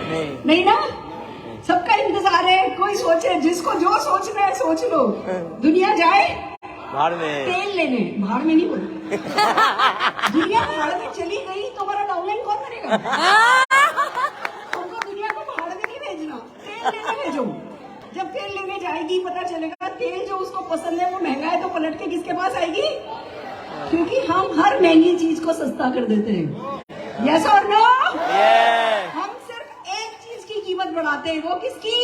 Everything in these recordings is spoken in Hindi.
नहीं ना, सबका इंतजार है। कोई सोचे, जिसको जो सोचना है सोच लो। दुनिया जाए भाड़ में, तेल लेने, भाड़ में नहीं बोल। दुनिया भाड़ में चली गई तो हमारा डाउनलाइन कौन करेगा? हमको दुनिया को भाड़ में नहीं भेजना, तेल लेने भेजो। जब तेल लेने जाएगी पता चलेगा तेल जो उसको पसंद है वो महंगा है, तो पलट के किसके पास आएगी? क्योंकि हम हर महंगी चीज को सस्ता कर देते हैं। यस और नो? हम सिर्फ एक चीज की कीमत बढ़ाते हैं, वो किसकी?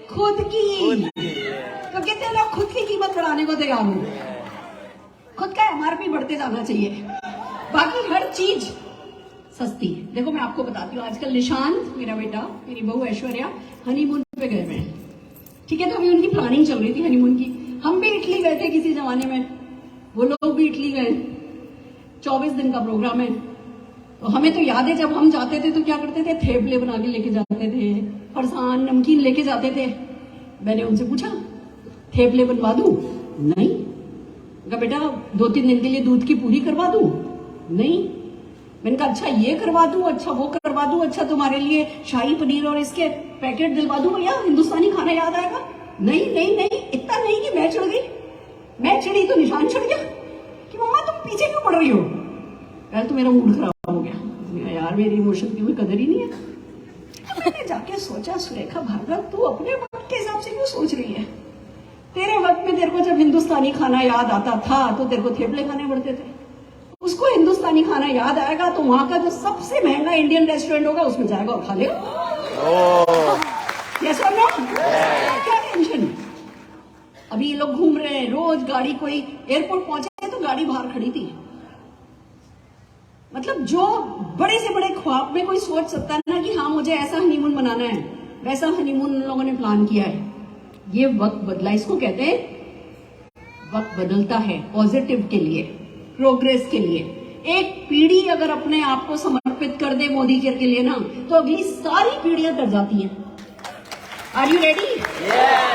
खुद की। तो कितने लोग खुद की कीमत बढ़ाने को तैयार हो? खुद का एमआरपी बढ़ते जाना चाहिए, बाकी हर चीज सस्ती है। देखो मैं आपको बताती हूँ, आजकल निशांत मेरा बेटा, मेरी बहू ऐश्वर्या हनीमून पे गए हुए हैं, ठीक है? तो अभी उनकी प्लानिंग चल रही थी हनीमून की। हम भी इटली गए थे किसी जमाने में, वो लोग भी इटली गए। 24 दिन का प्रोग्राम है। तो हमें तो याद है जब हम जाते थे तो क्या करते थे, थेपले बना के लेके जाते थे, फरसान नमकीन लेके जाते थे। मैंने उनसे पूछा थेपले बनवा दूं? नहीं। कहा बेटा 2-3 दिन के लिए दूध की पूरी करवा दूं? नहीं। मैंने कहा अच्छा ये करवा दूं, अच्छा वो करवा दूं, अच्छा तुम्हारे लिए शाही पनीर और इसके पैकेट दिलवा दूं भैया, हिंदुस्तानी खाना याद आएगा? नहीं नहीं नहीं, इतना नहीं कि मैं चढ़ गई। मैं चढ़ी तो निशान चढ़ गया कि मम्मा तुम पीछे क्यों पड़ रही हो? पहले तो मेरा मूड खराब हो गया, यार मेरी इमोशन की कोई कदर ही नहीं है। तो मैंने जाके सोचा, सुरेखा भार्गव तू अपने वक्त के हिसाब से क्यों सोच रही है? तेरे वक्त में तेरे को जब हिंदुस्तानी खाना याद आता था तो तेरे को थेपले खाने पड़ते थे। उसको हिंदुस्तानी खाना याद आएगा तो वहां का जो सबसे महंगा इंडियन रेस्टोरेंट होगा उसमें जाएगा और खा लेगा। यस और नो? क्या टेंशन? अभी ये लोग घूम रहे हैं, रोज गाड़ी, कोई एयरपोर्ट पहुंचे तो गाड़ी बाहर खड़ी थी। मतलब जो बड़े से बड़े ख्वाब में कोई सोच सकता है ना कि हाँ मुझे ऐसा हनीमून मनाना है, वैसा हनीमून उन लोगों ने प्लान किया है। ये वक्त बदला, इसको कहते हैं वक्त बदलता है पॉजिटिव के लिए, प्रोग्रेस के लिए। एक पीढ़ी अगर अपने आप को समर्पित कर दे मोदी के लिए ना, तो अगली सारी पीढ़ियां कर जाती हैं। Are you ready?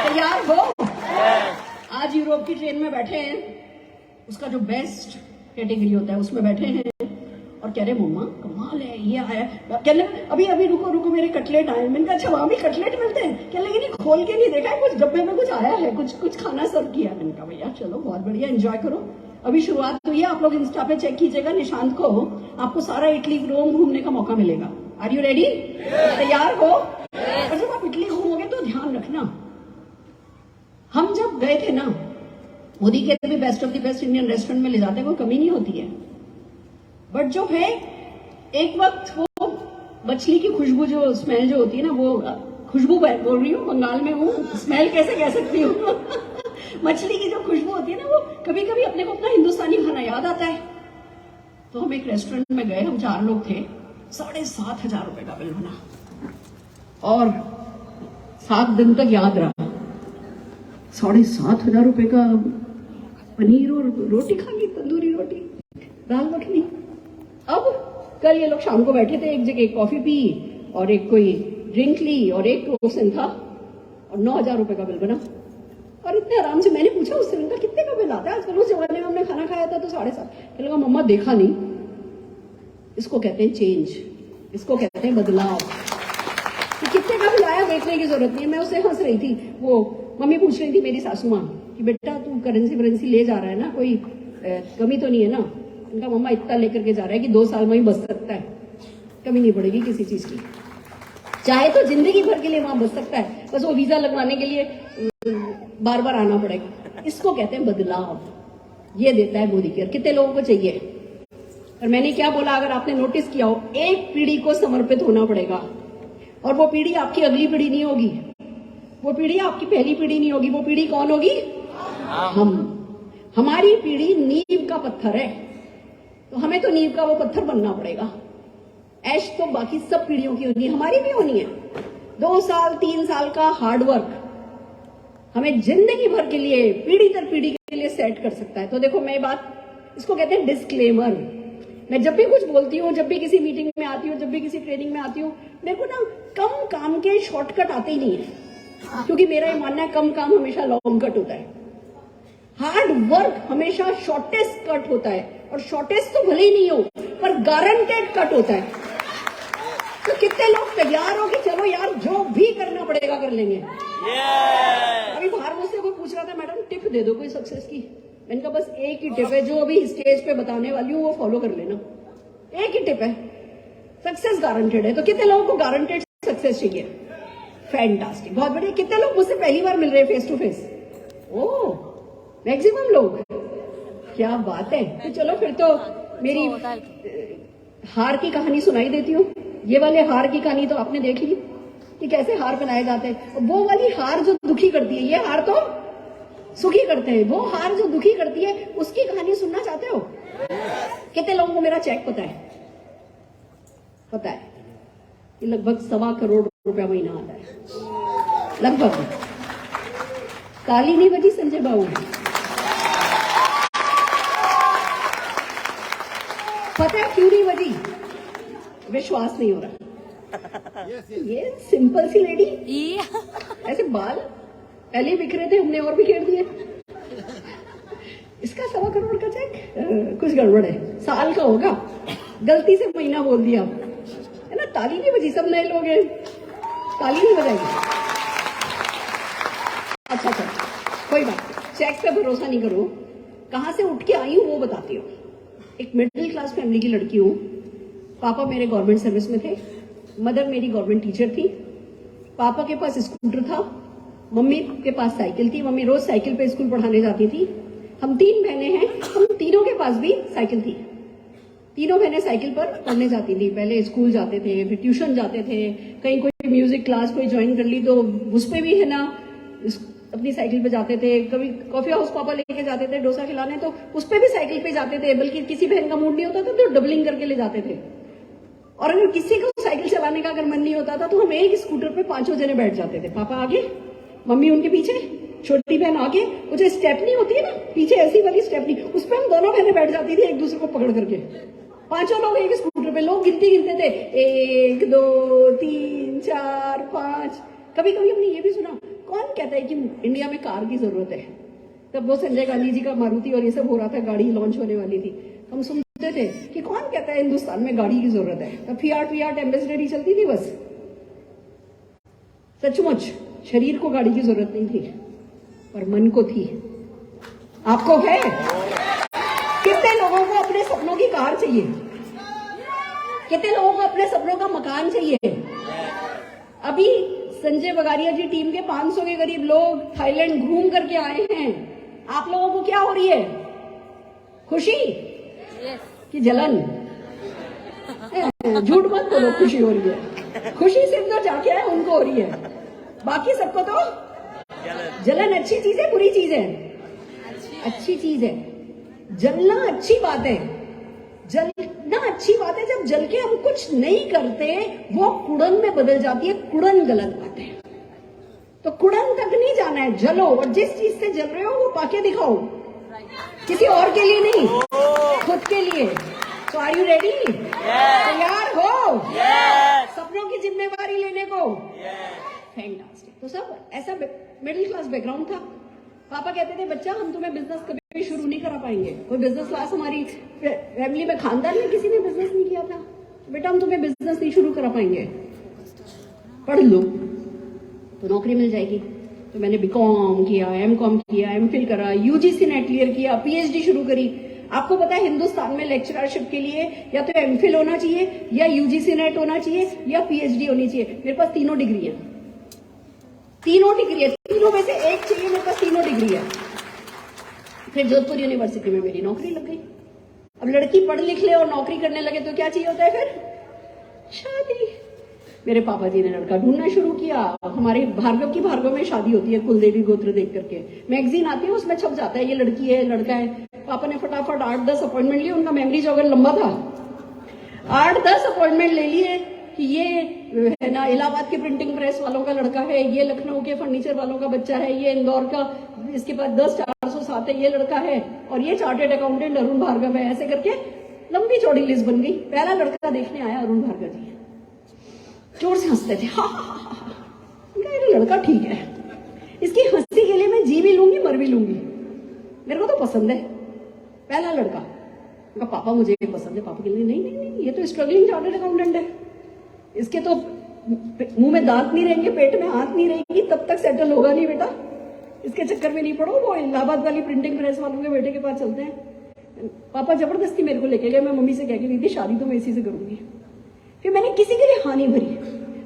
तैयार हो? आज यूरोप की ट्रेन में बैठे हैं, उसका जो बेस्ट कैटेगरी होता है उसमें बैठे हैं और कह रहे मम्मा कमाल है, ये आया। कहने अभी अभी रुको रुको मेरे कटलेट आए। मैंने कहा अच्छा वहां भी कटलेट मिलते हैं? कहने लगे नहीं खोल के नहीं देखा है, कुछ डब्बे में कुछ आया है, कुछ खाना सर्व किया। मैंने कहा भैया चलो बहुत बढ़िया, एंजॉय करो। अभी शुरुआत हुई है, आप लोग इंस्टा पे चेक कीजिएगा निशांत को, आपको सारा इटली रोम घूमने का मौका मिलेगा। Are you ready? तैयार हो? और जब आप इटली घूमोगे तो ध्यान रखना, हम जब गए थे ना, मोदी के भी best of the best Indian restaurant में ले जाते हैं, कोई कमी नहीं होती है। बट जो है एक वक्त वो मछली की खुशबू, जो स्मेल जो होती है ना, वो खुशबू बोल रही हूँ, बंगाल में हूँ, स्मेल कैसे कह सकती हूँ मछली की जो खुशबू होती है ना, वो कभी कभी अपने को अपना हिंदुस्तानी खाना याद आता है। तो हम एक रेस्टोरेंट में गए, हम 4 लोग थे, 7,500 रुपए का बिल बना और 7 दिन तक याद रहा। 7,500 रुपए का पनीर और रोटी खा ली, तंदूरी रोटी, दाल मखनी। अब कल ये लोग शाम को बैठे थे एक जगह, कॉफी पी और एक कोई ड्रिंक ली और एक क्रोसन था और 9,000 रुपए का बिल बना। और इतने आराम से मैंने पूछा उससे, उनका कितने का बिल आता है आजकल? उस जमाने में हमने खाना खाया था तो 7.5। कहने लगा मम्मा देखा नहीं, इसको कहते हैं चेंज, इसको कहते हैं बदलाव। तो कितने का बिल आया देखने की जरूरत नहीं है। मैं उससे हंस रही थी, वो मम्मी पूछ रही थी मेरी सासू माँ कि बेटा तू करेंसी ले जा रहा है ना, कोई कमी तो नहीं है ना? उनका मम्मा इतना लेकर के जा रहा है कि 2 साल में ही बच सकता है, कमी नहीं पड़ेगी किसी चीज की, चाहे तो जिंदगी भर के लिए वहां बच सकता है, बस वो वीजा लगवाने के लिए बार बार आना पड़ेगा। इसको कहते हैं बदलाव, ये देता है मोदी केयर। कितने लोगों को चाहिए? और मैंने क्या बोला, अगर आपने नोटिस किया हो, एक पीढ़ी को समर्पित होना पड़ेगा और वो पीढ़ी आपकी अगली पीढ़ी नहीं होगी, वो पीढ़ी आपकी पहली पीढ़ी नहीं होगी। वो पीढ़ी कौन होगी? हमारी पीढ़ी नींव का पत्थर है, तो हमें तो नींव का वो पत्थर बनना पड़ेगा। ऐश तो बाकी सब पीढ़ियों की होनी है, हमारी भी होनी है। 2 साल 3 साल का हार्डवर्क हमें जिंदगी भर के लिए, पीढ़ी दर पीढ़ी के लिए सेट कर सकता है। तो देखो मैं बात, इसको कहते हैं डिस्क्लेमर। मैं जब भी कुछ बोलती हूँ, जब भी किसी मीटिंग में आती हूँ, जब भी किसी ट्रेनिंग में आती हूँ, मेरे को ना कम काम के शॉर्टकट आते ही नहीं है, क्योंकि मेरा ये मानना है कम काम हमेशा लॉन्ग कट होता है, हार्ड वर्क हमेशा शॉर्टेस्ट कट होता है, और शॉर्टेस्ट तो भले ही नहीं हो पर गारंटेड कट होता है। तो कितने लोग तैयार हो कि लेंगे। अभी बाहर मुझसे कोई पूछ रहा था, मैडम टिप दे दो कोई सक्सेस की। मैंने कहा बस एक ही टिप है जो अभी स्टेज पे बताने वाली हूँ, वो फॉलो कर लेना। एक ही टिप है, सक्सेस गारंटेड है। तो कितने लोगों को गारंटेड सक्सेस चाहिए? फैंटास्टिक, बहुत बढ़िया। कितने लोग मुझसे पहली बार मिल रहे हैं face to face? Oh, maximum लोग, क्या बात है। तो चलो फिर तो मेरी हार की कहानी सुनाई देती हूँ। ये वाले हार की कहानी तो आपने देख ली कि कैसे हार बनाए जाते हैं। वो वाली हार जो दुखी करती है, ये हार तो सुखी करते हैं। वो हार जो दुखी करती है, उसकी कहानी सुनना चाहते हो? कितने लोगों को मेरा चेक पता है? पता है कि लगभग 1.25 करोड़ रुपया महीना आता है, लगभग। ताली नहीं बजी संजय बाबू? पता है क्यों नहीं बजी? विश्वास नहीं हो रहा। ये सिंपल सी लेडी, ऐसे बाल पहले बिखरे थे, हमने और बिखेर दिए। इसका 1.25 करोड़ का चेक, कुछ गड़बड़ है। साल का होगा, गलती से महीना बोल दिया है ना। ताली नहीं बजी, सब नए लोग हैं, ताली नहीं बजाएगी। अच्छा, कोई बात नहीं, चेक पे भरोसा नहीं करो। कहां से उठ के आई हूं वो बताती हूँ। एक मिडिल क्लास फैमिली की लड़की हूँ। पापा मेरे गवर्नमेंट सर्विस में थे, मदर मेरी गवर्नमेंट टीचर थी। पापा के पास स्कूटर था, मम्मी के पास साइकिल थी। मम्मी रोज साइकिल पे स्कूल पढ़ाने जाती थी। हम 3 बहनें हैं, हम तीनों के पास भी साइकिल थी। तीनों बहनें साइकिल पर पढ़ने जाती थी। पहले स्कूल जाते थे, फिर ट्यूशन जाते थे, कहीं कोई म्यूजिक क्लास कोई ज्वाइन कर ली तो उस पे भी है ना अपनी साइकिल पे जाते थे। कभी कॉफी हाउस पापा लेके जाते थे डोसा खिलाने, तो उस पे भी साइकिल पे जाते थे। बल्कि किसी बहन का मूड नहीं होता था तो डबलिंग करके ले जाते थे। और अगर किसी को साइकिल चलाने का अगर मन नहीं होता था तो हम एक स्कूटर पे 5 जने बैठ जाते थे। पापा आगे, मम्मी उनके पीछे, छोटी बहन आगे। वो जो स्टेपनी होती है ना पीछे, ऐसी वाली स्टेपनी, उस पर हम दोनों बहनें बैठ जाती थी एक दूसरे को पकड़ करके। 5 लोग एक स्कूटर पे। लोग गिनते थे, 1 2 3 4 5। कभी कभी हमने ये भी सुना, कौन कहता है कि इंडिया में कार की जरूरत है? तब वो संजय गांधी जी का मारुति और ये सब हो रहा था, गाड़ी लॉन्च होने वाली थी। हम सुनते थे कि कौन कहता है हिंदुस्तान में गाड़ी की जरूरत है? तब फियाट एम्बेसडर चलती थी बस। सचमुच शरीर को गाड़ी की जरूरत नहीं थी, पर मन को थी। आपको है? कितने लोगों को अपने सपनों की कार चाहिए? कितने लोगों को अपने सपनों का मकान चाहिए? अभी संजय बगारिया जी टीम के 500 के करीब लोग थाईलैंड घूम करके आए हैं। आप लोगों को क्या हो रही है? खुशी कि जलन? झूठ मत बोलो, खुशी हो रही है। खुशी सिर्फ जो जाके आए उनको हो रही है, बाकी सबको तो जलन। अच्छी चीज है, बुरी चीज है? अच्छी चीज है। जलना अच्छी बात है, जलना अच्छी बात है। जब जल के हम कुछ नहीं करते वो कुड़न में बदल जाती है। कुड़न गलत बात है। तो कुड़न तक नहीं जाना है, जलो। और जिस चीज से जल रहे हो वो पाके दिखाओ, किसी और के लिए नहीं, खुद के लिए। तो आर यू रेडी? तैयार हो सपनों की जिम्मेवारी लेने को? फैंटास्टिक। तो सब ऐसा मिडिल क्लास बैकग्राउंड था। पापा कहते थे, बच्चा हम तुम्हें बिजनेस कभी शुरू नहीं करा पाएंगे। कोई बिजनेस क्लास हमारी फैमिली में, खानदान में किसी ने बिजनेस नहीं किया था। बेटा हम तुम्हें बिजनेस नहीं शुरू करा पाएंगे, पढ़ लो तो नौकरी मिल जाएगी। तो मैंने बीकॉम किया, एमकॉम किया, एमफिल करा, यूजीसी नेट क्लियर किया, पीएचडी शुरू करी। आपको पता है हिंदुस्तान में लेक्चरशिप के लिए या तो एमफिल होना चाहिए, या यूजीसी नेट होना चाहिए, या पीएचडी होनी चाहिए। मेरे पास तीनों डिग्री है। तीनों में से एक चाहिए, मेरे पास तीनों डिग्री है। फिर जोधपुर यूनिवर्सिटी में मेरी नौकरी लग गई। अब लड़की पढ़ लिख ले और नौकरी करने लगे तो क्या चाहिए होता है फिर? शादी। मेरे पापा जी ने लड़का ढूंढना शुरू किया। हमारे भार्गव में शादी होती है, कुलदेवी गोत्र देख करके मैगजीन आती है, उसमें छप जाता है ये लड़की है लड़का है। पापा ने फटाफट 8-10 अपॉइंटमेंट लिए। उनका मेमोरी जॉगर लंबा था, 8-10 अपॉइंटमेंट ले लिए कि ये है ना इलाहाबाद के प्रिंटिंग प्रेस वालों का लड़का है, ये लखनऊ के फर्नीचर वालों का बच्चा है, ये इंदौर का, इसके पास 10-407 है, ये लड़का है, और ये चार्टेड अकाउंटेंट अरुण भार्गव है। ऐसे करके लंबी चौड़ी लिस्ट बन गई। पहला लड़का देखने आया अरुण भार्गव जी, जोर से हंसते थे, ये लड़का ठीक है, इसकी हंसी के लिए मैं जी भी लूंगी मर भी लूंगी, मेरे को तो पसंद है। पहला लड़का, पापा मुझे पसंद है। पापा के लिए नहीं, ये तो स्ट्रगलिंग चार्टर्ड अकाउंटेंट है, इसके तो मुंह में दांत नहीं रहेंगे, पेट में हाथ नहीं रहेगी, तब तक सेटल होगा नहीं बेटा। इसके चक्कर में नहीं पड़ो। वो इलाहाबाद वाली प्रिंटिंग प्रेस वालों के बेटे के पास चलते हैं। पापा जबरदस्ती मेरे को लेके गए, मैं मम्मी से कह के गई थी शादी तो मैं इसी से करूंगी। फिर मैंने किसी के लिए हानि भरी,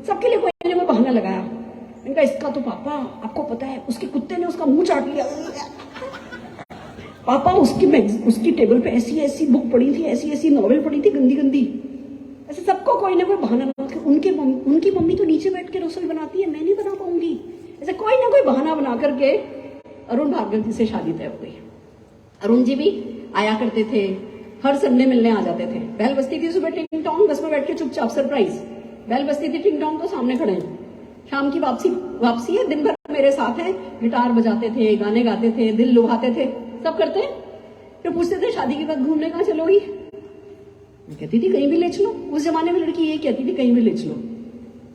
सबके लिए कोई ना कोई बहाना लगाया। मैंने कहा इसका तो पापा आपको पता है उसके कुत्ते ने उसका मुंह चाट लिया। पापा उसकी टेबल पे ऐसी ऐसी बुक पड़ी थी, ऐसी ऐसी नॉवेल पड़ी थी गंदी गंदी। ऐसे सबको कोई ना कोई बहाना लगा। उनकी मम्मी तो नीचे बैठ के रसोई बनाती है, मैं नहीं बना पाऊंगी। ऐसे कोई ना कोई बहाना बना करके अरुण भार्गव जी से शादी तय हो गई। अरुण जी भी आया करते थे, हर संडे मिलने आ जाते थे। बेल बजती थी सुबह टिंग टोंग, बस में बैठ के चुपचाप सरप्राइज। बेल बजती थी टिंग टोंग तो सामने खड़े हैं। शाम की वापसी है, दिन भर मेरे साथ है, गिटार बजाते थे, गाने गाते थे, दिल लुभाते थे, सब करते हैं। फिर पूछते थे शादी के बाद घूमने कहाँ चलोगी? मैं कहती थी कहीं भी ले चलो। उस जमाने में लड़की ये कहती थी कहीं भी ले चलो।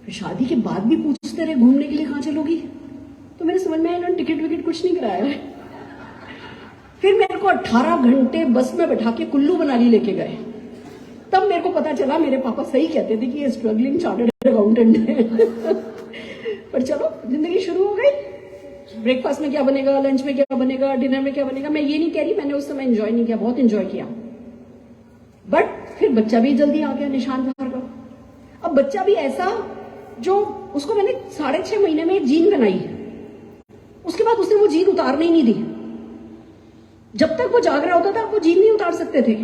फिर शादी के बाद भी पूछते रहे घूमने के लिए कहाँ चलोगी? तो मेरे समझ में आया इन्होंने टिकट विकेट कुछ नहीं कराया है। फिर मेरे को 18 घंटे बस में बैठा के कुल्लू मनाली लेके गए। तब मेरे को पता चला मेरे पापा सही कहते थे कि ये स्ट्रगलिंग चार्टर्ड अकाउंटेंट है। पर चलो जिंदगी शुरू हो गई। ब्रेकफास्ट में क्या बनेगा, लंच में क्या बनेगा, डिनर में क्या बनेगा, मैं ये नहीं कह रही मैंने उस समय एंजॉय नहीं किया, बहुत एंजॉय किया। बट फिर बच्चा भी जल्दी आ गया, निशांत भार्गव। अब बच्चा भी ऐसा जो उसको मैंने 6.5 महीने में एक जीन बनाई, उसके बाद उसने वो जीन उतारने ही नहीं दी। जब तक वो जाग रहा होता था वो जीन नहीं उतार सकते थे।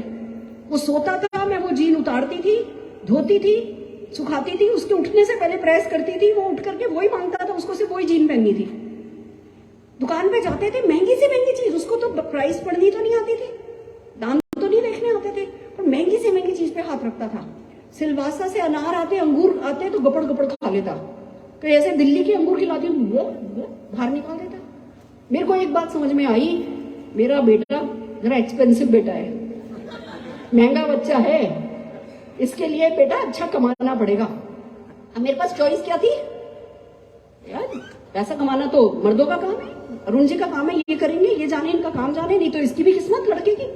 वो सोता था, मैं वो जीन उतारती थी, धोती थी, सुखाती थी, उसके उठने से पहले प्रेस करती थी, वो उठ करके वही मांगता था, उसको सिर्फ वही जीन पहननी थी। दुकान पे जाते थे, महंगी से महंगी चीज, उसको तो प्राइस पढ़नी तो नहीं आती थी, दाम तो नहीं देखने आते थे, पर महंगी से महंगी चीज पे हाथ रखता था। सिलवासा से अनार आते, अंगूर आते तो गपड़ गपड़ खा लेता। तो ऐसे दिल्ली के अंगूर खिलाती हूँ, बाहर निकाल देता। मेरे को एक बात समझ में आई, मेरा बेटा जरा एक्सपेंसिव बेटा है, महंगा बच्चा है, इसके लिए बेटा अच्छा कमाना पड़ेगा। अब मेरे पास चॉइस क्या थी यार, पैसा कमाना तो मर्दों का काम है, अरुण जी का काम है, ये करेंगे, ये जाने, इनका काम जाने, नहीं तो इसकी भी किस्मत लड़के की,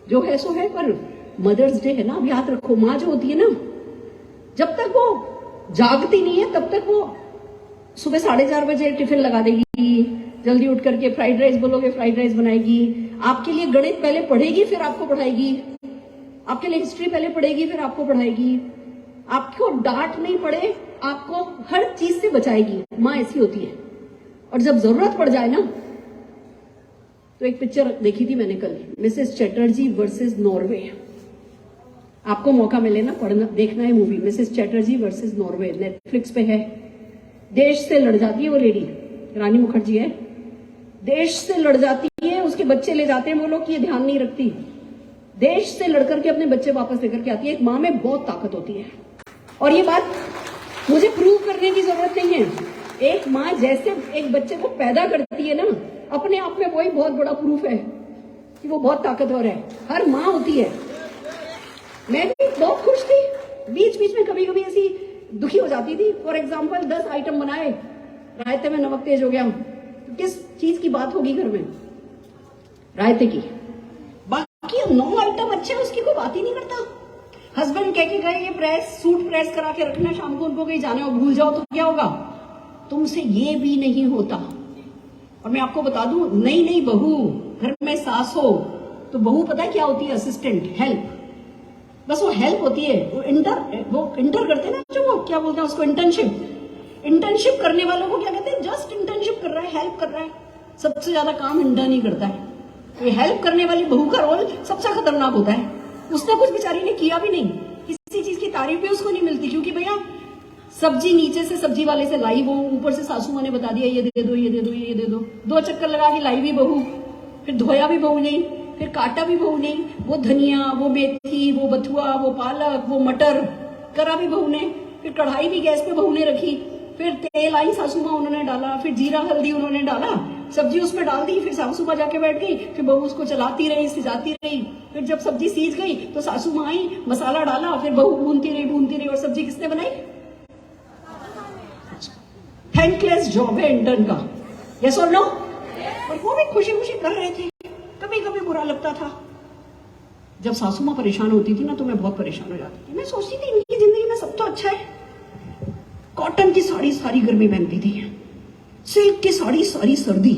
जो है सो है। पर मदर्स डे है ना, अब याद रखो, माँ जो होती है ना, जब तक वो जागती नहीं है तब तक वो सुबह 4:30 बजे टिफिन लगा देगी, जल्दी उठ करके फ्राइड राइस बोलोगे फ्राइड राइस बनाएगी, आपके लिए गणित पहले पढ़ेगी फिर आपको पढ़ाएगी, आपके लिए हिस्ट्री पहले पढ़ेगी फिर आपको पढ़ाएगी, आपको डांट नहीं पड़े आपको हर चीज से बचाएगी। माँ ऐसी होती है। और जब जरूरत पड़ जाए ना, तो एक पिक्चर देखी थी मैंने कल, मिसेस चैटर्जी वर्सेस नॉर्वे। आपको मौका मिले ना पढ़ना, देखना है movie, Mrs Chatterjee versus Norway, Netflix पे है। देश से लड़ जाती है वो लेडी, रानी मुखर्जी है, देश से लड़ जाती है, उसके बच्चे ले जाते हैं वो लोग, ये ध्यान नहीं रखती, देश से लड़कर के अपने बच्चे वापस लेकर के आती है। एक माँ में बहुत ताकत होती है, और ये बात मुझे प्रूव करने की जरूरत नहीं है। एक माँ जैसे एक बच्चे को पैदा करती है ना, अपने आप में वही बहुत बड़ा प्रूफ है कि वो बहुत ताकतवर है। हर माँ होती है। मैं भी बहुत खुश थी, बीच बीच में कभी कभी ऐसी दुखी हो जाती थी। फॉर एग्जाम्पल 10 आइटम बनाए, रायते में नमक तेज हो गया, तो किस चीज की बात होगी घर में? रायते की। बाकी 9 आइटम अच्छे, उसकी कोई बात ही नहीं करता। हस्बैंड कह के गए ये सूट प्रेस करा के रखना, शाम को उनको कहीं जाने और भूल जाओ तो क्या होगा? तुमसे ये भी नहीं होता। और मैं आपको बता दूं, नई बहू घर में सास हो तो बहू पता है क्या होती है? असिस्टेंट, हेल्प, बस वो हेल्प होती है। वो इंटर करते हैं ना, जो वो क्या बोलते हैं उसको, इंटर्नशिप करने वालों को क्या कहते हैं? जस्ट इंटर्नशिप कर रहा है, हेल्प कर रहा है। सबसे ज्यादा काम इंटर्न ही करता है। ये हेल्प करने वाली बहू का रोल सबसे खतरनाक होता है। उसने कुछ बेचारी ने किया भी नहीं, किसी चीज की तारीफ भी उसको नहीं मिलती, क्योंकि भैया सब्जी नीचे से सब्जी वाले से लाई वो, ऊपर से सासू माँ ने बता दिया ये दे दो, ये दे दो, ये दे दो। 2 चक्कर लगा के लाई भी बहू, फिर धोया भी बहू ने, फिर काटा भी बहू ने, वो धनिया, वो मेथी, वो बथुआ, वो पालक, वो मटर करा भी बहू ने, फिर कढ़ाई भी गैस पे बहू ने रखी, फिर तेल आई सासू माँ उन्होंने डाला, फिर जीरा हल्दी उन्होंने डाला, सब्जी उसमें डाल दी, फिर सासू माँ जाके बैठ गई, फिर बहू उसको चलाती रही, सिजाती रही। फिर जब सब्जी सीज गई तो सासू माँ आई, मसाला डाला, फिर बहू भूनती रही, और सब्जी किसने बनाई? थैंकलेस जॉब है इंटर्न का, यस और नो? और वो भी खुशी खुशी कर रहे थे। कभी कभी बुरा लगता था, जब सासू माँ परेशान होती थी ना, तो मैं बहुत परेशान हो जाती थी। मैं सोचती थी इनकी जिंदगी में सब तो अच्छा है, कॉटन की साड़ी सारी गर्मी पहनती थी, सिल्क की साड़ी सारी सर्दी।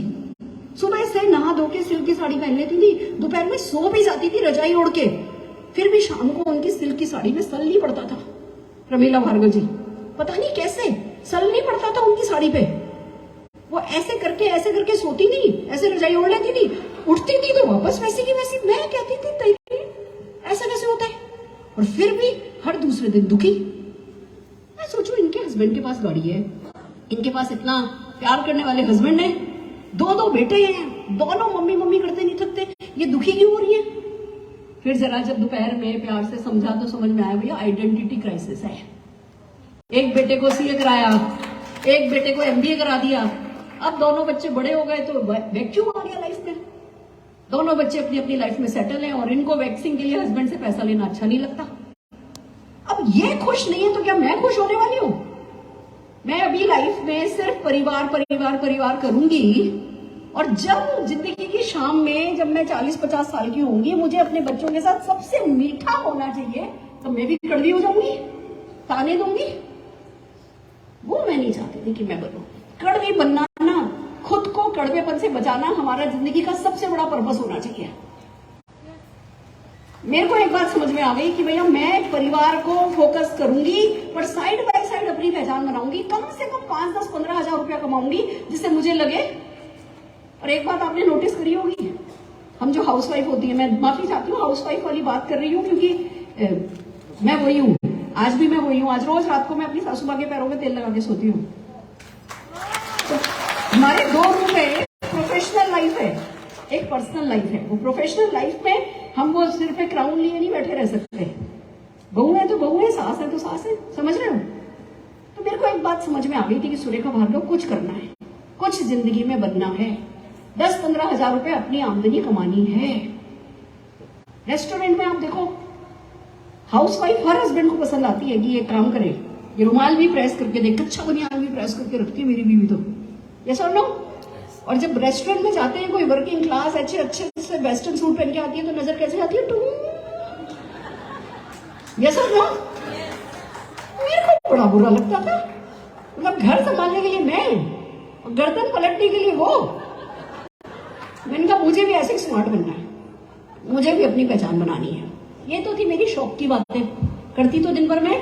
सुबह से नहा धो के सिल्क की साड़ी पहन लेती थी, दोपहर में सो भी जाती थी रजाई ओढ़ के, फिर भी शाम को उनकी सिल्क की साड़ी में सल नहीं पड़ता था। रमीला भार्गव जी, पता नहीं कैसे सल नहीं पड़ता था उनकी साड़ी पे। वो ऐसे करके सोती नहीं, ऐसे रजाई ओढ़ लेती थी, उठती थी तो वापस वैसी की वैसी। मैं कहती थी तेरी ऐसा कैसे होता है, और फिर भी हर दूसरे दिन दुखी। मैं सोचू इनके हस्बैंड के पास गाड़ी है, इनके पास इतना प्यार करने वाले हस्बैंड है, दो बेटे हैं, दोनों मम्मी मम्मी करते नहीं थकते, ये दुखी क्यों हो रही है। फिर जरा जब दोपहर में प्यार से समझा तो समझ में आया भैया आइडेंटिटी क्राइसिस है। एक बेटे को सीए कराया, एक बेटे को एमबीए करा दिया, अब दोनों बच्चे बड़े हो गए तो वैक्यूम आ गया लाइफ में। दोनों बच्चे अपनी अपनी लाइफ में सेटल हैं और इनको वैक्सिंग के लिए हस्बैंड से पैसा लेना अच्छा नहीं लगता। अब ये खुश नहीं है तो क्या मैं खुश होने वाली हूं। मैं अभी लाइफ में सिर्फ परिवार परिवार परिवार करूंगी, और जब जिंदगी की शाम में जब मैं 40-50 साल की होंगी, मुझे अपने बच्चों के साथ सबसे मीठा होना चाहिए, तो मैं भी कड़वी हो जाऊंगी, ताने दूंगी। वो मैं नहीं चाहती थी कि मैं बनूं। कड़वी बनना ना, खुद को कड़वेपन से बचाना हमारा जिंदगी का सबसे बड़ा पर्पस होना चाहिए। मेरे को एक बात समझ में आ गई कि भैया मैं परिवार को फोकस करूंगी, पर साइड बाय साइड अपनी पहचान बनाऊंगी, कम से कम 5-10-15 हजार रुपया कमाऊंगी, जिससे मुझे लगे। और एक बात आपने नोटिस करी होगी, हम जो हाउसवाइफ होती है, मैं माफी चाहती हूँ हाउसवाइफ वाली बात कर रही हूँ, क्योंकि मैं वही हूँ, आज भी मैं वही हूँ। आज रोज रात को मैं अपनी सासू माँ के पैरों में तेल लगा के सोती हूँ। तो हमारे दो रूप है, एक प्रोफेशनल लाइफ है, एक पर्सनल लाइफ है। वो प्रोफेशनल लाइफ में हम वो सिर्फ एक क्राउन लिए नहीं बैठे रह सकते। बहू है तो बहू है, सास है तो सास है, समझ रहे हो। तो मेरे को एक बात समझ में आ गई थी कि सुरेखा भार्गव कुछ करना है, कुछ जिंदगी में बनना है, 10-15 हजार रुपए अपनी आमदनी कमानी है। रेस्टोरेंट में आप देखो, हाउसवाइफ हर हस्बैंड को पसंद आती है कि ये काम करे, ये रुमाल भी प्रेस करके दे, कच्चा बनियान भी प्रेस करके रखती है मेरी बीवी तो, ये सुन लो। और जब रेस्टोरेंट में जाते हैं कोई वर्किंग क्लास अच्छे से वेस्टर्न सूट पहन के आती है तो नजर कैसे आती है, ये सुन लो। मेरे को बड़ा बुरा लगता था, मतलब घर संभालने के लिए मैं और गर्दन पलटने के लिए वो। मैंने कहा मुझे भी ऐसे स्मार्ट बनना है, मुझे भी अपनी पहचान बनानी है। ये तो थी मेरी शौक की बातें। करती तो दिन भर में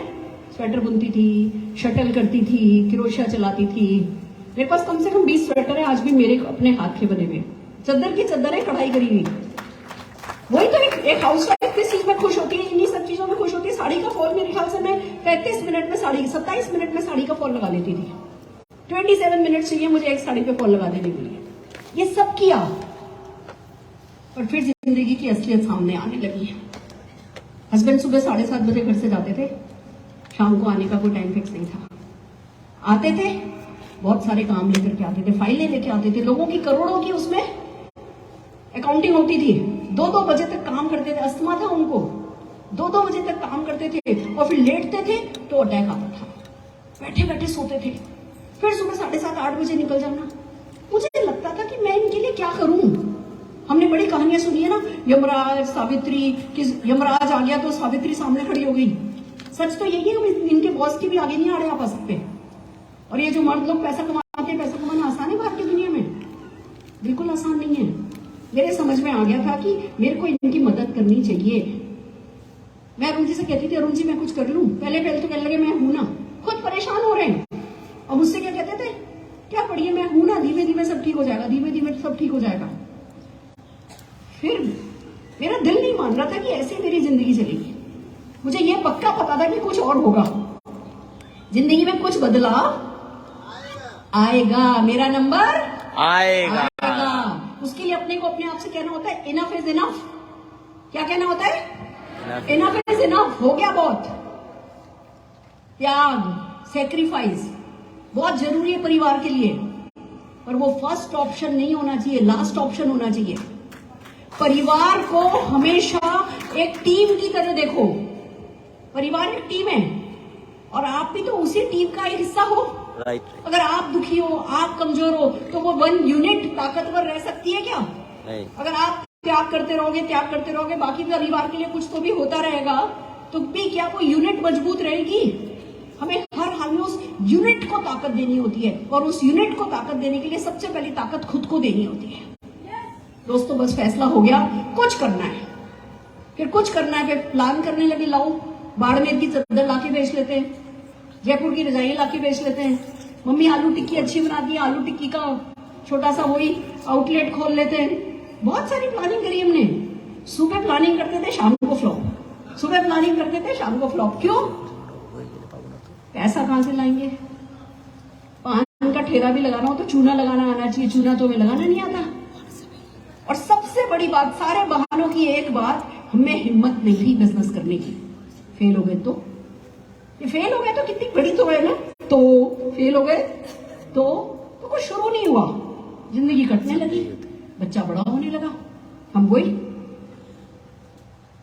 स्वेटर बुनती थी, शटल करती थी, क्रोशिया चलाती थी। मेरे पास कम से कम 20 स्वेटर है आज भी मेरे अपने हाथ के बने हुए, चद्दर की चद्दर है कढ़ाई करी हुई। वही तो एक हाउसवाइफ किस चीज में खुश होती है, इन्हीं सब चीजों में खुश होती है। साड़ी का फॉल मेरे ख्याल से मैं 27 मिनट में साड़ी का फॉल लगा लेती थी। 27 मिनट चाहिए मुझे एक साड़ी पे फॉल लगा देने के लिए। ये सब किया, और फिर जिंदगी की असलियत सामने आने लगी। हस्बैंड सुबह 7:30 बजे घर से जाते थे, शाम को आने का कोई टाइम फिक्स नहीं था। आते थे, बहुत सारे काम लेकर के आते थे, फाइलें लेके आते थे, लोगों की करोड़ों की उसमें अकाउंटिंग होती थी। 2-2 बजे तक काम करते थे, अस्थमा था उनको, 2-2 बजे तक काम करते थे, और फिर लेटते थे तो अटैक आता था, बैठे बैठे सोते थे। फिर सुबह 7:30-8 बजे निकल जाना। मुझे लगता था कि मैं इनके लिए क्या करूं। हमने बड़ी कहानियां सुनी है ना, यमराज सावित्री, यमराज आ गया तो सावित्री सामने खड़ी हो गई। सच तो यही है, इनके बॉस की भी आगे नहीं आ पा सकते। और ये जो मर्द लोग पैसा कमाते हैं, पैसा कमाना आसान है बाहर की दुनिया में? बिल्कुल आसान नहीं है। मेरे समझ में आ गया था कि मेरे को इनकी मदद करनी चाहिए। मैं अरुण जी से कहती थी, अरुण जी मैं कुछ कर लूं? पहले तो कहने लगे मैं हूं ना, खुद परेशान हो रहे हैं। और मुझसे क्या कहते थे, क्या पढ़िए, मैं हूं ना, धीमे धीमे सब ठीक हो जाएगा, धीमे धीमे सब ठीक हो जाएगा। फिर मेरा दिल नहीं मान रहा था कि ऐसे मेरी जिंदगी चलेगी। मुझे यह पक्का पता था कि कुछ और होगा, जिंदगी में कुछ बदलाव आएगा, मेरा नंबर आएगा। उसके लिए अपने को अपने आप से कहना होता है इनफ इज इनफ। क्या कहना होता है? Enough is enough. हो गया बहुत। त्याग, सेक्रीफाइस बहुत जरूरी है परिवार के लिए, पर वो फर्स्ट ऑप्शन नहीं होना चाहिए, लास्ट ऑप्शन होना चाहिए। परिवार को हमेशा एक टीम की तरह देखो। परिवार एक टीम है और आप भी तो उसी टीम का एक हिस्सा हो। राइट। अगर आप दुखी हो, आप कमजोर हो, तो वो 1 यूनिट ताकतवर रह सकती है क्या? नहीं। अगर आप त्याग करते रहोगे, बाकी परिवार के लिए कुछ तो भी होता रहेगा, तो भी क्या वो यूनिट मजबूत रहेगी? हमें हर हाल में उस यूनिट को ताकत देनी होती है, और उस यूनिट को ताकत देने के लिए सबसे पहली ताकत खुद को देनी होती है। दोस्तों बस फैसला हो गया, कुछ करना है, फिर कुछ करना है, फिर प्लान करने लगे, लाओ बाड़मेर की चादर लाके बेच लेते हैं, जयपुर की रजाई लाके बेच लेते हैं, मम्मी आलू टिक्की अच्छी बनाती है, आलू टिक्की का छोटा सा वही आउटलेट खोल लेते हैं। बहुत सारी प्लानिंग करी हमने। सुबह प्लानिंग करते थे, शाम को फ्लॉप, सुबह प्लानिंग करते थे, शाम को फ्लॉप। क्यों? पैसा कहां से लाएंगे? पान का ठेला भी लगाना हो तो चूना लगाना आना चाहिए, चूना तो हमें लगाना नहीं आता। और सबसे बड़ी बात, सारे बहानों की एक बात, हमें हिम्मत नहीं थी बिजनेस करने की। फेल हो गए तो ये फेल हो गए तो कितनी बड़ी तो है ना, तो फेल हो गए तो कुछ शुरू नहीं हुआ, जिंदगी कटने लगी, बच्चा बड़ा होने लगा। हम वही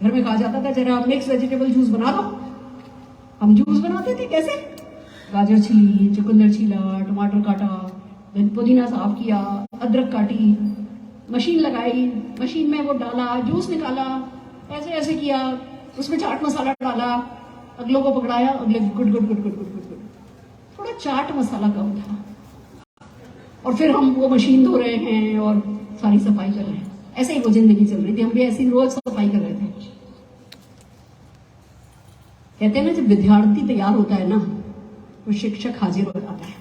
घर में कहा जाता था जरा मिक्स वेजिटेबल जूस बना दो, हम जूस बनाते थे। कैसे? गाजर छिली, चुकंदर छीला, टमाटर काटा, पुदीना साफ किया, अदरक काटी, मशीन लगाई, मशीन में वो डाला, जूस निकाला, ऐसे ऐसे किया, उसमें चाट मसाला डाला, अगलों को पकड़ाया, अगले good good good good good good good, थोड़ा चाट मसाला कम था। और फिर हम वो मशीन धो रहे हैं और सारी सफाई कर रहे हैं। ऐसे ही वो जिंदगी चल रही थी, हम भी ऐसी रोज सफाई कर रहे थे। कहते हैं ना, जब विद्यार्थी तैयार होता है ना, तो शिक्षक हाजिर हो जाता है।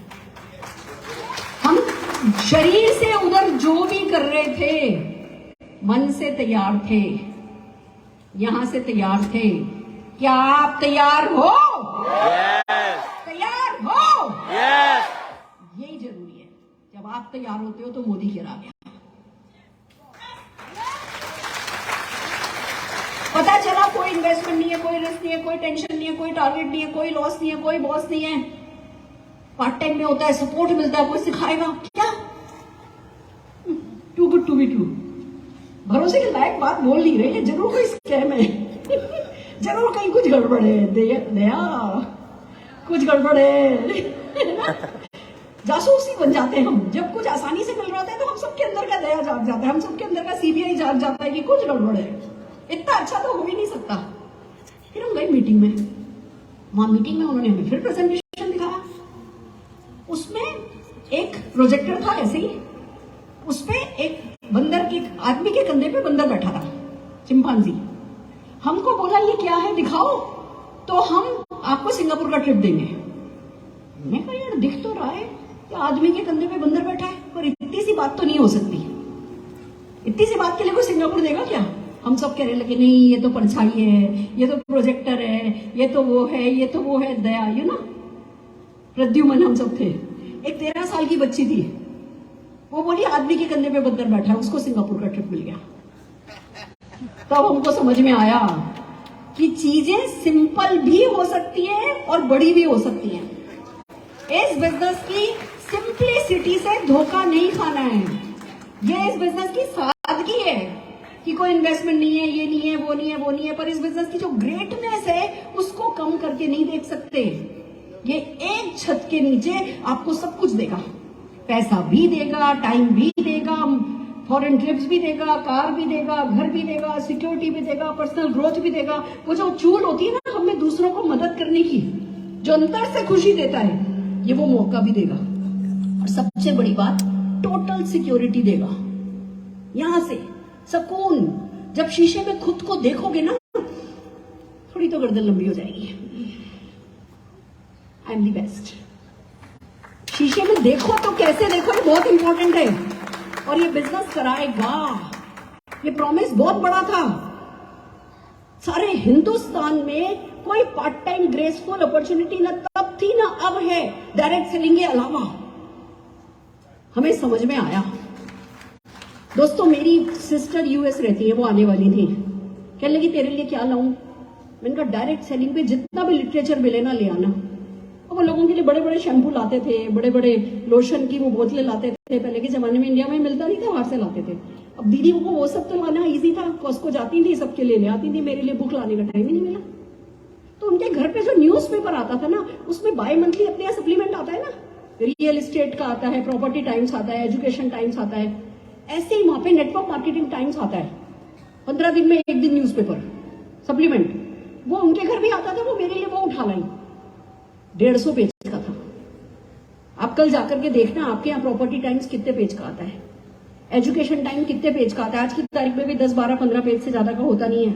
हम शरीर से उधर जो भी कर रहे थे, मन से तैयार थे, यहां से तैयार थे। क्या आप तैयार हो? Yes. तैयार हो? Yes. यही जरूरी है। जब आप तैयार होते हो तो मोदी खेल आ गया। पता चला कोई इन्वेस्टमेंट नहीं है, कोई रिस्क नहीं है, कोई टेंशन नहीं है, कोई टारगेट नहीं है, कोई लॉस नहीं है, कोई बॉस नहीं है। पार्ट टाइम में होता है, सपोर्ट मिलता है, कोई सिखाएगा क्या? Too good to be true. भरोसे के लायक बात बोल नहीं रही है, जरूर कोई स्कैम है, जरूर कहीं कुछ गड़बड़ है। दया कुछ गड़बड़ है। जासूसी बन जाते हैं हम। जब कुछ आसानी से मिल रहा होता है तो हम सबके अंदर का दया जाग जाता है, हम सबके अंदर का सीबीआई जाग जाता है कि कुछ गड़बड़ है, इतना अच्छा तो हो भी नहीं सकता। फिर हम गए मीटिंग में, वहां मीटिंग में उन्होंने हमें फिर प्रेजेंटेशन दिखाया। उसमें एक प्रोजेक्टर था ऐसे ही, उसपे एक बंदर के, आदमी के कंधे पे बंदर बैठा था, चिंपांजी। हमको बोला ये क्या है दिखाओ, तो हम आपको सिंगापुर का ट्रिप देंगे। मैं कहा यार दिख तो रहा है कि आदमी के कंधे पे बंदर बैठा है, पर इतनी सी बात तो नहीं हो सकती। इतनी सी बात के लिए कोई सिंगापुर देगा क्या? हम सब कहने लगे नहीं ये तो परछाई है, ये तो प्रोजेक्टर है, ये तो वो है, ये तो वो है। दया, यू नो, प्रद्युमन हम सब थे। एक 13 साल की बच्ची थी, वो बोली आदमी के कंधे पे बंदर बैठा है, उसको सिंगापुर का ट्रिप मिल गया। तब हमको समझ में आया कि चीजें सिंपल भी हो सकती है और बड़ी भी हो सकती हैं। इस बिजनेस की सिंपलिसिटी से धोखा नहीं खाना है। ये इस बिजनेस की सादगी है कि कोई इन्वेस्टमेंट नहीं है, ये नहीं है, वो नहीं है, वो नहीं है, पर इस बिजनेस की जो ग्रेटनेस है उसको कम करके नहीं देख सकते। ये एक छत के नीचे आपको सब कुछ देगा, पैसा भी देगा, टाइम भी देगा, फॉरेन ट्रिप्स भी देगा, कार भी देगा, घर भी देगा, सिक्योरिटी भी देगा, पर्सनल ग्रोथ भी देगा। वो जो चूल होती है ना हमें दूसरों को मदद करने की, जो अंदर से खुशी देता है, ये वो मौका भी देगा। और सबसे बड़ी बात, टोटल सिक्योरिटी देगा। यहां से सुकून, जब शीशे में खुद को देखोगे ना, थोड़ी तो गर्दन लंबी हो जाएगी। I am the best. शीशे में देखो तो कैसे देखो, ये बहुत इंपॉर्टेंट है। और ये बिजनेस कराएगा, ये प्रॉमिस बहुत बड़ा था। सारे हिंदुस्तान में कोई पार्ट टाइम ग्रेसफुल अपॉर्चुनिटी ना तब थी ना अब है, डायरेक्ट सेलिंग के अलावा। हमें समझ में आया। दोस्तों मेरी सिस्टर यूएस रहती है, वो आने वाली थी, कहने लगी तेरे लिए क्या लाऊं? मैंने कहा डायरेक्ट सेलिंग पे जितना भी लिटरेचर मिले ना ले आना। वो लोगों के लिए बड़े बड़े शैम्पू लाते थे, बड़े बड़े लोशन की वो बोतलें लाते थे। पहले के जमाने में इंडिया में मिलता नहीं था, बाहर से लाते थे। अब दीदी को वो सब तो लाना इजी था, कॉस्को जाती थी, सबके लिए ले आती थी। मेरे लिए बुक लाने का टाइम ही नहीं मिला। तो उनके घर पे जो न्यूज़पेपर आता था ना, उसमें बाय मंथली अपने यहाँ सप्लीमेंट आता है ना, रियल एस्टेट का आता है, प्रॉपर्टी टाइम्स आता है, एजुकेशन टाइम्स आता है, ऐसे ही वहां पे नेटवर्क मार्केटिंग टाइम्स आता है। 15 दिन में एक दिन न्यूज़पेपर सप्लीमेंट, वो उनके घर भी आता था। वो मेरे लिए वो उठा लाई। 150 पेज का था। आप कल जाकर के देखना आपके यहाँ प्रॉपर्टी टाइम्स कितने पेज का आता है, एजुकेशन टाइम कितने पेज का आता है। आज की तारीख में भी 10, 12, 15 पेज से ज्यादा का होता नहीं है।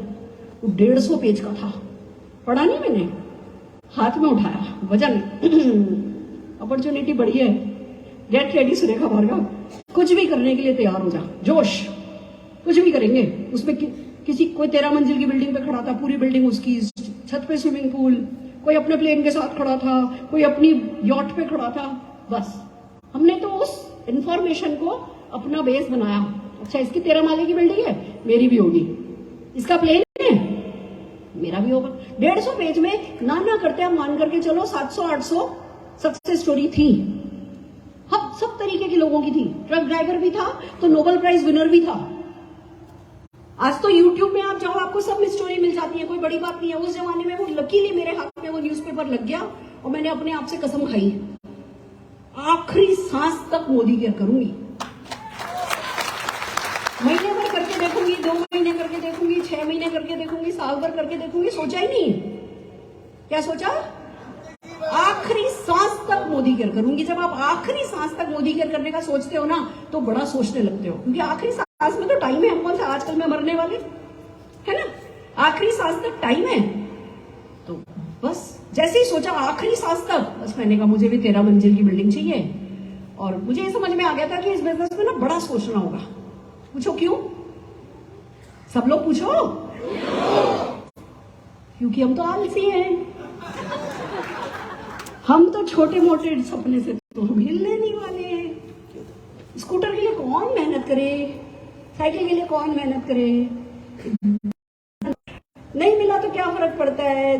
वो 150 पेज का था। पढ़ा नहीं मैंने, हाथ में उठाया, वजन अपॉर्चुनिटी बड़ी है। गेट रेडी सुरेखा भार्गव, कुछ भी करने के लिए तैयार हो जा, जोश, कुछ भी करेंगे। उसमें किसी कोई 13 मंजिल की बिल्डिंग पे खड़ा था, पूरी बिल्डिंग उसकी, छत पे स्विमिंग पूल, कोई अपने प्लेन के साथ खड़ा था, कोई अपनी यॉट पे खड़ा था। बस हमने तो उस इंफॉर्मेशन को अपना बेस बनाया। अच्छा, इसकी 13 माले की बिल्डिंग है, मेरी भी होगी। इसका प्लेन है, मेरा भी होगा। 150 पेज में ना करते हम मान करके चलो 700-800 सक्सेस स्टोरी थी। हम सब तरीके के लोगों की थी। ट्रक ड्राइवर भी था तो नोबेल प्राइज विनर भी था। आज तो यूट्यूब में आप जाओ, आपको सब स्टोरी मिल जाती है, कोई बड़ी बात नहीं है। उस जमाने में वो लकीली मेरे हाथ में वो न्यूज़पेपर लग गया और मैंने अपने आप से कसम खाई, आखिरी सांस तक मोदी केयर करूंगी। महीने भर करके देखूंगी, 2 महीने करके देखूंगी, 6 महीने करके देखूंगी, साल भर करके देखूंगी। सोचा ही नहीं। क्या सोचा? आखिरी सांस तक मोदी केयर करूंगी। जब आप आखिरी सांस तक मोदी केयर करने का सोचते हो ना, तो बड़ा सोचने लगते हो, क्योंकि आखिरी सांस में तो टाइम है। हम कौन सा आजकल में मरने वाले, है ना? आखिरी सांस तक टाइम है। तो बस जैसे ही सोचा आखिरी सांस तक, बस मैंने कहा मुझे भी 13 मंजिल की बिल्डिंग चाहिए। और मुझे ये समझ में आ गया था कि इस बिजनेस में ना बड़ा सोचना होगा। पूछो क्यों? सब लोग पूछो। क्योंकि हम तो आलसी हैं। हम तो छोटे मोटे सपने से तो हम हिलने नहीं वाले हैं। स्कूटर के लिए कौन मेहनत करे, साइकिल के लिए कौन मेहनत करे। नहीं मिला तो क्या फर्क पड़ता है,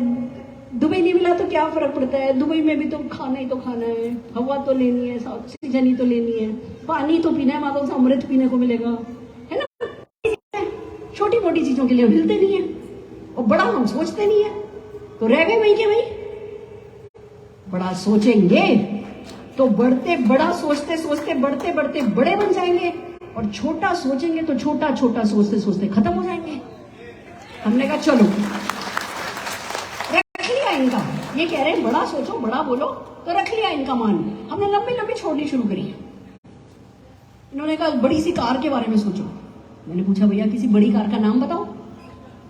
दुबई नहीं मिला तो क्या फर्क पड़ता है। दुबई में भी तो खाना ही तो खाना है, हवा तो लेनी है, ऑक्सीजन ही तो लेनी है, पानी तो पीना है, माता से अमृत पीने को मिलेगा, है ना। छोटी मोटी चीजों के लिए हम हिलते नहीं है और बड़ा हम सोचते नहीं है, तो रह गए वहीं के वहीं। बड़ा सोचेंगे तो बढ़ते, बड़ा सोचते सोचते बढ़ते बढ़ते बड़े बन जाएंगे, और छोटा सोचेंगे तो छोटा छोटा सोचते सोचते खत्म हो जाएंगे। हमने कहा चलो रख लिया इनका, ये कह रहे हैं बड़ा सोचो बड़ा बोलो, तो रख लिया इनका मान। हमने लंबी लंबी छोड़नी शुरू करी। इन्होंने कहा बड़ी सी कार के बारे में सोचो। मैंने पूछा भैया किसी बड़ी कार का नाम बताओ।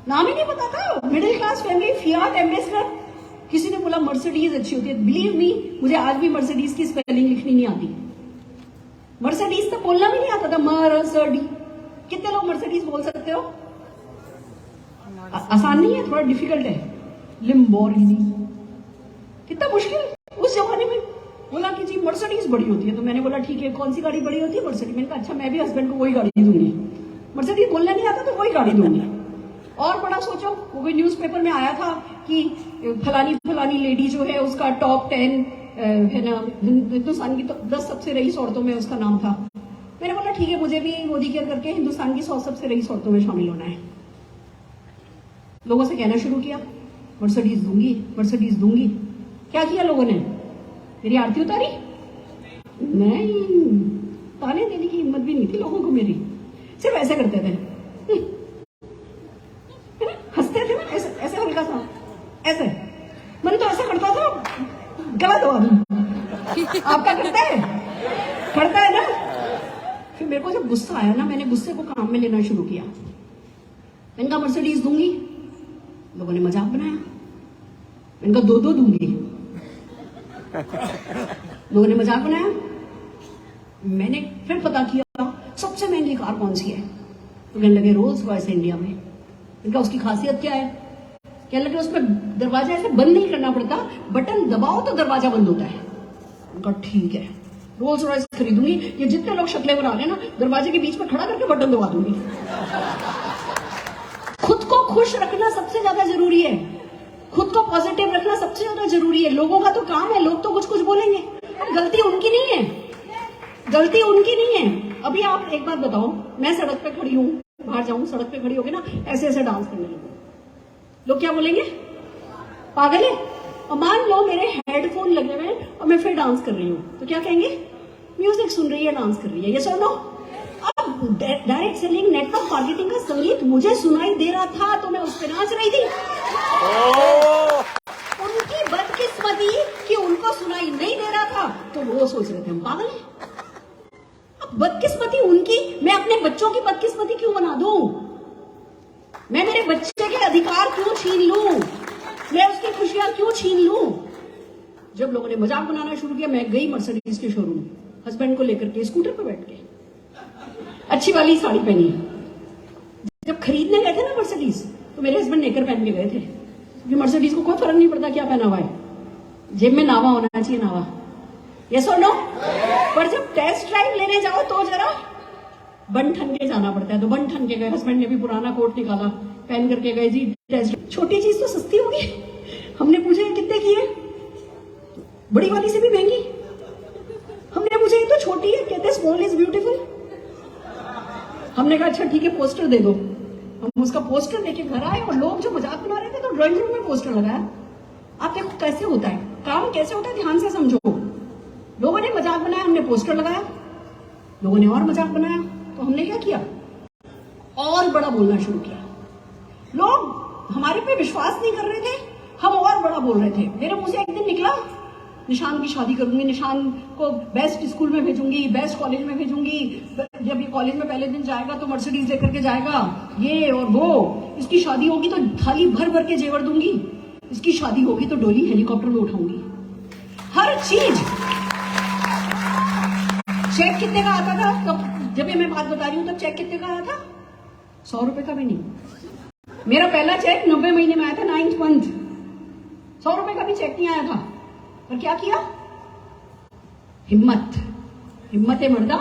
नाम ही नहीं पता था। Middle class family, Fiat ambassador. किसी ने बोला मर्सिडीज अच्छी होती है। बिलीव मी, मुझे आज भी मर्सिडीज की स्पेलिंग लिखनी नहीं आती। मर्सिडीज तो बोलना भी नहीं आता था। मर्सिडी, कितने लोग मर्सिडीज बोल सकते हो? आसान नहीं है, थोड़ा डिफिकल्ट है। लिम्बोर्गिनी, कितना मुश्किल उस जमाने में। बोला कि जी मर्सिडीज बड़ी होती है, तो मैंने बोला ठीक है, कौन सी गाड़ी बड़ी होती है? मर्सिडीज। मैंने कहा अच्छा, मैं भी हस्बैंड को वही गाड़ी दूंगी। मर्सिडीज बोलना नहीं आता तो वही गाड़ी दूंगी। और बड़ा सोचो, वो कोई न्यूज़पेपर में आया था कि फलानी फलानी लेडी जो है उसका टॉप 10 है ना, हिंदुस्तान की 10 सबसे रईस औरतों में उसका नाम था। मैंने बोला ठीक है, मुझे भी मोदी केयर करके हिंदुस्तान की 100 सबसे रईस औरतों में शामिल होना है। लोगों से कहना शुरू किया मर्सिडीज दूंगी, मर्सिडीज दूंगी। क्या किया लोगों ने? मेरी आरती उतारी? नहीं, ताने देने की हिम्मत भी नहीं थी लोगों को मेरी। सिर्फ ऐसे करते थे, हंसते थे ना, ऐसे ऐसे हल्का सा ऐसे। मैंने तो ऐसा करता था, गलत हो आदमी। आपका करता है? करता है ना। फिर मेरे को जब गुस्सा आया ना, मैंने गुस्से को काम में लेना शुरू किया। मैंने कहा मर्सिडीज दूंगी। लोगों ने मजाक बनाया। मैंने कहा 2-2 दूंगी। लोगों ने मजाक बनाया। मैंने फिर पता किया सबसे महंगी कार कौन सी है, तो कहने लगे रोल्स रॉयस इंडिया में। इनका उसकी खासियत क्या है? कहने लगे उसमें दरवाजा ऐसे बंद नहीं करना पड़ता, बटन दबाओ तो दरवाजा बंद होता है। उनका ठीक है, रोल्स रॉयस खरीदूंगी। ये जितने लोग शक्लें बना रहे हैं ना, दरवाजे के बीच में खड़ा करके बटन दबा दूंगी। खुद को खुश रखना सबसे ज्यादा जरूरी है। खुद को पॉजिटिव रखना सबसे ज्यादा जरूरी है। लोगों का तो काम है, लोग तो कुछ कुछ बोलेंगे, गलती उनकी नहीं है, गलती उनकी नहीं है। अभी आप एक बात बताओ, मैं सड़क पे खड़ी हूँ, बाहर जाऊं, सड़क पे खड़ी होगी ना, ऐसे ऐसे डांस करने लगूं, लोग क्या बोलेंगे? पागल है। और मान लो मेरे हेडफोन लगे हुए हैं और मैं फिर डांस कर रही हूँ, तो क्या कहेंगे? म्यूजिक सुन रही है, डांस कर रही है। ये सुनो, अब डायरेक्ट सेलिंग, नेटवर्क मार्केटिंग का संगीत मुझे सुनाई दे रहा था, तो मैं उस पर नाच रही थी। उनकी बदकिस्मती बदकिस्मती कि उनको सुनाई नहीं दे रहा था तो वो सोच रहे थे हम पागल हैं। अब बदकिस्मती उनकी, मैं अपने बच्चों की बदकिस्मती क्यों बना दूं? मैं मेरे बच्चे के अधिकार क्यों छीन लूं? मैं उसकी खुशियां क्यों छीन लूं? जब लोगों ने मजाक बनाना शुरू किया, मैं गई मर्सिडीज के शोरूम, हस्बैंड को लेकर के स्कूटर पर बैठ के, अच्छी वाली साड़ी पहनी। जब खरीदने गए थे ना मर्सिडीज, तो मेरे हस्बैंड नेकर पहन के गए थे, क्योंकि मर्सिडीज को कोई फर्क नहीं पड़ता क्या पहना हुआ है, जेब में नावा होना चाहिए, नावा। यस और नो? पर जब टेस्ट ड्राइव लेने जाओ तो जरा बन ठन के जाना पड़ता है, तो बन ठन के गए। हस्बैंड ने भी पुराना कोट निकाला, पहन करके गए जी टेस्ट। छोटी चीज तो सस्ती होगी, हमने पूछा कितने की है, बड़ी वाली से भी महंगी। हमने पूछा ये तो छोटी है, कहते स्मॉल इज ब्यूटीफुल। हमने कहा अच्छा ठीक है, पोस्टर दे दो। हम उसका पोस्टर लेके घर आए और लोग जो मजाक बना रहे थे तो ड्राइंग रूम में पोस्टर लगाया। आप देखो कैसे होता है काम, कैसे होता है, ध्यान से समझो। लोगों ने मजाक बनाया, हमने पोस्टर लगाया, लोगों ने और मजाक बनाया, तो हमने क्या किया, और बड़ा बोलना शुरू किया। लोग हमारे पे विश्वास नहीं कर रहे थे, हम और बड़ा बोल रहे थे। मेरे मुंह से एक दिन निकला, निशान की शादी करूंगी, निशान को बेस्ट स्कूल में भेजूंगी, बेस्ट कॉलेज में भेजूंगी, जब ये कॉलेज में पहले दिन जाएगा तो मर्सिडीज लेकर के जाएगा, ये और वो। इसकी शादी होगी तो थाली भर भर के जेवर दूंगी, इसकी शादी होगी तो डोली हेलीकॉप्टर में उठाऊंगी, हर चीज। चेक कितने का आता था तब, जब ये मैं बात बता रही हूं, तब चेक कितने का आया था? 100 रुपए का भी नहीं। मेरा पहला चेक 90 महीने में आया था, 9th मंथ। 100 रुपए का भी चेक नहीं आया था। पर क्या किया? हिम्मत, हिम्मते मर्दा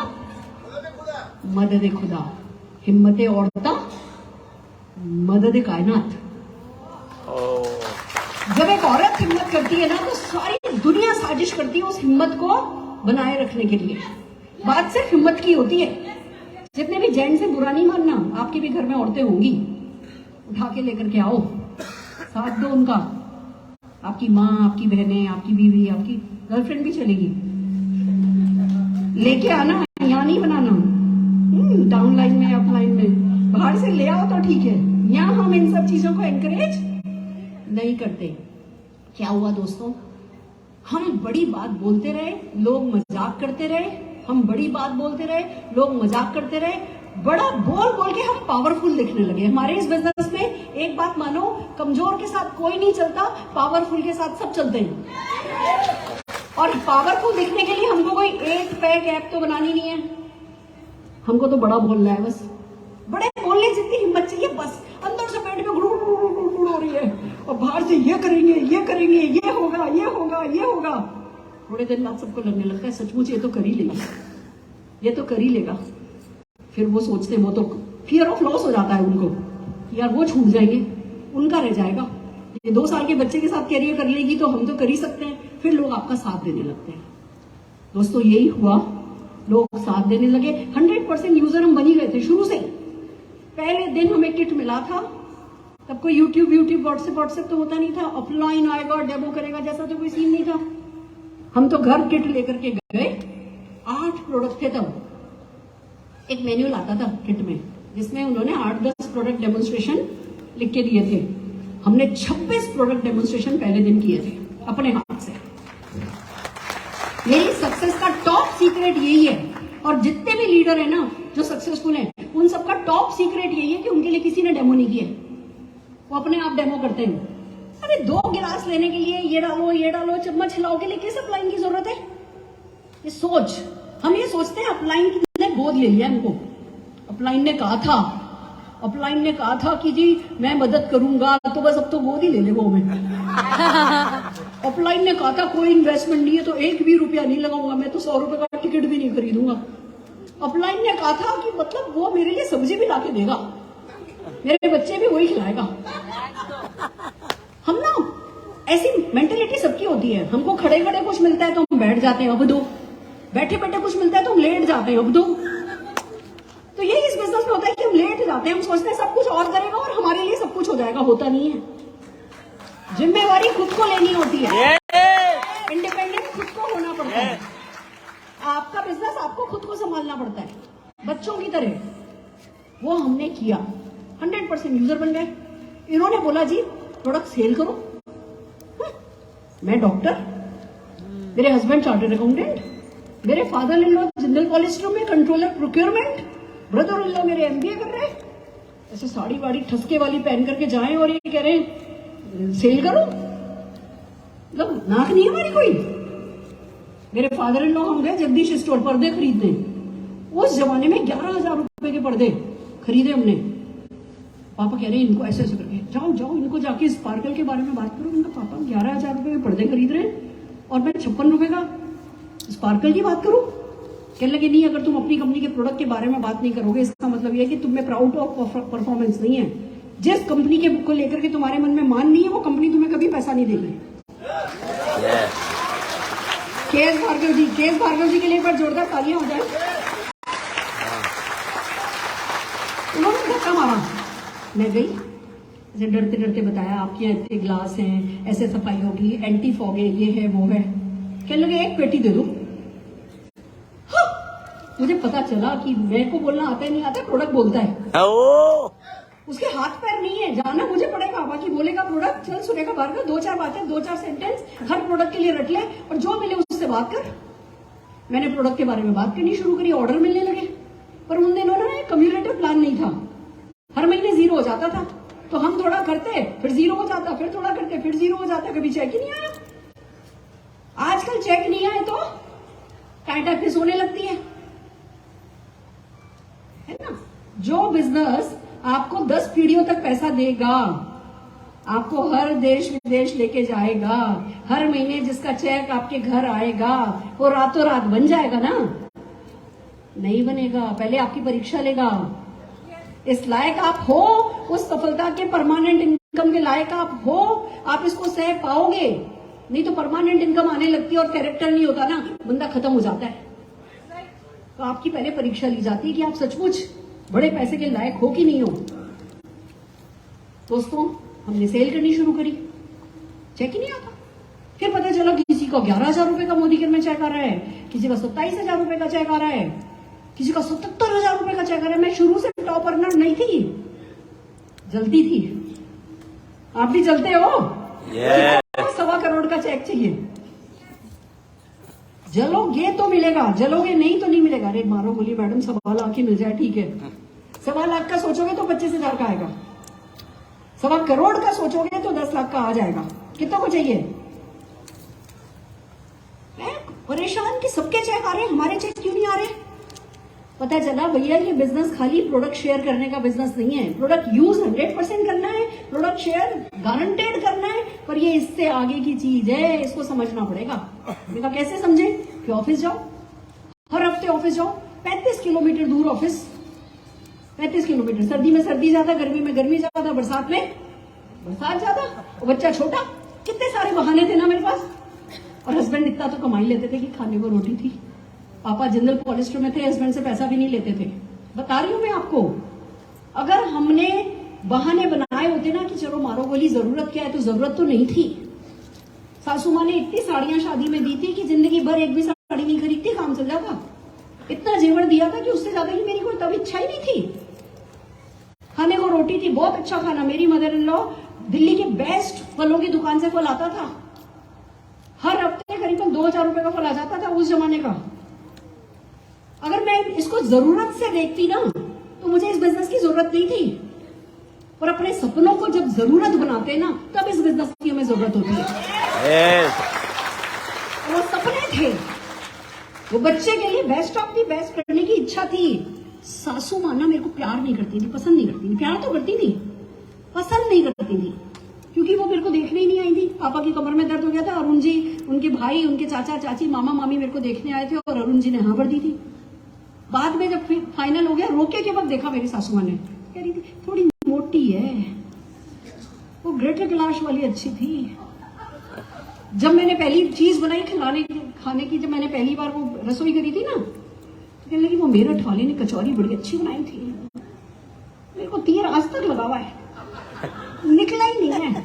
मदद खुदा, हिम्मते औरता मदद कायनात। जब एक औरत हिम्मत करती है ना, तो सारी दुनिया साजिश करती है उस हिम्मत को बनाए रखने के लिए। बात सिर्फ हिम्मत की होती है। जितने भी जेंट्स से बुरा नहीं मानना, आपके भी घर में औरतें होंगी, उठा के लेकर के आओ, साथ दो उनका। आपकी माँ, आपकी बहनें, आपकी बीवी, आपकी गर्लफ्रेंड भी चलेगी, लेके आना, यहाँ नहीं बनाना। डाउन लाइन में, अप लाइन में, बाहर से ले आओ तो ठीक है। यहाँ हम इन सब चीजों को एनकरेज नहीं करते। क्या हुआ दोस्तों, हम बड़ी बात बोलते रहे, लोग मजाक करते रहे, हम बड़ी बात बोलते रहे, लोग मजाक करते रहे, बड़ा बोल बोल के हम पावरफुल दिखने लगे। हमारे इस बिजनेस में एक बात मानो, कमजोर के साथ कोई नहीं चलता, पावरफुल के साथ सब चलते हैं। और पावरफुल दिखने के लिए हमको कोई एक पैक ऐप तो बनानी नहीं है, हमको तो बड़ा बोलना है बस। बड़े बोलने जितनी हिम्मत चाहिए बस। अंदर से पेट में गुड़ हो रही है और बाहर से ये करेंगे, ये करेंगे, ये होगा, ये होगा, ये होगा। थोड़े दिन बाद सबको लगने लगता है सचमुच ये तो कर ही लेगा, ये तो कर ही लेगा। फिर वो सोचते हैं, वो तो फियर ऑफ लॉस हो जाता है उनको, यार वो छूट जाएंगे, उनका रह जाएगा। ये 2 साल के बच्चे के साथ कैरियर कर लेगी तो हम तो कर ही सकते हैं। फिर लोग आपका साथ देने लगते हैं। दोस्तों यही हुआ, लोग साथ देने लगे। 100% यूजर हम बनी गए थे शुरू से। पहले दिन हमें किट मिला था, तब कोई यूट्यूब व्हाट्सएप तो होता नहीं था। ऑफलाइन आएगा, डेमो करेगा, जैसा तो कोई सीन नहीं था। हम तो घर किट लेकर के गए। 8 प्रोडक्ट थे तब। एक मैन्युअल आता था किट में, जिसमें उन्होंने 8-10 प्रोडक्ट डेमोन्स्ट्रेशन लिख के दिए थे। हमने 26 प्रोडक्ट डेमोन्स्ट्रेशन पहले दिन किए थे अपने हाथ से। मेरी सक्सेस का टॉप सीक्रेट यही है, और जितने भी लीडर है ना जो सक्सेसफुल हैं, उन सबका टॉप सीक्रेट यही है कि उनके लिए किसी ने डेमो नहीं किया, वो अपने आप डेमो करते हैं। अरे 2 गिलास लेने के लिए ये डालो, चम्मच हिलाओ के लिए किस अपलाइन की जरूरत है? ये सोच, हम ये सोचते हैं अपलाइन ने गोद ले लिया हमको। अपलाइन ने कहा था कि जी मैं मदद करूंगा, तो बस अब तो गोद ही ले ले वो हमें। अपलाइन ने कहा था कोई इन्वेस्टमेंट नहीं है तो 1 भी रुपया नहीं लगाऊंगा, मैं तो 100 रुपए का टिकट भी नहीं खरीदूंगा। अपलाइन ने कहा था कि मतलब वो मेरे लिए सब्जी भी लाके देगा, मेरे बच्चे भी वही खिलाएगा। हम ना ऐसी मेंटेलिटी सबकी होती है। हमको खड़े खड़े कुछ मिलता है तो हम बैठ जाते हैं, अब दो। बैठे बैठे कुछ मिलता है तो हम लेट जाते हैं, अब दो। तो यही इस बिजनेस में होता है कि हम लेट जाते हैं, हम सोचते हैं सब कुछ और करेगा और हमारे लिए सब कुछ हो जाएगा, होता नहीं है। जिम्मेवारी खुद को लेनी होती है, इंडिपेंडेंट खुद को होना पड़ता है। आपका बिजनेस आपको खुद को संभालना पड़ता है, बच्चों की तरह। वो हमने किया, 100% यूजर बन गए। इन्होंने बोला जी प्रोडक्ट सेल करो, मैं डॉक्टर, मेरे हस्बैंड चार्टर्ड अकाउंटेंट, मेरे father in law Jindal polyester में controller procurement, brother in law मेरे एमबीए कर रहे हैं। ऐसे साड़ी वाड़ी ठसके वाली पहन करके जाएं और ये कह रहे हैं सेल करो, मतलब नाक नहीं है हमारी कोई। मेरे फादर इन लॉ हम गए जगदीश स्टोर पर्दे खरीदने, उस जमाने में 11,000 रुपए के पर्दे खरीदे हमने। पापा कह रहे हैं इनको ऐसे ऐसे करके जाओ जाओ इनको जाके स्पार्कल के बारे में बात करो। उनका पापा 11,000 रुपए के पर्दे खरीद रहे हैं और मैं 56 रुपए का स्पार्कल की बात करूं। कहने लगे नहीं, अगर तुम अपनी कंपनी के प्रोडक्ट के बारे में बात नहीं करोगे इसका मतलब यह है कि तुम में प्राउड ऑफ परफॉर्मेंस नहीं है। जिस कंपनी के को लेकर के तुम्हारे मन में मान नहीं है वो कंपनी तुम्हें कभी पैसा नहीं देगी। केएस भार्गव जी, केएस भार्गव जी के लिए एक बार जोरदार तालियां हो जाए। उन्होंने धक्का मारा, मैं गई, ऐसे डरते डरते बताया आपके यहाँ इतने ग्लास हैं, ऐसे सफाई होगी, एंटी फॉग है, ये है वो है। कहने लगे एक पेटी दे दो। मुझे पता चला कि मेरे को बोलना आता ही नहीं आता, प्रोडक्ट बोलता है। उसके हाथ पैर नहीं है, जाना मुझे पड़ेगा। बाकी बोलेगा प्रोडक्ट, चल सुनेगा भार्गव, 2-4 बातें, 2-4 सेंटेंस हर प्रोडक्ट के लिए रट ले और जो मिले उससे बात कर। मैंने प्रोडक्ट के बारे में बात करनी शुरू करी, ऑर्डर मिलने लगे। पर उन दिनों ना कम्युलेटिव प्लान नहीं था, हर महीने 0 हो जाता था। तो हम थोड़ा करते फिर 0 हो जाता, फिर थोड़ा करते फिर 0 हो जाता, कभी चेक ही नहीं आया। आजकल चेक नहीं आए तो टाइटा पे सोने लगती है ना। जो बिजनेस आपको 10 पीढ़ियों तक पैसा देगा, आपको हर देश विदेश लेके जाएगा, हर महीने जिसका चेक आपके घर आएगा, वो रातों रात बन जाएगा ना? नहीं बनेगा, पहले आपकी परीक्षा लेगा। इस लायक आप हो, उस सफलता के परमानेंट इनकम के लायक आप हो, आप इसको सह पाओगे। नहीं तो परमानेंट इनकम आने लगती है और कैरेक्टर नहीं होता ना, बंदा खत्म हो जाता है। तो आपकी पहले परीक्षा ली जाती है कि आप सचमुच बड़े पैसे के लायक हो कि नहीं हो। दोस्तों, हमने सेल करनी शुरू करी, चेक ही नहीं आता। फिर पता चला किसी का 11,000 रुपए का मोदी केयर में चेक आ रहा है, किसी का 27,000 रुपए का चेक आ रहा है, किसी का 77,000 रुपए का चेक आ रहा है। मैं शुरू से टॉप अर्नर नहीं थी, जलती थी। आप भी जलते हो? 1.25 करोड़ का चेक चाहिए, जलोगे तो मिलेगा, जलोगे नहीं तो नहीं मिलेगा। अरे मारो बोली मैडम 1.25 लाख ही मिल जाए, ठीक है। 1.25 लाख का सोचोगे तो 25,000 का आएगा, 1.25 करोड़ का सोचोगे तो 10 लाख का आ जाएगा। कितना को चाहिए? परेशान कि सबके चेक आ रहे हैं, हमारे चेक क्यों नहीं आ रहे? पता चला भैया ये बिजनेस खाली प्रोडक्ट शेयर करने का बिजनेस नहीं है। प्रोडक्ट यूज 100% करना है, प्रोडक्ट शेयर गारंटेड करना है, पर ये इससे आगे की चीज है, इसको समझना पड़ेगा। मैंने कैसे समझे? कि ऑफिस जाओ, हर हफ्ते ऑफिस जाओ, 35 किलोमीटर दूर ऑफिस, 35 किलोमीटर। सर्दी में सर्दी ज्यादा, गर्मी में गर्मी ज्यादा, बरसात में बरसात ज्यादा, और बच्चा छोटा, कितने सारे बहाने थे ना मेरे पास। और हस्बैंड इतना तो कमाई लेते थे कि खाने को रोटी थी। पापा जिंदल पॉलिस्टर में थे, हस्बैंड से पैसा भी नहीं लेते थे। बता रही हूं मैं आपको, अगर हमने बहाने बनाए होते ना कि चलो मारो गोली, जरूरत क्या है, तो जरूरत तो नहीं थी। सासू माँ ने इतनी साड़ियां शादी में दी थी कि जिंदगी भर एक भी साड़ी नहीं खरीदती, काम चल जाता। इतना जेवर दिया था कि उससे ज्यादा की मेरी कोई तब इच्छा ही नहीं थी। खाने को रोटी थी, बहुत अच्छा खाना। मेरी मदर इन लॉ दिल्ली के बेस्ट फलों की दुकान से फल आता था, हर हफ्ते करीबन 2,000 रुपए का फल आ जाता था उस जमाने का। अगर मैं इसको जरूरत से देखती ना तो मुझे इस बिजनेस की जरूरत नहीं थी। और अपने सपनों को जब जरूरत बनाते हैं ना, तब इस बिजनेस की हमें जरूरत होती है। वो सपने थे, वो बच्चे के लिए बेस्ट ऑफ दी बेस्ट करने की इच्छा थी। सासू माँ ना मेरे को प्यार नहीं करती थी, पसंद नहीं करती थी। प्यार तो करती थी, पसंद नहीं करती थी, क्योंकि वो मेरे को देखने ही नहीं आई थी। पापा की कमर में दर्द हो गया था, अरुण जी, उनके भाई, उनके चाचा चाची, मामा मामी मेरे को देखने आए थे और अरुण जी ने हाँ भर दी थी। बाद में जब फाइनल हो गया, रोके के वक्त देखा मेरी सासू माँ ने, कह रही थी थोड़ी मोटी है, वो ग्रेटर कैलाश वाली अच्छी थी। जब मैंने पहली चीज बनाई खाने की, जब मैंने पहली बार वो रसोई करी थी ना, तो कहने लगी वो मेरठ वाले ने कचौरी बड़ी अच्छी बनाई थी। मेरे को तीर आज तक लगा हुआ है, निकला ही नहीं है।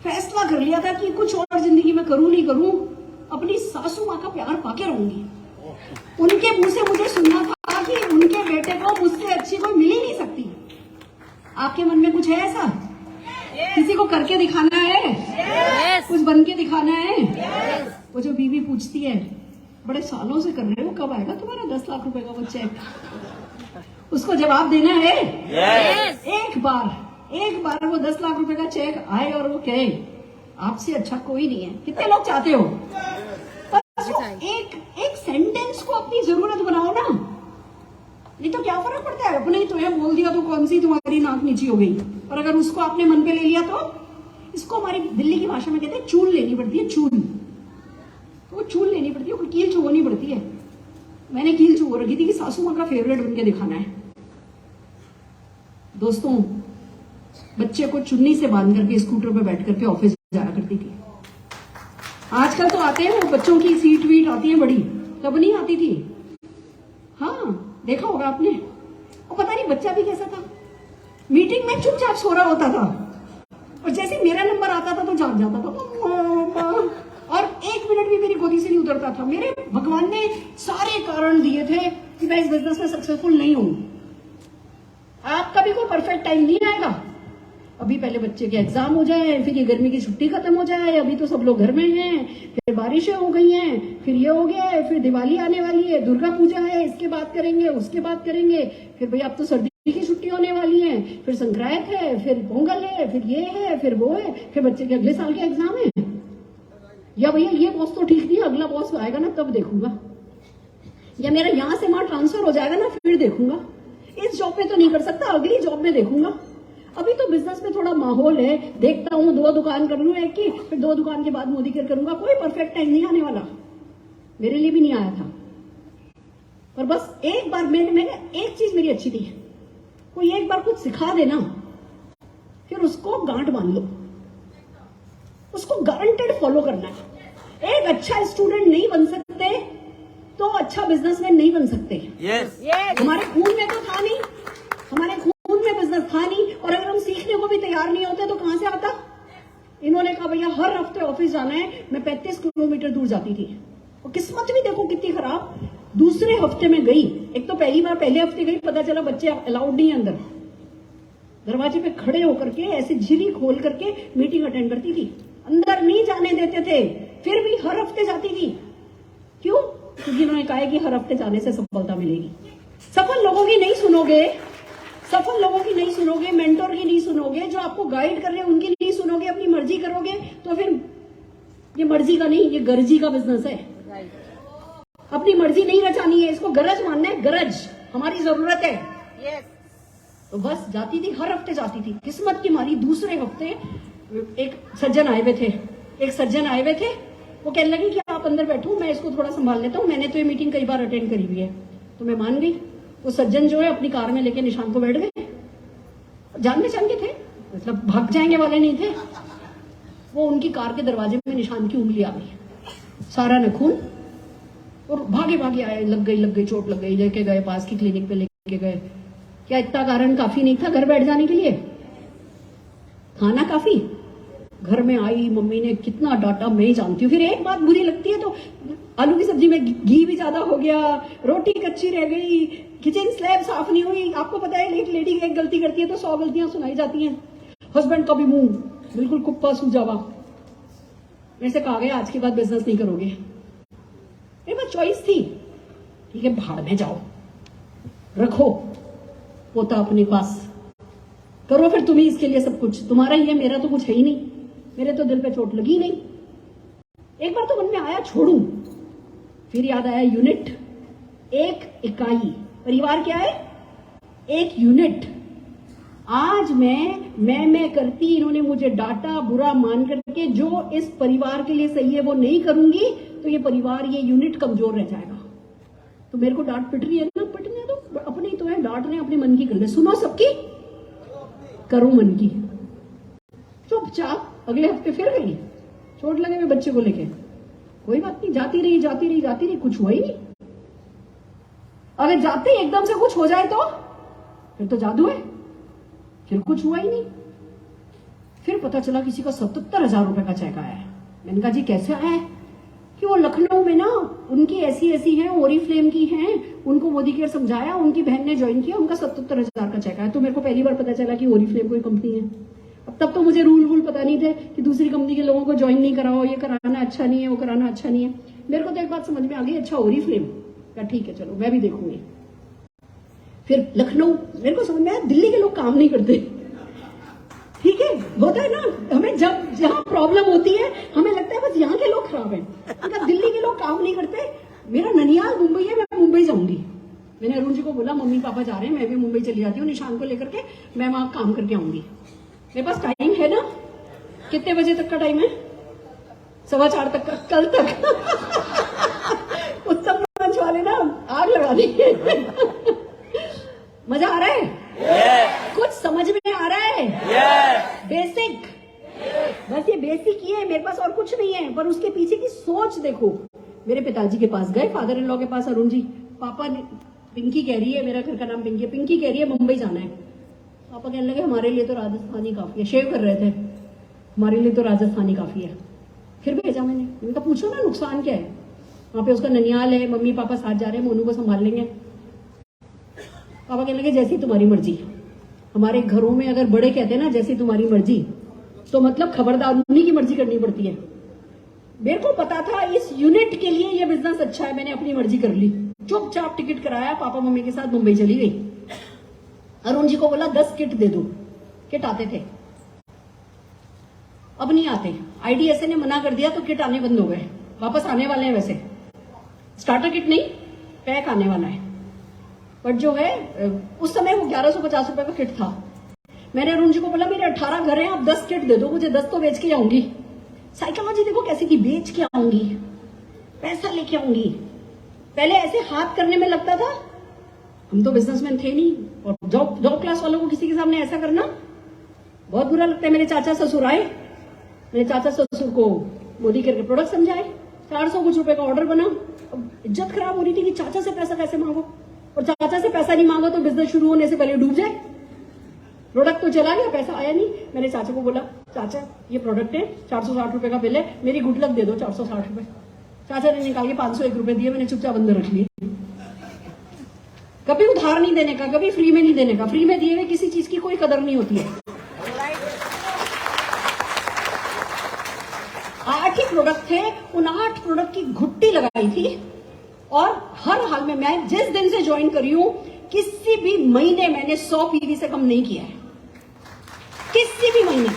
फैसला कर लिया था कि कुछ और जिंदगी में करूं नहीं करूं, अपनी सासू माँ का प्यार पाके रहूंगी। उनके मुंह से मुझे सुनना था कि उनके बेटे को मुझसे अच्छी कोई मिल ही नहीं सकती। आपके मन में कुछ है ऐसा? किसी को करके दिखाना है, कुछ बन के दिखाना है। वो जो बीवी पूछती है बड़े सालों से कर रहे हो, कब आएगा तुम्हारा 10 लाख रुपए का वो चेक, उसको जवाब देना है। एक बार वो 10 लाख रुपए का चेक आए और वो कहे आपसे अच्छा कोई नहीं है। कितने लोग चाहते हो? बस वो एक सेंटेंस को अपनी जरूरत बनाओ ना, नहीं तो क्या फर्क पड़ता है। अपने ही तो है बोल दिया तो कौन सी तुम्हारी नाक नीची हो गई। और अगर उसको आपने मन पे ले लिया तो इसको हमारी दिल्ली की भाषा में कहते हैं चूल लेनी पड़ती है। चूल, तो वो चूल लेनी पड़ती है, कील चुभनी पड़ती है। मैंने कील चुभ रखी थी कि सासू माँ का फेवरेट बन के दिखाना है। दोस्तों, बच्चे को चुन्नी से बांध करके स्कूटर पे बैठ करके ऑफिस जाया करती थी। आजकल तो आते हैं वो बच्चों की सीट वीट आती है बड़ी, तब नहीं आती थी। हाँ, देखा होगा आपने। और पता नहीं बच्चा भी कैसा था, मीटिंग में चुपचाप सो रहा होता था और जैसे मेरा नंबर आता था तो जाग जाता था और 1 मिनट भी मेरी गोदी से नहीं उतरता था। मेरे भगवान ने सारे कारण दिए थे कि मैं इस बिजनेस में सक्सेसफुल नहीं हूं। आपका भी कोई परफेक्ट टाइम नहीं आएगा। अभी पहले बच्चे के एग्जाम हो जाए, फिर ये गर्मी की छुट्टी खत्म हो जाए, अभी तो सब लोग घर में हैं, फिर बारिशें हो गई हैं, फिर ये हो गया है, फिर दिवाली आने वाली है, दुर्गा पूजा है, इसके बाद करेंगे, उसके बाद करेंगे, फिर भैया अब तो सर्दी की छुट्टी होने वाली है, फिर संक्रांत है, फिर पोंगल है, फिर ये है, फिर वो है, फिर बच्चे के अगले साल के एग्जाम है। या भैया ये बॉस तो ठीक नहीं, अगला बॉस आएगा ना तब देखूंगा, या मेरा यहां से वहां ट्रांसफर हो जाएगा ना फिर देखूंगा, इस जॉब में तो नहीं कर सकता, अगली जॉब में देखूंगा। अभी तो बिजनेस में थोड़ा माहौल है, देखता हूँ 2 दुकान कर लूं एक की, फिर 2 दुकान के बाद मोदी केयर करूंगा। कोई परफेक्ट टाइम नहीं आने वाला, मेरे लिए भी नहीं आया था। पर बस एक बार मैंने एक चीज मेरी अच्छी थी, कोई एक बार कुछ सिखा देना फिर उसको गांठ बांध लो, उसको गारंटेड फॉलो करना है। एक अच्छा स्टूडेंट नहीं बन सकते तो अच्छा बिजनेसमैन नहीं बन सकते। हमारे खून में तो था नहीं, हमारे खून में बिजनेस था नहीं, और अगर हम सीखने को भी तैयार नहीं होते तो कहां से आता। इन्होंने कहा भैया हर हफ्ते ऑफिस जाना है। मैं 35 किलोमीटर दूर जाती थी और किस्मत भी देखो कितनी खराब, दूसरे हफ्ते में गई। एक तो पहली बार पहले हफ्ते गई, पता चला बच्चे अलाउड नहीं है अंदर। दरवाजे पे खड़े होकर के ऐसे झिरी खोल करके मीटिंग अटेंड करती थी, अंदर नहीं जाने देते थे, फिर भी हर हफ्ते जाती थी। क्यों? क्योंकि उन्होंने कहा है कि हर हफ्ते जाने से सफलता मिलेगी। सफल लोगों की नहीं सुनोगे, सफल लोगों की नहीं सुनोगे, मेंटोर की नहीं सुनोगे, जो आपको गाइड कर रहे हैं उनकी नहीं सुनोगे, अपनी मर्जी करोगे तो फिर ये मर्जी का नहीं, ये गर्जी का बिजनेस है। अपनी मर्जी नहीं रचानी है, इसको गरज मानना है, गरज हमारी जरूरत है। तो बस जाती थी, हर हफ्ते जाती थी। किस्मत की मारी दूसरे हफ्ते एक सज्जन आए हुए थे, वो कहने लगे कि आप अंदर बैठो, मैं इसको थोड़ा संभाल लेता हूँ, मैंने तो ये मीटिंग कई बार अटेंड करी हुई है। तो मैं मान गई। वो सज्जन जो है अपनी कार में लेके निशान को बैठ गए, जान पहचान के थे, मतलब भाग जाएंगे वाले नहीं थे। वो उनकी कार के दरवाजे में निशान की उंगली आ गई, सारा नखून, और भागे भागे आए, लग गई, चोट लग गई, लेके गए पास की क्लिनिक पे, लेके गए। क्या इतना कारण काफी नहीं था घर बैठ जाने के लिए? खाना काफी। घर में आई, मम्मी ने कितना डांटा मैं ही जानती हूँ। फिर एक बात बुरी लगती है तो आलू की सब्जी में घी भी ज्यादा हो गया, रोटी कच्ची रह गई, किचन स्लैब साफ नहीं हुई। आपको पता है एक लेडी एक गलती करती है तो 100 गलतियां सुनाई जाती हैं। हस्बैंड का भी मुंह बिल्कुल कुप्पा सूजावा, मेरे से कहा गया आज के बाद बिजनेस नहीं करोगे। मेरे पास चॉइस थी, ठीक है भाड़ में जाओ, रखो पोता अपने पास, करो फिर तुम्ही इसके लिए सब कुछ, तुम्हारा ही है, मेरा तो कुछ है ही नहीं, मेरे तो दिल पे चोट लगी नहीं। एक बार तो मन में आया छोड़ू, फिर याद आया यूनिट, एक इकाई। परिवार क्या है? एक यूनिट। आज मैं करती, इन्होंने मुझे डांटा, बुरा मान करके, जो इस परिवार के लिए सही है वो नहीं करूंगी तो ये परिवार, ये यूनिट कमजोर रह जाएगा। तो मेरे को डांट पिट रही है ना, पिटने दो, अपनी तो है, डांट रहे अपनी मन की कर ले, सुनो सबकी, करो मन की। चुपचाप अगले हफ्ते फिर गई, चोट लगे हुए बच्चे को लेके, कोई बात नहीं, जाती रही, कुछ हुआ ही नहीं। अगर जाते ही एकदम से कुछ हो जाए तो फिर तो जादू है, फिर कुछ हुआ ही नहीं। फिर पता चला किसी का 77,000 रुपए का चेक आया है। मैंने कहा जी कैसे आया है? कि वो लखनऊ में ना उनकी ऐसी हैं, ओरिफ्लेम की हैं, उनको मोदी केयर समझाया, उनकी बहन ने ज्वाइन किया, उनका 77,000 का चेक आया। तो मेरे को पहली बार पता चला कि ओरिफ्लेम कोई कंपनी है। अब तब तो मुझे रूल पता नहीं थे कि दूसरी कंपनी के लोगों को ज्वाइन नहीं कराओ, ये कराना अच्छा नहीं है, वो कराना अच्छा नहीं है। मेरे को तो एक बात समझ में आ गई, अच्छा हो रही फ्रेम क्या, ठीक है चलो मैं भी देखूंगी। फिर लखनऊ, मेरे को समझ में आया दिल्ली के लोग काम नहीं करते। ठीक है, होता है ना, हमें जब जहां प्रॉब्लम होती है हमें लगता है बस यहाँ के लोग खराब हैं, अगर दिल्ली के लोग काम नहीं करते। मेरा ननियाल मुंबई है, मैं मुंबई जाऊंगी। मैंने अरुण जी को बोला मम्मी पापा जा रहे हैं, मैं भी मुंबई चली जाती हूँ निशान को लेकर के, मैं वहां काम करके आऊंगी। मेरे पास टाइम है ना, कितने बजे तक का टाइम है? 4:15 तक का, कल तक। उत्तम मंच वाले ना आग लगा देंगे। मजा आ रहा है? Yes. कुछ समझ में आ रहा है? Yes. बेसिक, बस ये बेसिक ही है, मेरे पास और कुछ नहीं है, पर उसके पीछे की सोच देखो। मेरे पिताजी के पास गए, फादर इन लॉ के पास, अरुण जी पापा ने, पिंकी कह रही है, मेरा घर का नाम पिंकी है, पिंकी कह रही है मुंबई जाना है। पापा कहने लगे हमारे लिए तो राजस्थानी काफी है, शेव कर रहे थे, हमारे लिए तो राजस्थानी काफी है। फिर भेजा मैंने कहा पूछो ना नुकसान क्या है, वहां पे उसका ननियाल है, मम्मी पापा साथ जा रहे हैं, मोनू को संभाल लेंगे। पापा कहने लगे जैसी तुम्हारी मर्जी। हमारे घरों में अगर बड़े कहते हैं ना जैसी तुम्हारी मर्जी, तो मतलब खबरदार उन्हीं की मर्जी करनी पड़ती है। मेरे को पता था इस यूनिट के लिए ये बिजनेस अच्छा है, मैंने अपनी मर्जी कर ली, चुपचाप टिकट कराया, पापा मम्मी के साथ मुंबई चली गई। अरुण जी को बोला 10 किट दे दो, किट आते थे, अब नहीं आते। आईडीएसए ने मना कर दिया तो किट आने बंद हो गए, वापस आने वाले हैं। वैसे स्टार्टर किट नहीं, पैक आने वाला है, बट जो है उस समय वो 1150 रुपए का किट था। मैंने अरुण जी को बोला मेरे 18 घर हैं, आप 10 किट दे दो, मुझे 10 तो बेच के आऊंगी। साइकोलॉजी देखो कैसी थी, बेच के आऊंगी, पैसा लेके आऊंगी। पहले ऐसे हाथ करने में लगता था, हम तो बिजनेसमैन थे नहीं, और जॉब क्लास वालों को किसी के सामने ऐसा करना बहुत बुरा लगता है। मेरे चाचा ससुर आए, मेरे चाचा ससुर को मोदी करके प्रोडक्ट समझाए, 400 कुछ रुपए का ऑर्डर बना। अब इज्जत खराब हो रही थी कि चाचा से पैसा कैसे मांगो, और चाचा से पैसा नहीं मांगो तो बिजनेस शुरू होने से पहले डूब जाए। प्रोडक्ट तो चला गया, पैसा आया नहीं। मैंने चाचा को बोला चाचा ये प्रोडक्ट है, 460 रुपए का बिल है, मेरी गुड लक दे दो 460 रुपए। चाचा ने निकाल के 501 रुपए दिए, मैंने चुपचाप अंदर रख लिए। कभी उधार नहीं देने का, कभी फ्री में नहीं देने का, फ्री में दिए हुए किसी चीज की कोई कदर नहीं होती है। 8 ही प्रोडक्ट थे, उन 8 प्रोडक्ट की घुट्टी लगाई थी, और हर हाल में मैं जिस दिन से ज्वाइन करी हूं किसी भी महीने मैंने 100 पीवी से कम नहीं किया है, किसी भी महीने।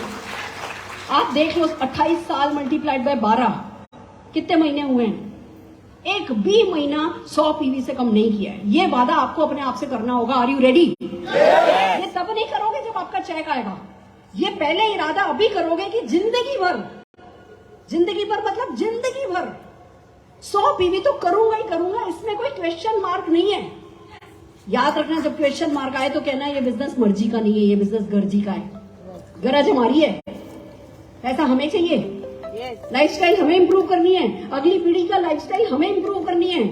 आप देख लो 28 साल मल्टीप्लाइड बाय 12 कितने महीने हुए हैं, एक भी महीना 100 पीवी से कम नहीं किया है। ये वादा आपको अपने आप से करना होगा। Are you ready? ये तब नहीं करोगे जब आपका चेक आएगा, ये पहले इरादा अभी करोगे कि जिंदगी भर मतलब जिंदगी भर 100 पीवी तो करूंगा ही करूंगा, इसमें कोई क्वेश्चन मार्क नहीं है। याद रखना, जब क्वेश्चन मार्क आए तो कहना ये बिजनेस मर्जी का नहीं है, ये बिजनेस गर्जी का है। गरज हमारी है, पैसा हमें चाहिए, लाइफस्टाइल हमें इंप्रूव करनी है, अगली पीढ़ी का लाइफस्टाइल हमें इंप्रूव करनी है,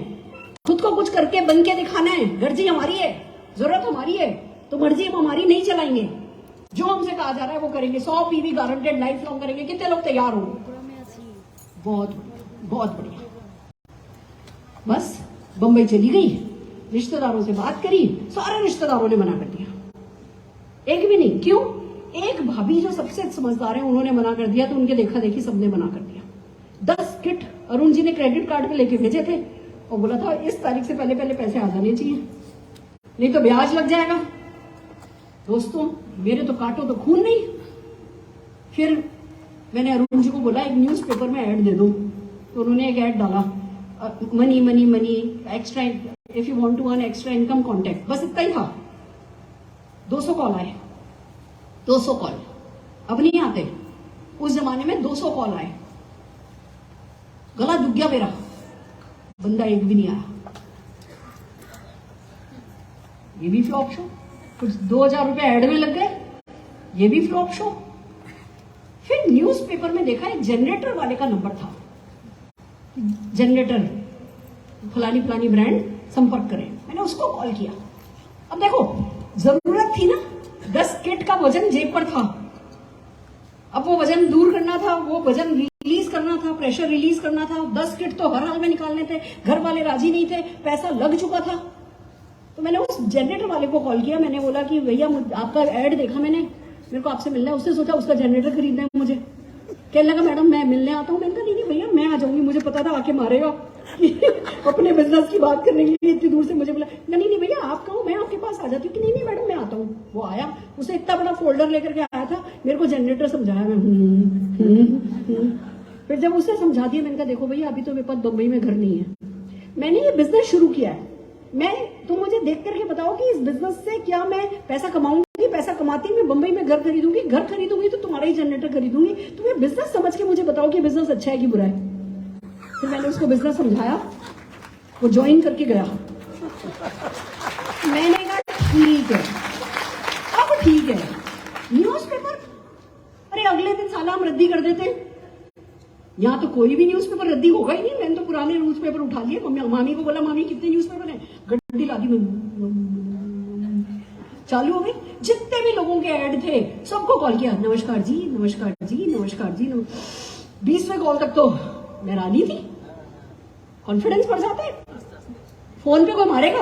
खुद को कुछ करके बन के दिखाना है। गर्जी हमारी है, जरूरत हमारी है, तो मर्जी हम हमारी नहीं चलाएंगे। जो हमसे कहा जा रहा है वो करेंगे। 100 पीवी गारंटेड लाइफ लॉन्ग करेंगे। कितने लोग तैयार हो? बहुत बहुत बढ़िया। बस बंबई चली गई, रिश्तेदारों से बात करी, सारे रिश्तेदारों ने मना कर दिया, एक भी नहीं। क्यों? एक भाभी जो सबसे समझदार है उन्होंने मना कर दिया, तो उनके देखा देखी सबने मना कर दिया। 10 किट अरुण जी ने क्रेडिट कार्ड पे लेके भेजे थे, और बोला था इस तारीख से पहले पहले पैसे आ जाने चाहिए, नहीं तो ब्याज लग जाएगा। दोस्तों मेरे तो काटो तो खून नहीं। फिर मैंने अरुण जी को बोला एक न्यूज़पेपर में ऐड दे दो, तो उन्होंने एक ऐड डाला, money money money extra, if you want to earn extra income contact. बस इतना ही था। 200 कॉल आए, 200 कॉल। अब नहीं आते, उस जमाने में 200 कॉल आए। गला दुख गया मेरा, बंदा एक भी नहीं आया। ये भी फ्लॉप शो। कुछ 2000 रुपए ऐड में लग गए, ये भी फ्लॉप शो। फिर न्यूज़पेपर में देखा एक जनरेटर वाले का नंबर था, जनरेटर फलानी फलानी ब्रांड, संपर्क करें। मैंने उसको कॉल किया। अब देखो जरूरत थी ना, 10 किट का वजन जेब पर था, अब वो वजन दूर करना था, वो वजन रिलीज करना था, प्रेशर रिलीज करना था। 10 किट तो हर हाल में निकालने थे, घर वाले राजी नहीं थे, पैसा लग चुका था। तो मैंने उस जनरेटर वाले को कॉल किया, मैंने बोला कि भैया आपका ऐड देखा मैंने, मेरे को आपसे मिलना है। उसने सोचा उसका जनरेटर खरीदना है मुझे। कहने लगा मैडम मैं मिलने आता हूँ। मैंने कहा नहीं भैया मैं आ जाऊंगी, मुझे पता था आके मारेगा अपने बिजनेस की बात करने के लिए इतनी दूर से मुझे बोला। नहीं भैया आप कहो मैं आपके पास आ जाती हूँ। कि नहीं मैडम मैं आता हूँ। वो आया, उसने इतना बड़ा फोल्डर लेकर के आया था, मेरे को जनरेटर समझाया। मैं फिर जब उसने समझा दिया मैंने कहा देखो भैया अभी तो मेरे पास बम्बई में घर नहीं है, मैंने ये बिजनेस शुरू किया है, तुम मुझे देख करके बताओ कि इस बिजनेस से क्या मैं पैसा कमाऊंगी। पैसा कमाती मैं बंबई में घर खरीदूंगी, घर खरीदूंगी तो तुम्हारा ही जनरेटर खरीदूंगी। तुम ये बिजनेस समझ के मुझे बताओ कि बिजनेस अच्छा है कि बुरा है। फिर मैंने उसको बिजनेस समझाया, वो ज्वाइन करके गया। मैंने कहा ठीक है, अब ठीक है। न्यूज़पेपर, अरे अगले दिन साला हम रद्दी कर देते। यहाँ तो कोई भी न्यूज़पेपर रद्दी होगा ही नहीं। मैंने तो पुराने न्यूज़पेपर उठा लिए, मामी को बोला मामी कितने न्यूज़पेपर हैं, गड्डी ला दी, चालू हो गई। जितने भी लोगों के ऐड थे सबको कॉल किया, नमस्कार जी नमस्कार जी नमस्कार जी। 20वें कॉल तक तो मैं रानी थी, कॉन्फिडेंस बढ़ जाता है। फोन पे कोई मारेगा?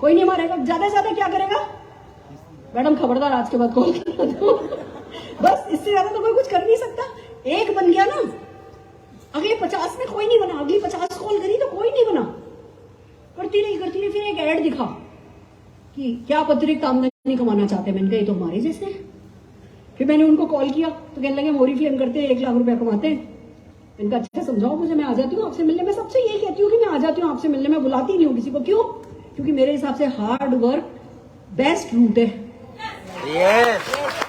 कोई नहीं मारेगा। ज्यादा से ज्यादा क्या करेगा? मैडम खबरदार आज के बाद कॉल बस इससे ज्यादा तो कोई कुछ कर नहीं सकता। एक बन गया ना, अगले 50 में कोई नहीं बना। अगली 50 कॉल करी तो कोई नहीं बना। करती रही। फिर एक ऐड दिखा कि क्या आप अतिरिक्त आमदनी कमाना चाहते हैं। मैंने कहा ये तो हमारे जैसे हैं। फिर मैंने उनको कॉल किया तो कहने लगे मोरी फ्लेम करते हैं 1 लाख रुपया कमाते हैं। मैंने कहा अच्छा समझाओ मुझे, मैं आ जाती हूँ आपसे मिलने। मैं सबसे यही कहती हूँ कि मैं आ जाती हूँ आपसे मिलने, मैं बुलाती नहीं हूँ किसी को। क्यों? क्योंकि मेरे हिसाब से हार्ड वर्क बेस्ट रूट है।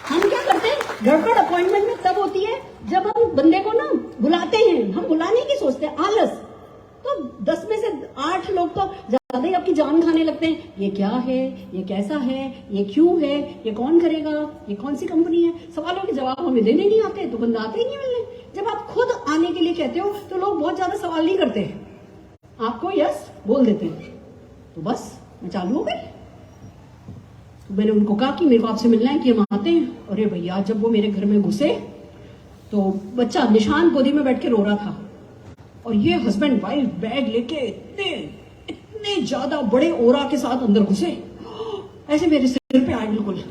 हम क्या करते हैं, गड़बड़ अपॉइंटमेंट में तब होती है जब हम बंदे को ना बुलाते हैं। हम बुलाने की सोचते हैं, आलस। तो 10 में से 8 लोग तो ज्यादा ही आपकी जान खाने लगते हैं। ये क्या है, ये कैसा है, ये क्यों है, ये कौन करेगा, ये कौन सी कंपनी है। सवालों के जवाब हमें देने नहीं आते तो बंदा आते ही नहीं मिलने। जब आप खुद आने के लिए कहते हो तो लोग बहुत ज्यादा सवाल नहीं करते, आपको यस बोल देते हैं। तो बस मैं चालू हो गई। तो मैंने उनको कहा कि मेरे को आपसे मिलना है कि हम आते हैं। अरे भैया जब वो मेरे घर में घुसे तो बच्चा निशान गोदी में बैठ के रो रहा था, और ये हस्बैंड वाइफ बैग लेके इतने ज्यादा बड़े ओरा के साथ अंदर घुसे, ऐसे मेरे सिर पे आए बिल्कुल।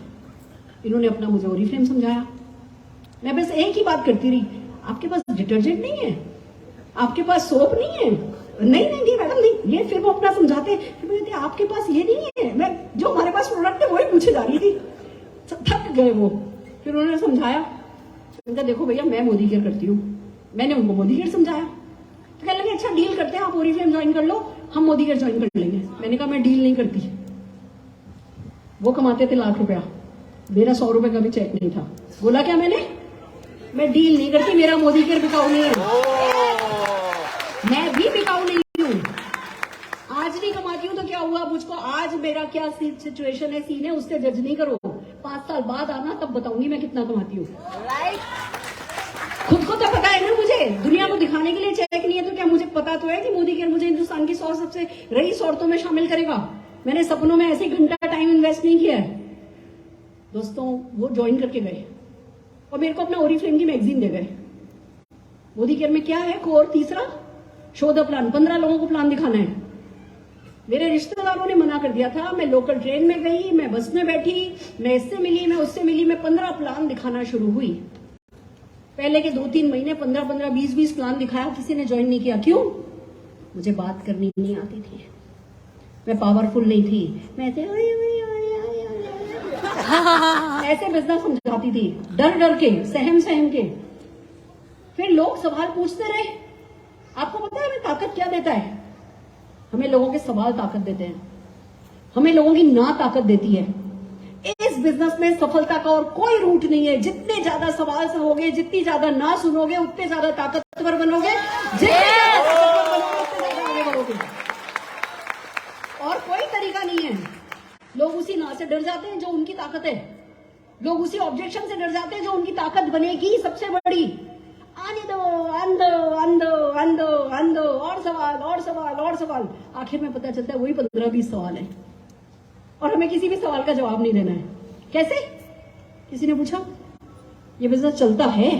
इन्होंने अपना मुझे ओरिफ्लेम समझाया। मैं बस एक ही बात करती रही, आपके पास डिटर्जेंट नहीं है, आपके पास सोप नहीं है। नहीं मैडम नहीं। ये फिर वो अपना समझाते, फिर मैं कहती आपके पास ये नहीं है। मैं जो हमारे पास प्रोडक्ट है वही पूछे जा रही थी। थक गए वो। फिर उन्होंने समझाया, उनका देखो भैया मैं मोदी केयर करती हूँ। मैंने उनको मोदी केयर समझाया तो कहने लगे अच्छा डील करते हैं, आप ओरिफ्लेम ज्वाइन कर लो, हम मोदी केयर ज्वाइन कर लेंगे। मैंने कहा मैं डील नहीं करती। वो कमाते थे लाख रुपया, मेरा 100 रुपए का भी चेक नहीं था। बोला क्या मैंने? मैं डील नहीं करती, मेरा मोदी केयर बिकाऊ नहीं है। मैं भी बिकाऊ नहीं हूँ। आज नहीं कमाती हूँ तो क्या हुआ, मुझको आज मेरा क्या सिचुएशन है, सीन है, उससे जज नहीं करो। 5 साल बाद आना तब बताऊंगी मैं कितना कमाती हूँ। खुद को तो पता है ना मुझे, दुनिया को दिखाने के लिए चेक नहीं है तो क्या मुझे पता तो है कि मोदी केयर मुझे हिंदुस्तान की 100 सबसे रईस औरतों में शामिल करेगा। मैंने सपनों में ऐसे घंटा टाइम इन्वेस्ट नहीं किया है। दोस्तों वो ज्वाइन करके गए और मेरे को अपना ओरिफ्लेम की मैगजीन दे गए। मोदी केयर में क्या है कोर तीसरा, शो द प्लान। 15 लोगों को प्लान दिखाना है। मेरे रिश्तेदारों ने मना कर दिया था। मैं लोकल ट्रेन में गई, मैं बस में बैठी, मैं इससे मिली, मैं उससे मिली, मैं 15 प्लान दिखाना शुरू हुई। पहले के 2-3 महीने 15-15, 20-20 प्लान दिखाया, किसी ने ज्वाइन नहीं किया। क्यों? मुझे बात करनी नहीं आती थी, मैं पावरफुल नहीं थी, मैं ऐसे बिजनेस समझाती थी, डर डर के, सहम सहम के। फिर लोग सवाल पूछते रहे। आपको पता है हमें ताकत क्या देता है? हमें लोगों के सवाल ताकत देते हैं, हमें लोगों की ना ताकत देती है। इस बिजनेस में सफलता का और कोई रूट नहीं है। जितने ज्यादा सवाल होगे, जितनी ज्यादा ना सुनोगे, उतने ज्यादा ताकतवर बनोगे, जितने ज्यादा ताकतवर बनोगे उतने ज्यादा आगे बढ़ोगे। और कोई तरीका नहीं है। लोग उसी ना से डर जाते हैं जो उनकी ताकत है। लोग उसी ऑब्जेक्शन से डर जाते हैं जो उनकी ताकत बनेगी सबसे बड़ी। आने दो, अंदो अंदो अंदो अंदो, और सवाल और सवाल और सवाल। आखिर में पता चलता है वही 15-20 सवाल है और हमें किसी भी सवाल का जवाब नहीं देना है। कैसे? किसी ने पूछा ये बिजनेस चलता है,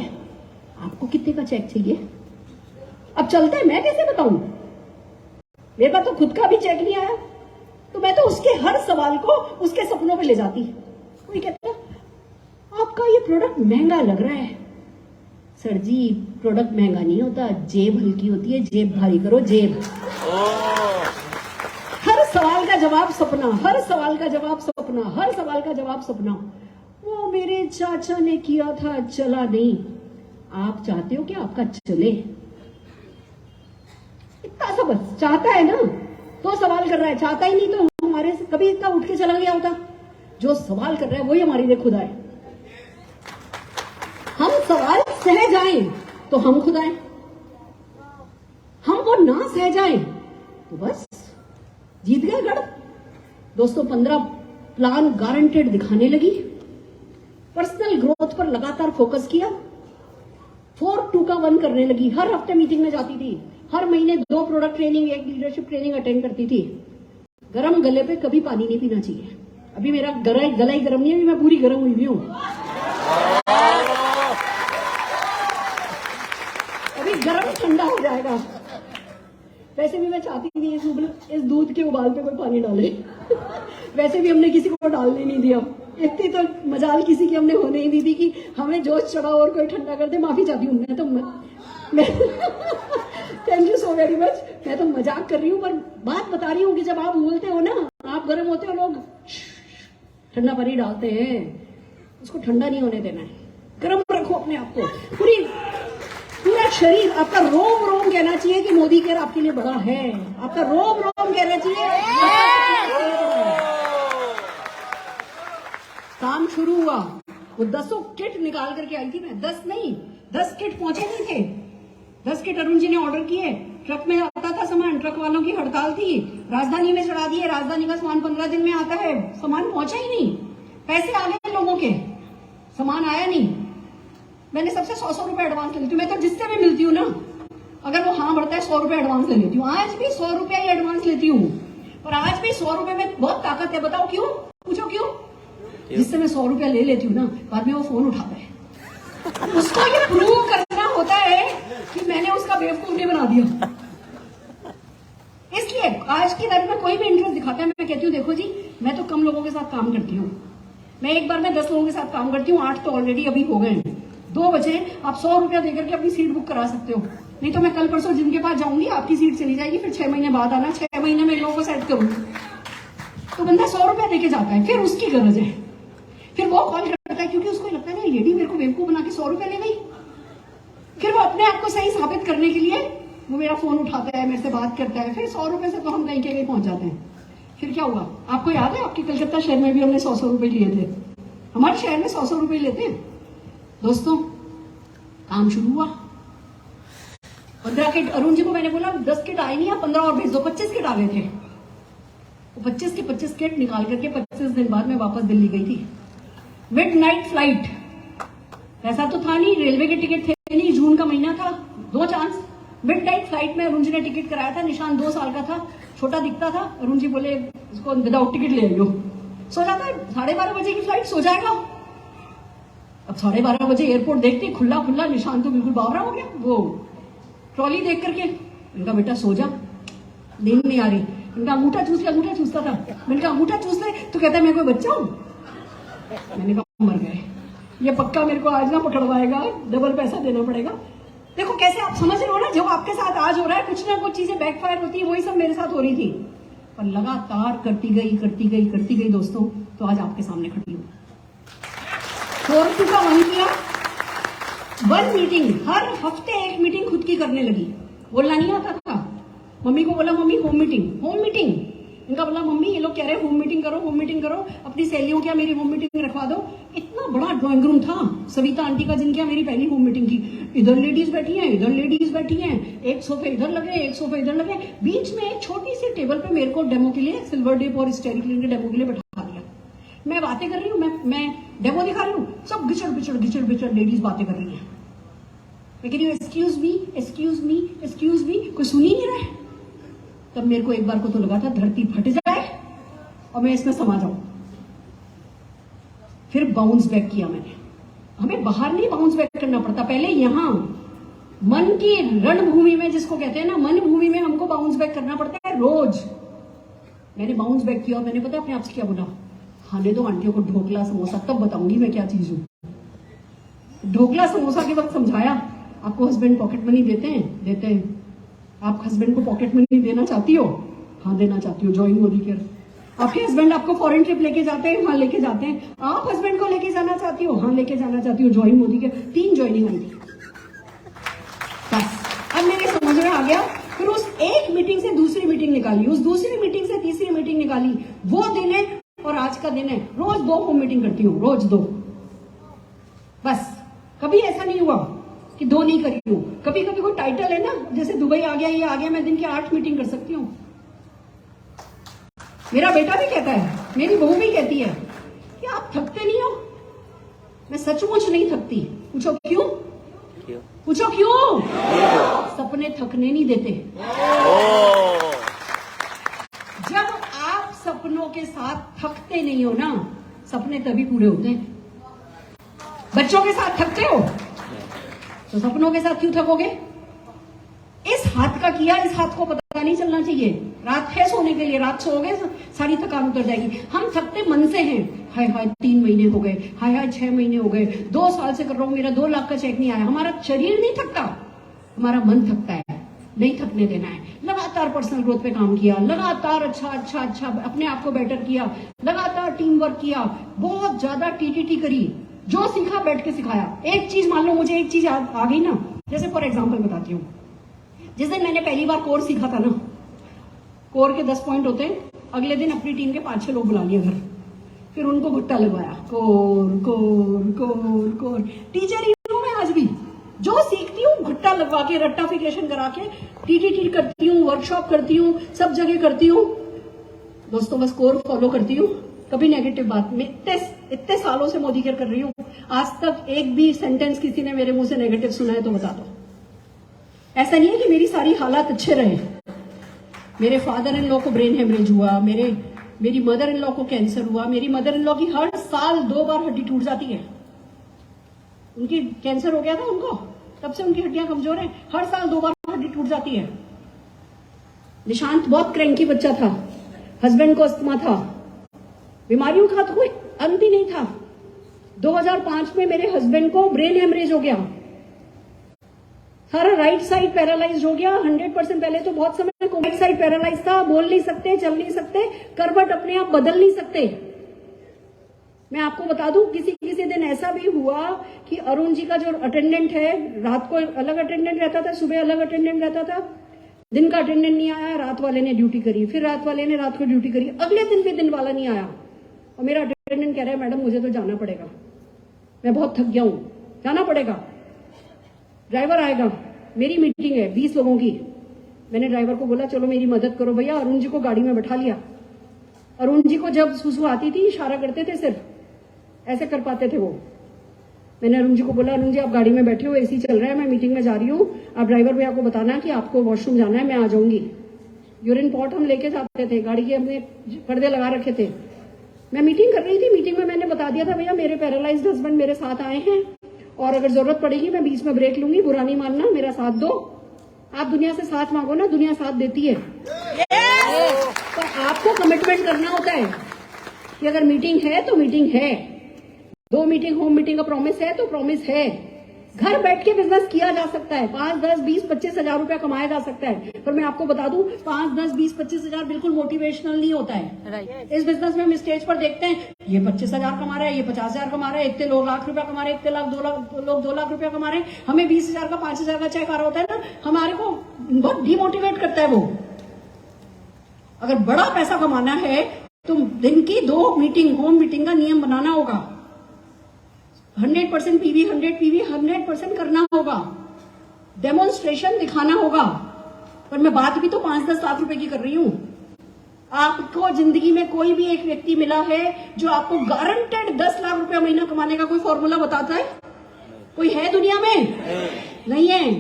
आपको कितने का चेक चाहिए? अब चलता है मैं कैसे बताऊं? मेरे पास तो खुद का भी चेक नहीं आया। तो मैं तो उसके हर सवाल को उसके सपनों पे ले जाती। कोई कहता आपका ये प्रोडक्ट महंगा लग रहा है। सर जी प्रोडक्ट महंगा नहीं होता, जेब हल्की होती है, जेब भारी करो जेब। हर सवाल का जवाब सपना, हर सवाल का जवाब सपना, हर सवाल का जवाब सपना। वो मेरे चाचा ने किया था चला नहीं, आप चाहते हो कि आपका चले? इतना सा बस चाहता है ना तो सवाल कर रहा है, चाहता ही नहीं तो हमारे से कभी इतना उठ के चला गया होता। जो सवाल कर रहा है वही हमारी लिए खुदा है। हम सवाल सह जाएं तो हम खुदा हैं, हम वो ना सह जाएं तो बस जीत गए गढ़। दोस्तों 15 प्लान गारंटेड दिखाने लगी, पर्सनल ग्रोथ पर लगातार फोकस किया, 4-2 का 1 करने लगी, हर हफ्ते मीटिंग में जाती थी, हर महीने 2 product training 1 leadership training attend करती थी। गरम गले पे कभी पानी नहीं पीना चाहिए। अभी मेरा गला ही गर्म नहीं है, अभी मैं पूरी गर्म हुई भी हूं। अभी गर्म ठंडा हो जाएगा। वैसे भी मैं चाहती थी इस दूध के उबाल पे कोई पानी डाले वैसे भी हमने किसी को डालने नहीं दिया, इतनी तो मजाल किसी की हमने होने ही दी थी कि हमें जोश चढ़ा और कोई ठंडा कर दे। माफी चाहती हूँ मैं thank you so very much. मैं तो मजाक कर रही हूँ पर बात बता रही हूँ कि जब आप बोलते हो ना, आप गर्म होते हो, लोग ठंडा पानी डालते हैं, उसको ठंडा नहीं होने देना है, गर्म रखो अपने आप को। पूरा शरीर आपका रोम रोम कहना चाहिए कि मोदी केयर आपके लिए बड़ा है, आपका रोम रोम कहना चाहिए। काम शुरू हुआ, वो 10 किट निकाल करके आई थी मैं, 10 नहीं 10 किट पहुंचे नहीं थे। 10 किट अरुण जी ने ऑर्डर किए, ट्रक में आता था सामान, ट्रक वालों की हड़ताल थी, राजधानी में चढ़ा दिए, राजधानी का सामान 15 दिन में आता है, सामान पहुंचा ही नहीं, पैसे आ गए लोगों के, सामान आया नहीं। मैंने सबसे 100 रुपए एडवांस ले लेती हूँ, मैं तो जिससे भी मिलती हूँ ना, अगर वो हाँ बढ़ता है 100 रुपए एडवांस ले लेती हूँ। आज भी 100 रुपया ही एडवांस लेती हूँ, पर आज भी 100 रुपए में बहुत ताकत है। बताओ क्यों? पूछो क्यों? जिससे मैं 100 रुपया ले लेती हूँ ना, बाद में वो फोन उठाता है, उसको ये प्रूव करना होता है कि मैंने उसका बेवकूफ नहीं बना दिया। इसलिए आज की तारीख में कोई भी इंटरेस्ट दिखाता है, मैं कहती हूँ देखो जी मैं तो कम लोगों के साथ काम करती हूँ, मैं एक बार में 10 लोगों के साथ काम करती हूँ, 8 तो ऑलरेडी अभी हो गए। 2 बजे आप 100 रुपया देकर के अपनी सीट बुक करा सकते हो, नहीं तो मैं कल परसों जिनके पास जाऊंगी आपकी सीट चली जाएगी, फिर 6 महीने बाद आना, 6 महीने में लोगों को सेट करूंगी। तो बंदा 100 रुपया देके जाता है, फिर उसकी गरज है, फिर वो कॉल करता है क्योंकि उसको लगता है ना लेडी मेरे को बेवकूफ बना के 100 रुपया ले गई। फिर वो अपने आप को सही साबित करने के लिए वो मेरा फोन उठाता है, मेरे से बात करता है, फिर 100 रुपए से तो हम कहीं के कहीं पहुंच जाते हैं। फिर क्या हुआ आपको याद है? आपके कलकत्ता शहर में भी हमने 100 रुपए लिए थे, हमारे शहर में 100 रुपए लेते हैं। दोस्तों काम शुरू हुआ, 15 किट अरुण जी को मैंने बोला 10 किट आए नहीं, आप 15 और भेज दो, 25 किट आ गए थे। वो 25 के 25 किट निकाल करके 25 दिन बाद में वापस दिल्ली गई थी, मिडनाइट फ्लाइट। ऐसा तो था नहीं, रेलवे के टिकट थे नहीं, जून का महीना था, 2 चांस। मिडनाइट फ्लाइट में अरुण जी ने टिकट कराया था, निशान 2 साल का था, छोटा दिखता था। अरुण जी बोले इसको विदाउट टिकट ले आइयो। सो जाता है 12:30 बजे की फ्लाइट, सो जाएगा। अब 12:30 बजे एयरपोर्ट देखते खुला खुला, निशान तो बिल्कुल बावरा हो गया, वो ट्रॉली देख करके इनका बेटा सो जा, नींद नहीं आ रही। इनका अंगूठा चूस ले, अंगूठा चूसता था, मैंने कहा अंगूठा चूस ले, तो कहता है मैं कोई बच्चा हूं। मैंने कहा मर गए, ये पक्का मेरे को आज ना पकड़वाएगा, डबल पैसा देना पड़ेगा। देखो कैसे आप समझ रहे हो ना, जो आपके साथ आज हो रहा है, कुछ ना कुछ चीजें बैकफायर होती है, वही सब मेरे साथ हो रही थी, पर लगातार करती गई दोस्तों, तो आज आपके सामने खड़ी हूं। 4 का 1 किया, 1 मीटिंग, हर हफ्ते 1 मीटिंग खुद की करने लगी। बोलना नहीं आता था, मम्मी को बोला मम्मी होम मीटिंग, इनका बोला मम्मी ये लोग कह रहे हैं होम मीटिंग करो, अपनी सहेलियों क्या मेरी होम मीटिंग रखवा दो। इतना बड़ा ड्राइंग रूम था सविता आंटी का, जिनके मेरी पहली होम मीटिंग की। इधर लेडीज बैठी हैं, इधर लेडीज बैठी हैं, एक सोफे इधर लगे, एक सोफे इधर लगे, बीच में एक छोटी सी टेबल पे मेरे को डेमो के लिए, सिल्वर डेप और स्टेरिक के डेमो के लिए बैठा दिया। मैं बातें कर रही हूँ, मैं डेमो दिखा रही हूँ, सब घिचड़ बिचड़ लेडीज बातें कर रही है। मैं कह रही हूँ एक्सक्यूज मी, कोई सुन ही नहीं रहा है। तब मेरे को एक बार को तो लगा था धरती फट जाए और मैं इसमें समा जाऊं। फिर बाउंस बैक किया मैंने। हमें बाहर नहीं बाउंस बैक करना पड़ता, पहले यहां मन की रणभूमि में, जिसको कहते हैं ना मन भूमि में, हमको बाउंस बैक करना पड़ता है रोज। मैंने बाउंस बैक किया और मैंने पता अपने आप से क्या बोला, खाने दो आंटियों को ढोकला समोसा, तब बताऊंगी मैं क्या चीज हूं। ढोकला समोसा के वक्त समझाया, आपको हस्बैंड पॉकेट मनी देते हैं? देते हैं। आप हस्बैंड को पॉकेट मनी देना चाहती हो? हाँ देना चाहती हो, ज्वाइन मोदी केयर। आपके हस्बैंड आपको फॉरेन ट्रिप लेके जाते हैं? हाँ लेके जाते हैं। आप हस्बैंड को लेके जाना चाहती हो? हाँ लेके जाना चाहती हो, join Modi care. 3 joining I थी बस। अब मेरे समझ में आ गया। फिर उस एक मीटिंग से दूसरी मीटिंग निकाली, उस दूसरी मीटिंग से तीसरी मीटिंग निकाली। वो दिन है और आज का दिन है, रोज 2 होम मीटिंग करती हूँ, रोज 2 बस। कभी ऐसा नहीं हुआ कि 2 नहीं करी हूं। कभी कभी कोई टाइटल है ना, जैसे दुबई आ गया, ये आ गया, मैं दिन की 8 मीटिंग कर सकती हूँ। मेरा बेटा भी कहता है, मेरी बहू भी कहती है कि आप थकते नहीं हो। मैं सचमुच नहीं थकती। पूछो क्यों? पूछो क्यों? सपने थकने नहीं देते। जब आप सपनों के साथ थकते नहीं हो ना, सपने तभी पूरे होते हैं। बच्चों के साथ थकते हो तो सपनों के साथ क्यों थकोगे? इस हाथ का किया, इस हाथ को पता नहीं चलना चाहिए। रात है सोने के लिए, रात सोओगे सारी थकान उतर जाएगी। हम थकते मन से हैं। हाय हाय 3 महीने हो गए, हाय हाय 6 महीने हो गए, 2 साल से कर रहा हूं, मेरा 2 लाख का चेक नहीं आया। हमारा शरीर नहीं थकता, हमारा मन थकता है। नहीं थकने देना है। लगातार पर्सनल ग्रोथ पे काम किया, लगातार अच्छा अपने आप को बेटर किया, लगातार टीम वर्क किया, बहुत ज्यादा टीटीटी करी, जो सीखा बैठ के सिखाया। एक चीज मान लो, मुझे एक चीज आ गई ना, जैसे फॉर एग्जाम्पल बताती हूँ। जिस दिन मैंने पहली बार कोर सीखा था ना, कोर के 10 पॉइंट होते हैं। अगले दिन अपनी टीम के 5-6 लोग बुला लिए घर, फिर उनको घुट्टा लगवाया, कोर कोर कोर कोर। टीचर ही हूं मैं आज भी, जो सीखती हूँ घुट्टा लगवा के, रट्टाफिकेशन करा के, टीटीटी करती हूँ, वर्कशॉप करती हूँ, सब जगह करती हूँ। दोस्तों बस कोर फॉलो करती हूँ, कभी नेगेटिव बात में। इतने सालों से मोदी केयर कर रही हूँ, आज तक एक भी सेंटेंस किसी ने मेरे मुंह से नेगेटिव सुना है तो बता दो। ऐसा नहीं है कि मेरी सारी हालात अच्छे रहे। मेरे फादर इन लॉ को ब्रेन हेमरेज हुआ, मेरी मदर इन लॉ को कैंसर हुआ। मेरी मदर इन लॉ की हर साल 2 बार हड्डी टूट जाती है। उनकी कैंसर हो गया था उनको, तब से उनकी हड्डियां कमजोर है। हर साल 2 बार हड्डी टूट जाती है। निशांत बहुत क्रैंकी बच्चा था, हस्बैंड को अस्थमा था, बीमारियों का तो कोई अंत ही नहीं था। 2005 में मेरे हस्बैंड को ब्रेन हेमरेज हो गया, सारा राइट साइड पैरालाइज हो गया 100%। पहले तो बहुत समय राइट साइड पैरालाइज था, बोल नहीं सकते, चल नहीं सकते, करवट अपने आप बदल नहीं सकते। मैं आपको बता दूं, किसी दिन ऐसा भी हुआ कि अरुण जी का जो अटेंडेंट है, रात को अलग अटेंडेंट रहता था, सुबह अलग अटेंडेंट रहता था। दिन का अटेंडेंट नहीं आया, रात वाले ने ड्यूटी करी, फिर रात वाले ने रात को ड्यूटी करी, अगले दिन भी दिन वाला नहीं आया। और मेरा अटेंडेंट कह रहा है, मैडम मुझे तो जाना पड़ेगा, मैं बहुत थक गया हूं, जाना पड़ेगा। ड्राइवर आएगा, मेरी मीटिंग है 20 लोगों की। मैंने ड्राइवर को बोला चलो मेरी मदद करो भैया। अरुण जी को गाड़ी में बैठा लिया। अरुण जी को जब सुसु आती थी इशारा करते थे, सिर्फ ऐसे कर पाते थे वो। मैंने अरुण जी को बोला, अरुण जी आप गाड़ी में बैठे हो, एसी चल रहा है, मैं मीटिंग में जा रही हूँ, आप ड्राइवर भैया को बताना कि आपको वॉशरूम जाना है, मैं आ जाऊंगी। यूरिन पॉट हम लेके जाते थे, गाड़ी के हमने पर्दे लगा रखे थे। मैं मीटिंग कर रही थी, मीटिंग में मैंने बता दिया था भैया मेरे पैरालाइज्ड हस्बैंड मेरे साथ आए हैं और अगर जरूरत पड़ेगी मैं बीच में ब्रेक लूंगी, बुरा नहीं मानना, मेरा साथ दो। आप दुनिया से साथ मांगो ना, दुनिया साथ देती है। तो आपको कमिटमेंट करना होता है कि अगर मीटिंग है तो मीटिंग है। 2 मीटिंग होम मीटिंग का प्रॉमिस है तो प्रॉमिस है। घर बैठ के बिजनेस किया जा सकता है, 5, 10, 20, 25 हजार रुपया कमाया जा सकता है। पर मैं आपको बता दूं, 5, 10, 20, 25 हजार बिल्कुल मोटिवेशनल नहीं होता है। इस बिजनेस में हम स्टेज पर देखते हैं, ये 25 हजार कमा रहा है, ये 50 हजार कमा रहा है, इतने लोग लाख रुपया कमा रहे हैं, इतने लोग 2 लाख रुपया कमा रहे हैं। हमें 20 हजार का 5 हजार का चेक आ रहा होता है ना, हमारे को बहुत डिमोटिवेट करता है वो। अगर बड़ा पैसा कमाना है तो दिन की 2 मीटिंग होम मीटिंग का नियम बनाना होगा। 100% पीवी, 100 पीवी, 100% करना होगा, डेमोन्स्ट्रेशन दिखाना होगा। पर मैं बात भी तो 5-10 लाख रुपए की कर रही हूं। आपको जिंदगी में कोई भी एक व्यक्ति मिला है जो आपको गारंटेड 10 लाख रुपया महीना कमाने का कोई फॉर्मूला बताता है? कोई है दुनिया में? नहीं है।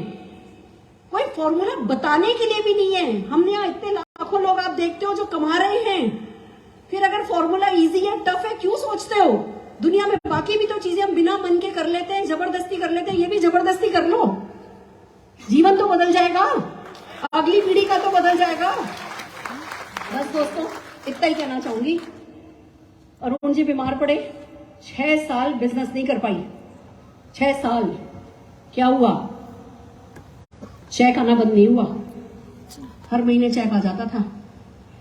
कोई फॉर्मूला बताने के लिए भी नहीं है। हमने यहाँ इतने लाखों लोग आप देखते हो जो कमा रहे हैं, फिर अगर फॉर्मूला इजी है, टफ है, क्यों सोचते हो? दुनिया में बाकी भी तो चीजें हम बिना मन के कर लेते हैं, जबरदस्ती कर लेते हैं, ये भी जबरदस्ती कर लो, जीवन तो बदल जाएगा, अगली पीढ़ी का तो बदल जाएगा। बस दोस्तों इतना ही कहना चाहूंगी। अरुण जी बीमार पड़े, 6 साल बिजनेस नहीं कर पाई, 6 साल क्या हुआ? चेक आना बंद नहीं हुआ, हर महीने चेक आ जाता था।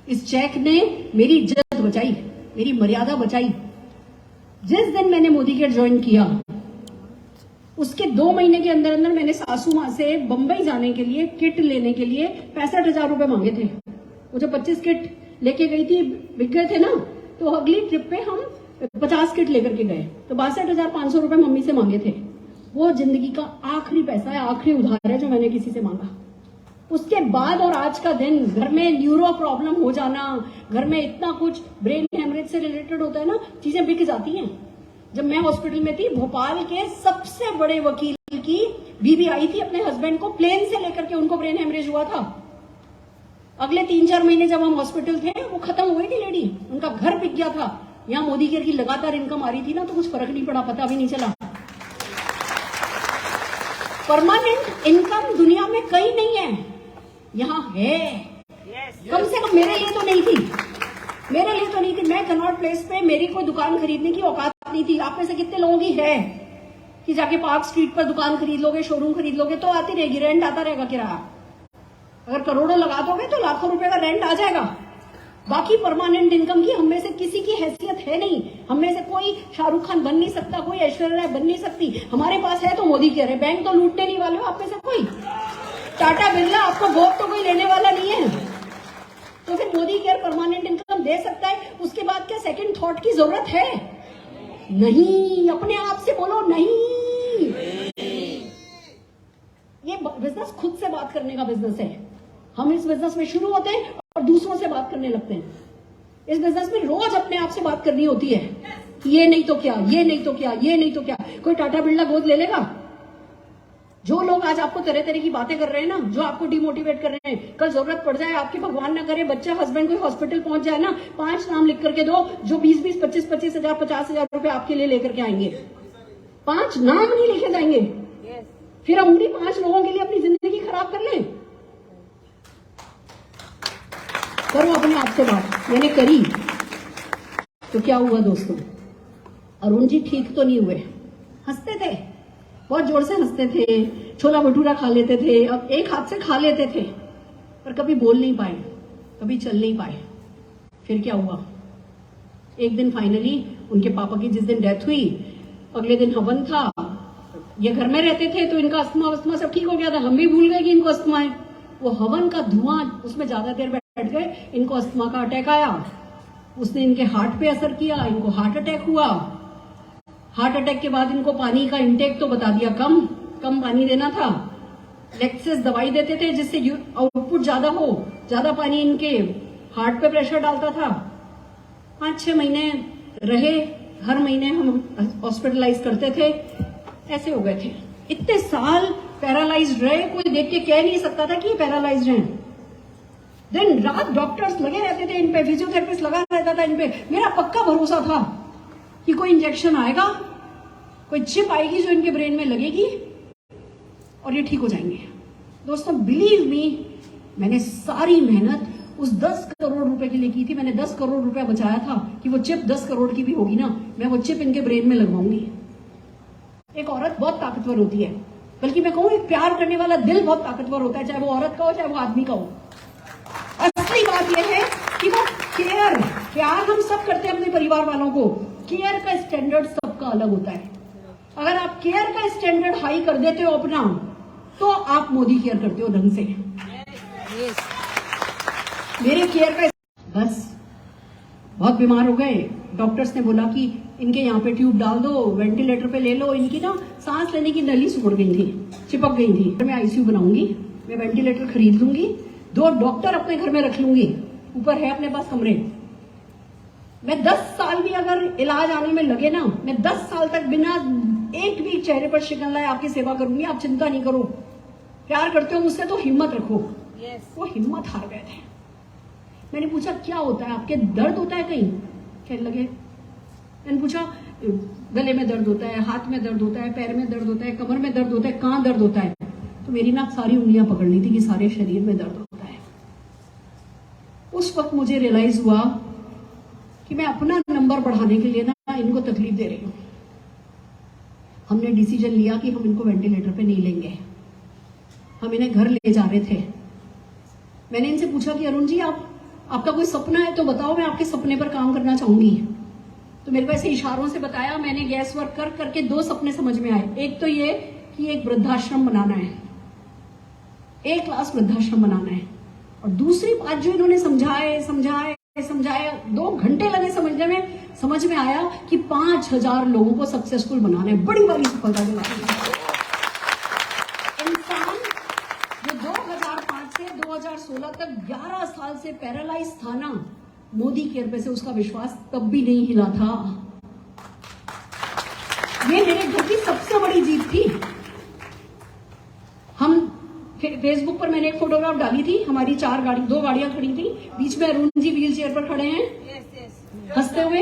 इस चेक ने मेरी इज्जत बचाई, मेरी मर्यादा बचाई। जिस दिन मैंने मोदी केयर ज्वाइन किया उसके 2 महीने के अंदर अंदर मैंने सासू माँ से बंबई जाने के लिए किट लेने के लिए 65,000 रुपए मांगे थे। वो जो 25 किट लेके गई थी, बिक गए थे ना, तो अगली ट्रिप पे हम 50 किट लेकर के गए, तो 62,500 रुपए मम्मी से मांगे थे। वो जिंदगी का आखिरी पैसा है, आखिरी उधार है जो मैंने किसी से मांगा। उसके बाद और आज का दिन, घर में न्यूरो प्रॉब्लम हो जाना, घर में इतना कुछ ब्रेन हेमरेज से रिलेटेड होता है ना, चीजें बिक जाती हैं। जब मैं हॉस्पिटल में थी, भोपाल के सबसे बड़े वकील की बीवी आई थी, अपने हस्बैंड को प्लेन से लेकर के, उनको ब्रेन हेमरेज हुआ था। अगले 3-4 महीने जब हम हॉस्पिटल थे, वो खत्म हो गई थी लेडी, उनका घर बिक गया था। यहाँ मोदी केयर की लगातार इनकम आ रही थी ना, तो कुछ फर्क नहीं पड़ा, पता भी नहीं चला। परमानेंट इनकम दुनिया में कहीं नहीं है, यहाँ है। कम से कम मेरे लिए तो नहीं थी, मेरे लिए तो नहीं थी। मैं कनॉट प्लेस पे, मेरी कोई दुकान खरीदने की औकात नहीं थी। आप में से कितने लोगों की है कि जाके पार्क स्ट्रीट पर दुकान खरीद लोगे, शोरूम खरीद लोगे? तो आती रहेगी, रेंट आता रहेगा, किराया। अगर करोड़ों लगा दोगे तो लाखों रुपए का रेंट आ जाएगा। बाकी परमानेंट इनकम की हम में से किसी की हैसियत है नहीं। हम में से कोई शाहरुख खान बन नहीं सकता, कोई ऐश्वर्या राय बन नहीं सकती। हमारे पास है तो मोदी केयर है। बैंक तो लूटने नहीं वाले हो आप में से कोई। टाटा बिरला आपको गोद तो कोई लेने वाला नहीं है। तो फिर मोदी केयर परमानेंट इनकम दे सकता है, उसके बाद क्या सेकंड थॉट की जरूरत है? नहीं। अपने आप से बोलो नहीं। ये बिजनेस खुद से बात करने का बिजनेस है। हम इस बिजनेस में शुरू होते हैं और दूसरों से बात करने लगते हैं। इस बिजनेस में रोज अपने आप से बात करनी होती है। ये नहीं तो क्या, ये नहीं तो क्या, ये नहीं तो क्या। कोई टाटा बिरला गोद ले लेगा? जो लोग आज आपको तरह तरह की बातें कर रहे हैं ना, जो आपको डिमोटिवेट कर रहे हैं, कल जरूरत पड़ जाए आपके, भगवान ना करे, बच्चा हस्बैंड कोई हॉस्पिटल पहुंच जाए ना, 5 नाम लिख करके दो जो 20-20, 25-25 हजार, 50,000 रुपए आपके लिए लेकर के आएंगे। 5 नाम नहीं लिखे जाएंगे। फिर हम उन्हीं 5 लोगों के लिए अपनी जिंदगी खराब कर लें? करो अपने आप से बात। मैंने करी तो क्या हुआ दोस्तों? अरुण जी ठीक तो नहीं हुए, हंसते थे, बहुत जोर से हंसते थे, छोला भटूरा खा लेते थे, अब एक हाथ से खा लेते थे, पर कभी बोल नहीं पाए, कभी चल नहीं पाए। फिर क्या हुआ? एक दिन फाइनली उनके पापा की जिस दिन डेथ हुई, अगले दिन हवन था। ये घर में रहते थे तो इनका अस्थमा सब ठीक हो गया था। हम भी भूल गए कि इनको अस्थमा है। वो हवन का धुआं, उसमें ज्यादा देर बैठ गए, इनको अस्थमा का अटैक आया। उसने इनके हार्ट पे असर किया, इनको हार्ट अटैक हुआ। हार्ट अटैक के बाद इनको पानी का इंटेक तो बता दिया कम पानी देना था। लेक्सेस दवाई देते थे जिससे आउटपुट ज्यादा हो, ज्यादा पानी इनके हार्ट पे प्रेशर डालता था। 5-6 महीने रहे, हर महीने हम हॉस्पिटलाइज करते थे। ऐसे हो गए थे। इतने साल पैरालाइज्ड रहे, कोई देख के कह नहीं सकता था कि ये पैरालाइज्ड हैं। दिन रात डॉक्टर्स लगे रहते थे इन पे, फिजियोथेरेपिस्ट लगा रहता था इन पे। मेरा पक्का भरोसा था कि कोई इंजेक्शन आएगा, कोई चिप आएगी जो इनके ब्रेन में लगेगी और ये ठीक हो जाएंगे। दोस्तों बिलीव मी, मैंने सारी मेहनत उस 10 करोड़ रुपए के लिए की थी। मैंने 10 करोड़ रुपया बचाया था कि वो चिप 10 करोड़ की भी होगी ना, मैं वो चिप इनके ब्रेन में लगवाऊंगी। एक औरत बहुत ताकतवर होती है, बल्कि मैं कहूँ एक प्यार करने वाला दिल बहुत ताकतवर होता है, चाहे वो औरत का हो चाहे वो आदमी का हो। असली बात यह है कि वो प्यार हम सब करते हैं अपने परिवार वालों को। केयर का स्टैंडर्ड सबका अलग होता है। अगर आप केयर का स्टैंडर्ड हाई कर देते हो अपना, तो आप मोदी केयर करते हो ढंग से। मेरे केयर का बस बहुत बीमार हो गए, डॉक्टर्स ने बोला कि इनके यहाँ पे ट्यूब डाल दो, वेंटिलेटर पे ले लो। इनकी ना सांस लेने की नली सुड़ गई थी, चिपक गई थी। मैं आईसीयू बनाऊंगी, मैं वेंटिलेटर खरीद लूंगी, 2 डॉक्टर अपने घर में रख लूंगी, ऊपर है अपने पास कमरे। मैं 10 साल भी अगर इलाज आने में लगे ना, मैं 10 साल तक बिना एक भी चेहरे पर शिकन लाए आपकी सेवा करूंगी। आप चिंता नहीं करो। प्यार करते हो मुझसे तो हिम्मत रखो। वो हिम्मत हार गए थे। मैंने पूछा क्या होता है आपके, दर्द होता है कहीं? कहने लगे, मैंने पूछा गले में दर्द होता है, हाथ में दर्द होता है, पैर में दर्द होता है, कमर में दर्द होता है, कहाँ दर्द होता है? तो मेरी ना सारी उंगलियां पकड़नी थी कि सारे शरीर में दर्द होता है। उस वक्त मुझे रियलाइज हुआ कि मैं अपना नंबर बढ़ाने के लिए ना इनको तकलीफ दे रही हूं। हमने डिसीजन लिया कि हम इनको वेंटिलेटर पे नहीं लेंगे। हम इन्हें घर ले जा रहे थे। मैंने इनसे पूछा कि अरुण जी आपका कोई सपना है तो बताओ, मैं आपके सपने पर काम करना चाहूंगी। तो मेरे को ऐसे इशारों से बताया। मैंने गैस वर्क कर करके 2 सपने समझ में आए। एक तो ये कि एक वृद्धाश्रम बनाना है, एक क्लास वृद्धाश्रम बनाना है, और दूसरी बात जो इन्होंने समझाया 2 घंटे लगे समझने में, समझ में आया कि 5000 लोगों को सक्सेसफुल बनाना है। बड़ी बड़ी सफलता दिलानी। इंसान जो 2005 से 2016 तक 11 साल से पैरालाइज था ना, मोदी केयर पे से उसका विश्वास तब भी नहीं हिला था। ये मेरे घर की सबसे बड़ी जीत थी। हम फेसबुक पर मैंने एक फोटोग्राफ डाली थी, हमारी 2 गाड़ियां खड़ी थी, बीच में अरुण जी व्हील चेयर पर खड़े हैं हंसते हुए।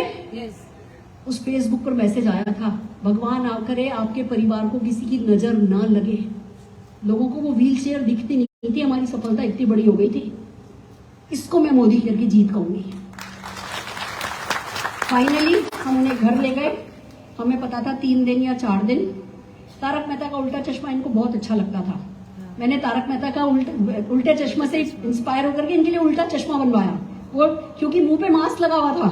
उस फेसबुक पर मैसेज आया था, भगवान आ करे आपके परिवार को किसी की नजर ना लगे। लोगों को वो व्हील चेयर दिखती नहीं थी, हमारी सफलता इतनी बड़ी हो गई थी। इसको मैं मोदी केयर की जीत कहूंगी। फाइनली हम उन्हें घर ले गए। हमें पता था 3 दिन या 4 दिन। तारक मेहता का उल्टा चश्मा इनको बहुत अच्छा लगता था। मैंने तारक मेहता का उल्टे चश्मा से इंस्पायर होकर के इनके लिए उल्टा चश्मा बनवाया। वो क्योंकि मुंह पे मास्क लगा हुआ था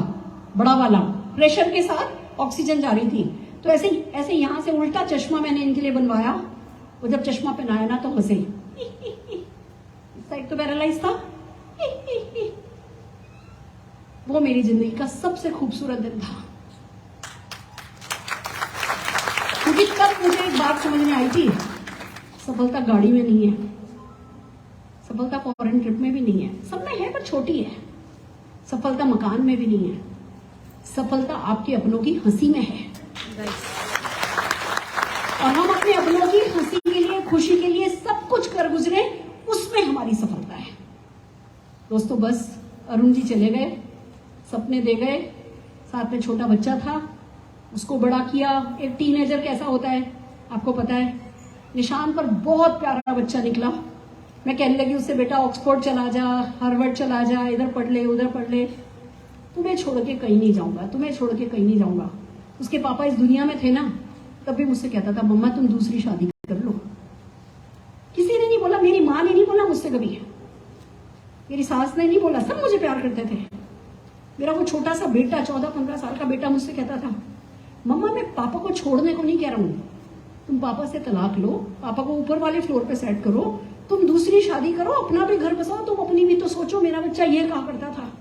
बड़ा वाला, प्रेशर के साथ ऑक्सीजन जा रही थी, तो ऐसे यहां से उल्टा चश्मा मैंने इनके लिए बनवाया। वो जब चश्मा पहनाया ना तो हंसे। इस साइड तो पैरालाइज था। वो मेरी जिंदगी का सबसे खूबसूरत दिन था, क्योंकि तब मुझे एक बात समझ में आई थी, सफलता गाड़ी में नहीं है, सफलता फॉरेन ट्रिप में भी नहीं है, सब में है पर छोटी है। सफलता मकान में भी नहीं है, सफलता आपके अपनों की हंसी में है। और हम अपने अपनों की हंसी के लिए, खुशी के लिए सब कुछ कर गुजरे, उसमें हमारी सफलता है। दोस्तों बस अरुण जी चले गए, सपने दे गए, साथ में छोटा बच्चा था, उसको बड़ा किया। एक टीनेजर कैसा होता है आपको पता है। निशान पर बहुत प्यारा बच्चा निकला। मैं कहने लगी उससे, बेटा ऑक्सफोर्ड चला जा, हार्वर्ड चला जा, इधर पढ़ ले उधर पढ़ ले, तुम्हें छोड़ के कहीं नहीं जाऊंगा, तुम्हें छोड़ के कहीं नहीं जाऊंगा। उसके पापा इस दुनिया में थे ना, तब भी मुझसे कहता था, मम्मा तुम दूसरी शादी कर लो। किसी ने नहीं बोला, मेरी माँ ने नहीं बोला मुझसे कभी, मेरी सास ने नहीं बोला, सब मुझे प्यार करते थे। मेरा वो छोटा सा बेटा 14-15 साल का बेटा मुझसे कहता था, मम्मा मैं पापा को छोड़ने को नहीं कह रहा हूँ, तुम पापा से तलाक लो, पापा को ऊपर वाले फ्लोर पे सेट करो, तुम दूसरी शादी करो, अपना भी घर बसाओ, तुम अपनी भी तो सोचो। मेरा बच्चा ये कहा करता था।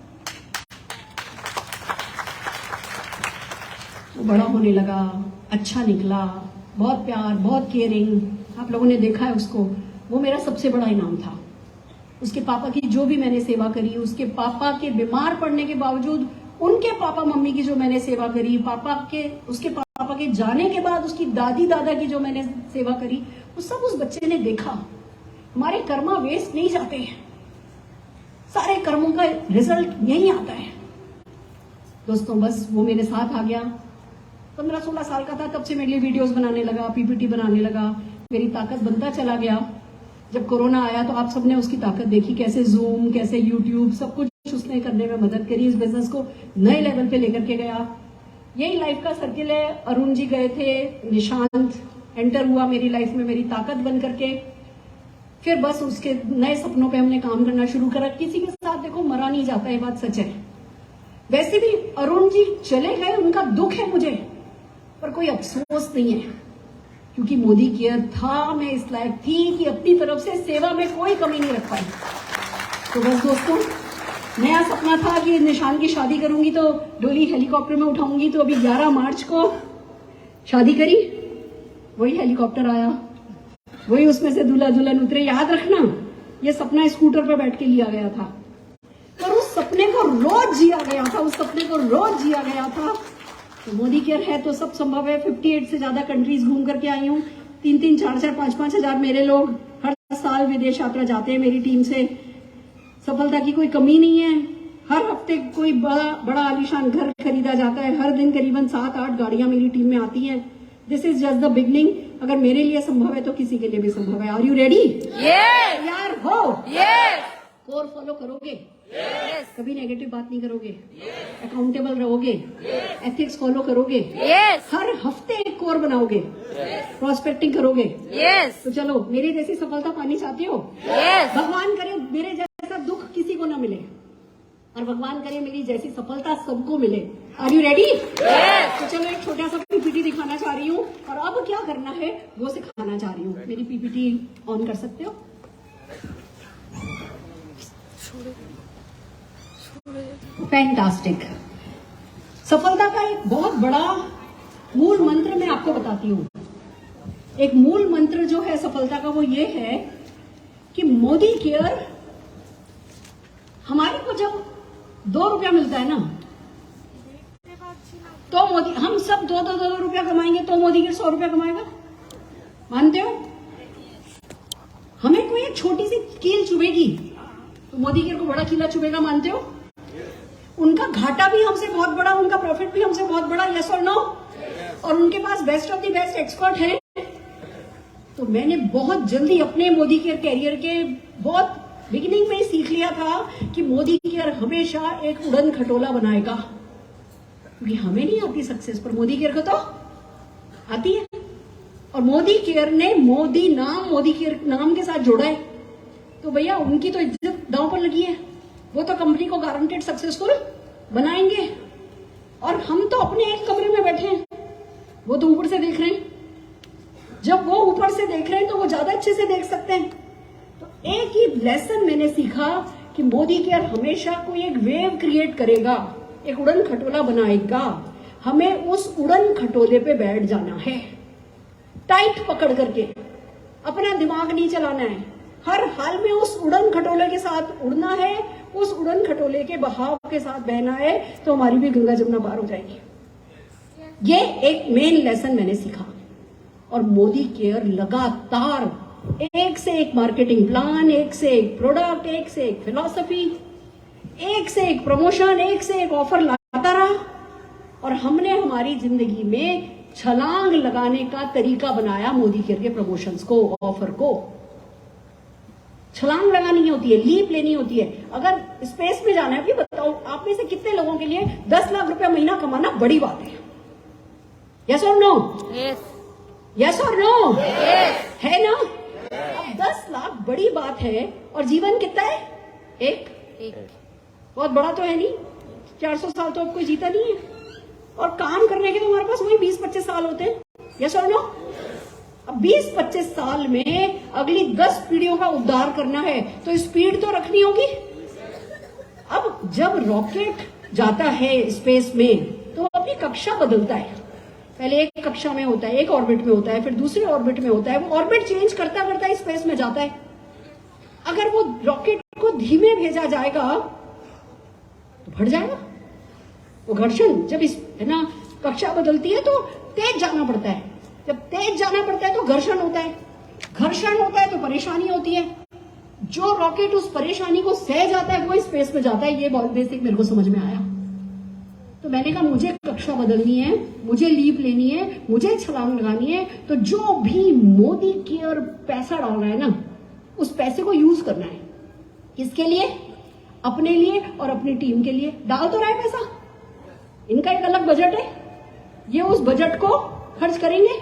वो बड़ा होने लगा, अच्छा निकला, बहुत प्यार, बहुत केयरिंग, आप लोगों ने देखा है उसको। वो मेरा सबसे बड़ा इनाम था। उसके पापा की जो भी मैंने सेवा करी, उसके पापा के बीमार पड़ने के बावजूद उनके पापा मम्मी की जो मैंने सेवा करी, उसके पापा के जाने के बाद उसकी दादी दादा की जो मैंने सेवा करी, वो सब उस बच्चे ने देखा। हमारे कर्मा वेस्ट नहीं जाते हैं, सारे कर्मों का रिजल्ट यही आता है। दोस्तों बस वो मेरे साथ आ गया। 15-16 साल का था तब से मेरे लिए वीडियोस बनाने लगा, पीपीटी बनाने लगा, मेरी ताकत बनता चला गया। जब कोरोना आया तो आप सबने उसकी ताकत देखी, कैसे जूम, कैसे यूट्यूब, सब कुछ उसने करने में मदद करी, इस बिजनेस को नए लेवल पे लेकर के गया। यही लाइफ का सर्किल है। अरुण जी गए थे, निशांत एंटर हुआ मेरी लाइफ में मेरी ताकत बन करके। फिर बस उसके नए सपनों पे हमने काम करना शुरू करा। किसी के साथ देखो मरा नहीं जाता, ये बात सच है। वैसे भी अरुण जी चले गए, उनका दुख है मुझे, पर कोई अफसोस नहीं है, क्योंकि मोदी केयर था, मैं इस लायक थी कि अपनी तरफ से सेवा में कोई कमी नहीं रख पाई। तो बस दोस्तों, नया सपना था कि निशान की शादी करूंगी तो डोली हेलीकॉप्टर में उठाऊंगी, तो अभी 11 मार्च को शादी करी, वही हेलीकॉप्टर आया, वही उसमें से दूल्हा दुल्हन उतरे। याद रखना, ये सपना स्कूटर पर बैठ के लिया गया था, पर उस सपने को रोज जिया गया था, उस सपने को रोज जिया गया था। तो मोदी केयर है तो सब संभव है। 58 से ज्यादा कंट्रीज घूम करके आई हूँ। 3-3, 4-4, 5-5 हजार मेरे लोग हर साल विदेश यात्रा जाते हैं मेरी टीम से। सफलता की कोई कमी नहीं है। हर हफ्ते कोई बड़ा आलीशान घर खरीदा जाता है। हर दिन करीबन 7-8 गाड़ियां मेरी टीम में आती हैं। This is just the beginning. अगर मेरे लिए संभव है तो किसी के लिए भी संभव है। Are you ready? यस यार हो? यस। कोर फॉलो करोगे? Yes. कभी नेगेटिव बात नहीं करोगे, अकाउंटेबल रहोगे, एथिक्स फॉलो करोगे, Yes. हर हफ्ते एक कोर बनाओगे, प्रॉस्पेक्टिंग करोगे। Yes. तो चलो, मेरी जैसी सफलता पानी चाहते हो? Yes. भगवान करे मेरे जैसा दुख किसी को ना मिले, और भगवान करे मेरी जैसी सफलता सबको मिले। Are you ready? Yes. तो चलो, एक छोटा सा पीपीटी दिखाना चाह रही हूँ, और अब क्या करना है वो सिखाना चाह रही हूँ। मेरी पीपीटी ऑन कर सकते हो? फैंटास्टिक। सफलता का एक बहुत बड़ा मूल मंत्र मैं आपको बताती हूँ। एक मूल मंत्र जो है सफलता का वो ये है कि मोदी केयर, हमारे को जब 2 रुपया मिलता है ना, तो मोदी, हम सब 2 रुपया कमाएंगे तो मोदी केयर 100 रुपया कमाएगा। मानते हो? हमें कोई एक छोटी सी कील चुभेगी तो मोदी केयर को बड़ा कीला चुभेगा। मानते हो? उनका घाटा भी हमसे बहुत बड़ा, उनका प्रॉफिट भी हमसे बहुत बड़ा। यस और नो? और उनके पास best of the best expert है। तो मैंने बहुत जल्दी अपने मोदी केयर कैरियर के बहुत बिगिनिंग में ही सीख लिया था कि मोदी केयर हमेशा एक उड़न खटोला बनाएगा, क्योंकि हमें नहीं आती सक्सेस, पर मोदी केयर को तो आती है। और मोदी केयर ने मोदी केयर नाम के साथ जोड़ा है, तो भैया उनकी तो इज्जत दांव पर लगी है। वो तो कंपनी को गारंटेड सक्सेसफुल बनाएंगे, और हम तो अपने एक कमरे में बैठे हैं, वो तो ऊपर से देख रहे हैं। जब वो ऊपर से देख रहे हैं तो वो ज्यादा अच्छे से देख सकते हैं। तो एक ही लेसन मैंने सीखा कि मोदी केयर हमेशा कोई एक वेव क्रिएट करेगा, एक उड़न खटोला बनाएगा। हमें उस उड़न खटोले पे बैठ जाना है, टाइट पकड़ करके। अपना दिमाग नहीं चलाना है, हर हाल में उस उड़न खटोले के साथ उड़ना है, उस उड़न खटोले के बहाव के साथ बहना है, तो हमारी भी गंगा जमुना पार हो जाएगी। ये एक मेन लेसन मैंने सीखा। और मोदी केयर लगातार एक से एक मार्केटिंग प्लान, एक से एक प्रोडक्ट, एक से एक फिलॉसफी, एक से एक प्रमोशन, एक से एक ऑफर लाता रहा, और हमने हमारी जिंदगी में छलांग लगाने का तरीका बनाया मोदी केयर के प्रमोशंस को, ऑफर को। छलांग लगानी होती है, लीप लेनी होती है। अगर स्पेस में जाना है, अभी बताओ आप में से कितने लोगों के लिए 10 लाख रुपया महीना कमाना बड़ी बात है? यस और नो? Yes. यस और नो? Yes. है ना? अब 10 लाख बड़ी बात है, और जीवन कितना है? एक। बहुत बड़ा तो है नहीं, 400 साल तो अब कोई जीता नहीं है, और काम करने के तो हमारे पास वही 20-25 साल होते हैं। यस और नो? अब 20-25 साल में अगली 10 पीढ़ियों का उद्धार करना है, तो स्पीड तो रखनी होगी। अब जब रॉकेट जाता है स्पेस में, तो अपनी कक्षा बदलता है। पहले एक कक्षा में होता है, एक ऑर्बिट में होता है, फिर दूसरे ऑर्बिट में होता है, वो ऑर्बिट चेंज करता करता स्पेस में जाता है। अगर वो रॉकेट को धीमे भेजा जाएगा तो फट जाएगा। वो घर्षण जब है ना, कक्षा बदलती है तो तेज जाना पड़ता है। जब तेज जाना पड़ता है तो घर्षण होता है, घर्षण होता है तो परेशानी होती है। जो रॉकेट उस परेशानी को सह जाता है वो स्पेस में जाता है। ये बहुत बेसिक मेरे को समझ में आया। तो मैंने कहा मुझे कक्षा बदलनी है, मुझे लीप लेनी है, मुझे छलांग लगानी है। तो जो भी मोदी केयर पैसा डाल रहा है ना, उस पैसे को यूज करना है। किसके लिए? अपने लिए और अपनी टीम के लिए। डाल तो रहा है पैसा, इनका एक अलग बजट है, ये उस बजट को खर्च करेंगे।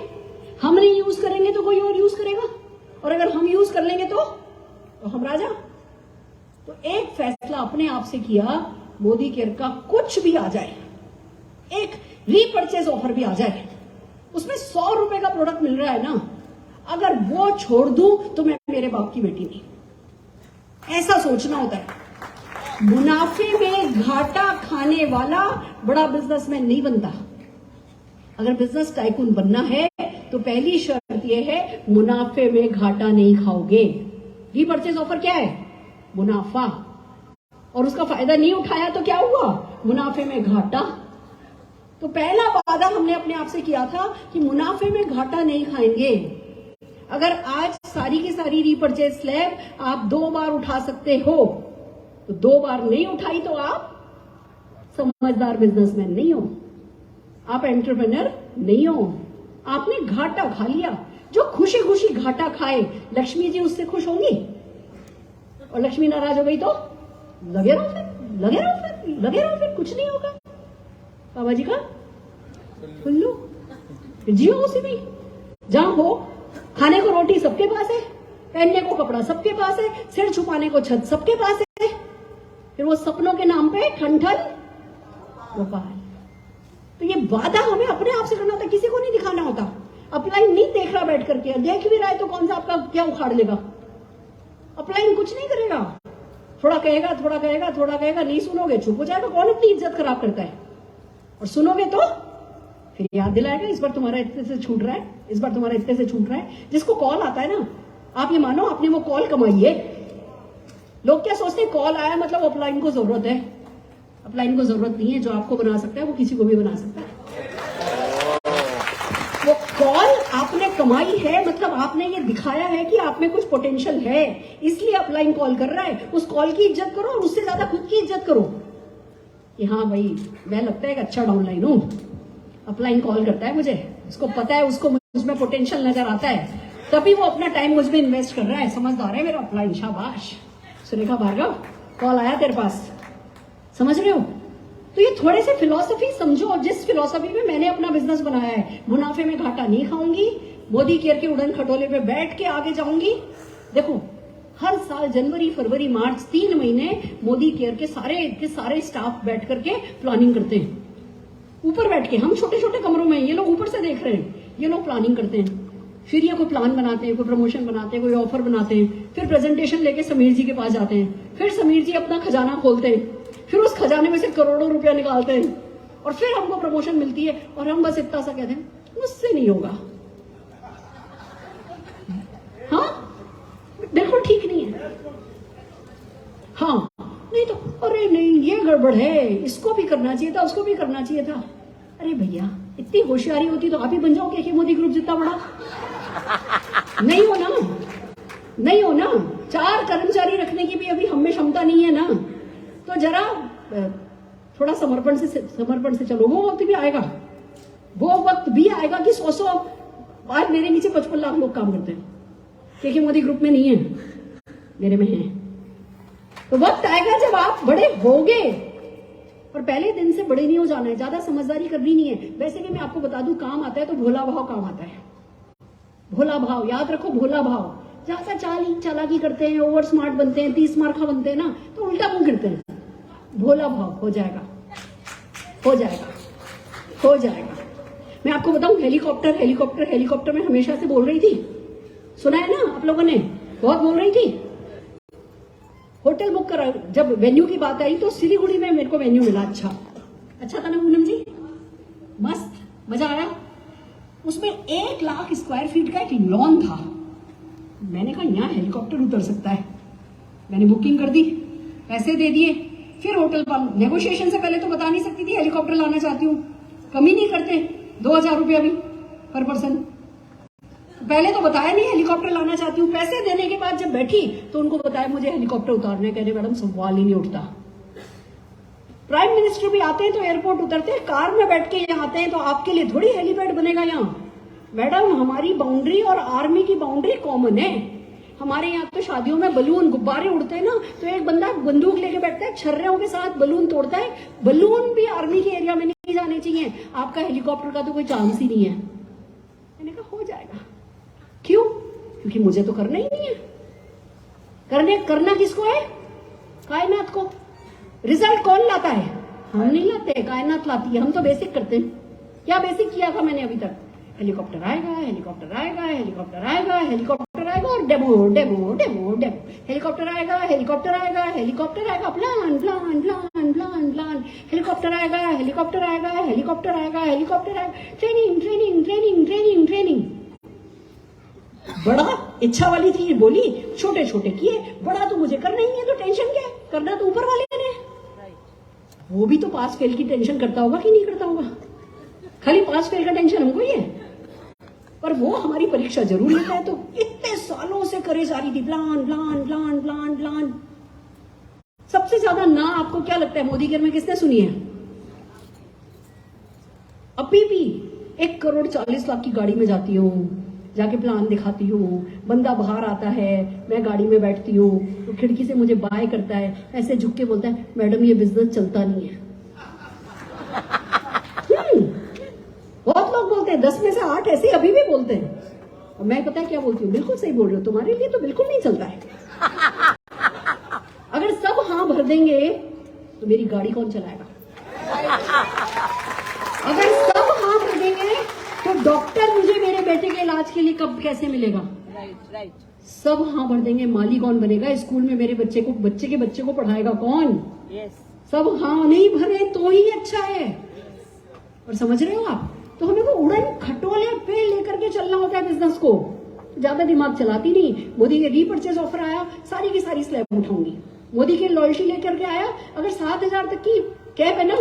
हम नहीं यूज करेंगे तो कोई और यूज करेगा, और अगर हम यूज कर लेंगे तो हम राजा। तो एक फैसला अपने आप से किया, मोदी केयर का कुछ भी आ जाए, एक रीपरचेज ऑफर भी आ जाए, उसमें 100 रुपए का प्रोडक्ट मिल रहा है ना, अगर वो छोड़ दूं तो मैं मेरे बाप की बेटी नहीं। ऐसा सोचना होता है। मुनाफे में घाटा खाने वाला बड़ा बिजनेसमैन नहीं बनता। अगर बिजनेस टाइकून बनना है तो पहली शर्त यह है, मुनाफे में घाटा नहीं खाओगे। रीपरचेज ऑफर क्या है? मुनाफा। और उसका फायदा नहीं उठाया तो क्या हुआ? मुनाफे में घाटा। तो पहला वादा हमने अपने आप से किया था कि मुनाफे में घाटा नहीं खाएंगे। अगर आज सारी की सारी रीपरचेज स्लैब आप 2 बार उठा सकते हो, तो 2 बार नहीं उठाई तो आप समझदार बिजनेसमैन नहीं हो, आप एंटरप्रेन्योर नहीं हो। आपने घाटा खा लिया। जो खुशी खुशी घाटा खाए, लक्ष्मी जी उससे खुश होंगी? और लक्ष्मी नाराज हो गई तो लगे रहो फिर कुछ नहीं होगा। बाबा जी का उल्लू, जियो उसी में, जहां हो। खाने को रोटी सबके पास है, पहनने को कपड़ा सबके पास है, सिर छुपाने को छत सबके पास है, फिर वो सपनों के नाम पे ठन ठन गोपाल। तो ये वादा हमें अपने आप से करना होता है, किसी को नहीं दिखाना होता। अपलाइन नहीं देख रहा बैठ करके, देख भी रहा है तो कौन सा आपका क्या उखाड़ लेगा। अपलाइन कुछ नहीं करेगा, थोड़ा कहेगा, नहीं सुनोगे चुप हो जाएगा। कौन अपनी इज्जत खराब करता है? और सुनोगे तो फिर याद दिलाएगा, इस बार तुम्हारा इतने से छूट रहा है, इस बार तुम्हारा इतने से छूट रहा है। जिसको कॉल आता है ना, आप ये मानो आपने वो कॉल कमाई है। लोग क्या सोचते हैं, कॉल आया मतलब अपलाइन को जरूरत है। अपलाइन को जरूरत नहीं है, जो आपको बना सकता है वो किसी को भी बना सकता है। वो कॉल आपने कमाई है, मतलब आपने ये दिखाया है कि आप में कुछ पोटेंशियल है, इसलिए अपलाइन कॉल कर रहा है। उस कॉल की इज्जत करो और उससे ज्यादा खुद की इज्जत करो कि हाँ भाई मैं लगता है एक अच्छा डाउनलाइन हूं, अपलाइन कॉल करता है मुझे, उसको पता है, उसको मुझ में पोटेंशियल नजर आता है, तभी वो अपना टाइम मुझ में इन्वेस्ट कर रहा है। समझदार है मेरा अपलाइन, शाबाश। सुरेखा भार्गव, कॉल आया तेरे पास, समझ रहे हो? तो ये थोड़े से फिलॉसफी समझो, जिस फिलॉसफी में मैंने अपना बिजनेस बनाया है। मुनाफे में घाटा नहीं खाऊंगी, मोदी केयर के उड़न खटोले पे बैठ के आगे जाऊंगी। देखो हर साल जनवरी, फरवरी, मार्च 3 महीने मोदी केयर के सारे स्टाफ बैठ करके प्लानिंग करते हैं। ऊपर बैठ के, हम छोटे छोटे कमरों में, ये लोग ऊपर से देख रहे हैं, ये लोग प्लानिंग करते हैं। फिर ये कोई प्लान बनाते हैं, कोई प्रमोशन बनाते हैं, कोई ऑफर बनाते हैं, फिर प्रेजेंटेशन लेके समीर जी के पास जाते हैं, फिर समीर जी अपना खजाना खोलते हैं, फिर उस खजाने में से करोड़ों रुपया निकालते हैं, और फिर हमको प्रमोशन मिलती है और हम बस इतना सा कहते हैं मुझसे नहीं होगा। हाँ बिल्कुल ठीक नहीं है। हाँ नहीं तो अरे नहीं ये गड़बड़ है, इसको भी करना चाहिए था, उसको भी करना चाहिए था। अरे भैया इतनी होशियारी होती तो आप ही बन जाओगे कि मोदी ग्रुप जितना बड़ा। नहीं हो ना, 4 कर्मचारी रखने की भी अभी हम में क्षमता नहीं है ना। तो जरा थोड़ा समर्पण से चलो। वो वक्त भी आएगा कि 100 आज मेरे नीचे 55 लाख लोग काम करते हैं, क्योंकि मोदी ग्रुप में नहीं है, मेरे में है। तो वक्त आएगा जब आप बड़े होगे, और पहले दिन से बड़े नहीं हो जाना है, ज्यादा समझदारी करनी नहीं है। वैसे भी मैं आपको बता दूं, काम आता है तो भोला भाव काम आता है। भोला भाव याद रखो, भोला भाव। ज्यादा चालाकी करते हैं, ओवर स्मार्ट बनते हैं, 30 मार्का बनते हैं ना, तो उल्टा मुंह गिरते हैं। भोला भाव हो जाएगा। मैं आपको बताऊं, हेलीकॉप्टर में हमेशा से बोल रही थी, सुना है ना आप लोगों ने, बहुत बोल रही थी। होटल बुक करा, जब वेन्यू की बात आई तो सिलीगुड़ी में मेरे को वेन्यू मिला। अच्छा था ना पूनम जी, मस्त, मजा आया। उसमें 1 लाख स्क्वायर फीट का एक लॉन था। मैंने कहा यहाँ हेलीकॉप्टर उतर सकता है। मैंने बुकिंग कर दी, पैसे दे दिए। फिर होटल नेगोशिएशन से पहले तो बता नहीं सकती थी हेलीकॉप्टर लाना चाहती हूँ, कमी नहीं करते, 2000 रुपया भी पर पर्सन। पहले तो बताया नहीं हेलीकॉप्टर लाना चाहती हूँ। पैसे देने के बाद जब बैठी तो उनको बताया मुझे हेलीकॉप्टर उतारने। कहने मैडम सवाल ही नहीं उठता। प्राइम मिनिस्टर भी आते हैं तो एयरपोर्ट उतरते हैं, कार में बैठ के यहाँ आते हैं, तो आपके लिए थोड़ी हेलीपैड बनेगा यहाँ। मैडम हमारी बाउंड्री और आर्मी की बाउंड्री कॉमन है। हमारे यहाँ तो शादियों में बलून गुब्बारे उड़ते हैं ना, तो एक बंदा बंदूक लेके बैठता है, छर्रों के साथ बलून तोड़ता है। बलून भी आर्मी के एरिया में नहीं जाने चाहिए। आपका हेलीकॉप्टर का तो कोई चांस ही नहीं है। मैंने कहा हो जाएगा। क्यों? क्योंकि मुझे तो करना ही नहीं है। करना किसको है? कायनात को। रिजल्ट कौन लाता है? हम नहीं लाते, कायनात लाती है। हम तो बेसिक करते हैं। क्या बेसिक किया था मैंने अभी तक? हेलीकॉप्टर आएगा और डेमो। हेलीकॉप्टर आएगा, प्लान। हेलीकॉप्टर आएगा, ट्रेनिंग। बड़ा इच्छा वाली थी, बोली छोटे छोटे किए। बड़ा तो मुझे करना ही है, तो टेंशन क्या है? करना तो ऊपर वाले ने। वो भी तो पास फेल की टेंशन करता होगा कि नहीं करता होगा? खाली पास फेल का टेंशन हमको ही है, पर वो हमारी परीक्षा जरूर लेता है। तो इतने सालों से करे जा रही थी प्लान। सबसे ज्यादा ना आपको क्या लगता है मोदी केयर में किसने सुनी है? अभी भी 1 करोड़ 40 लाख की गाड़ी में जाती हूँ, जाके प्लान दिखाती हूँ, बंदा बाहर आता है, मैं गाड़ी में बैठती हूँ, तो खिड़की से मुझे बाय करता है, ऐसे झुक के बोलता है मैडम ये बिजनेस चलता नहीं है। बहुत लोग बोलते हैं, 10 में से 8 ऐसे अभी भी बोलते हैं, और मैं पता है क्या बोलती हूँ, बिल्कुल सही बोल रहे हो, तुम्हारे लिए तो बिल्कुल नहीं चलता है। अगर सब हाँ भर देंगे तो मेरी गाड़ी कौन चलाएगा? अगर सब हाँ भर देंगे तो डॉक्टर मुझे मेरे बेटे के इलाज के लिए कब कैसे मिलेगा? राइट। सब हाँ भर देंगे, माली कौन बनेगा? स्कूल में मेरे बच्चे के बच्चे को पढ़ाएगा कौन? यस। सब हाँ नहीं भरे तो ही अच्छा है। और समझ रहे हो आप? तो हमें वो उड़न खटोले पे लेकर के चलना होता है बिजनेस को। ज्यादा दिमाग चलाती नहीं। मोदी के रीपर्चेज ऑफर आया, सारी की सारी स्लैब उठाऊंगी। मोदी के लॉयल्टी लेकर के आया, अगर 7,000 तक की कैप है ना,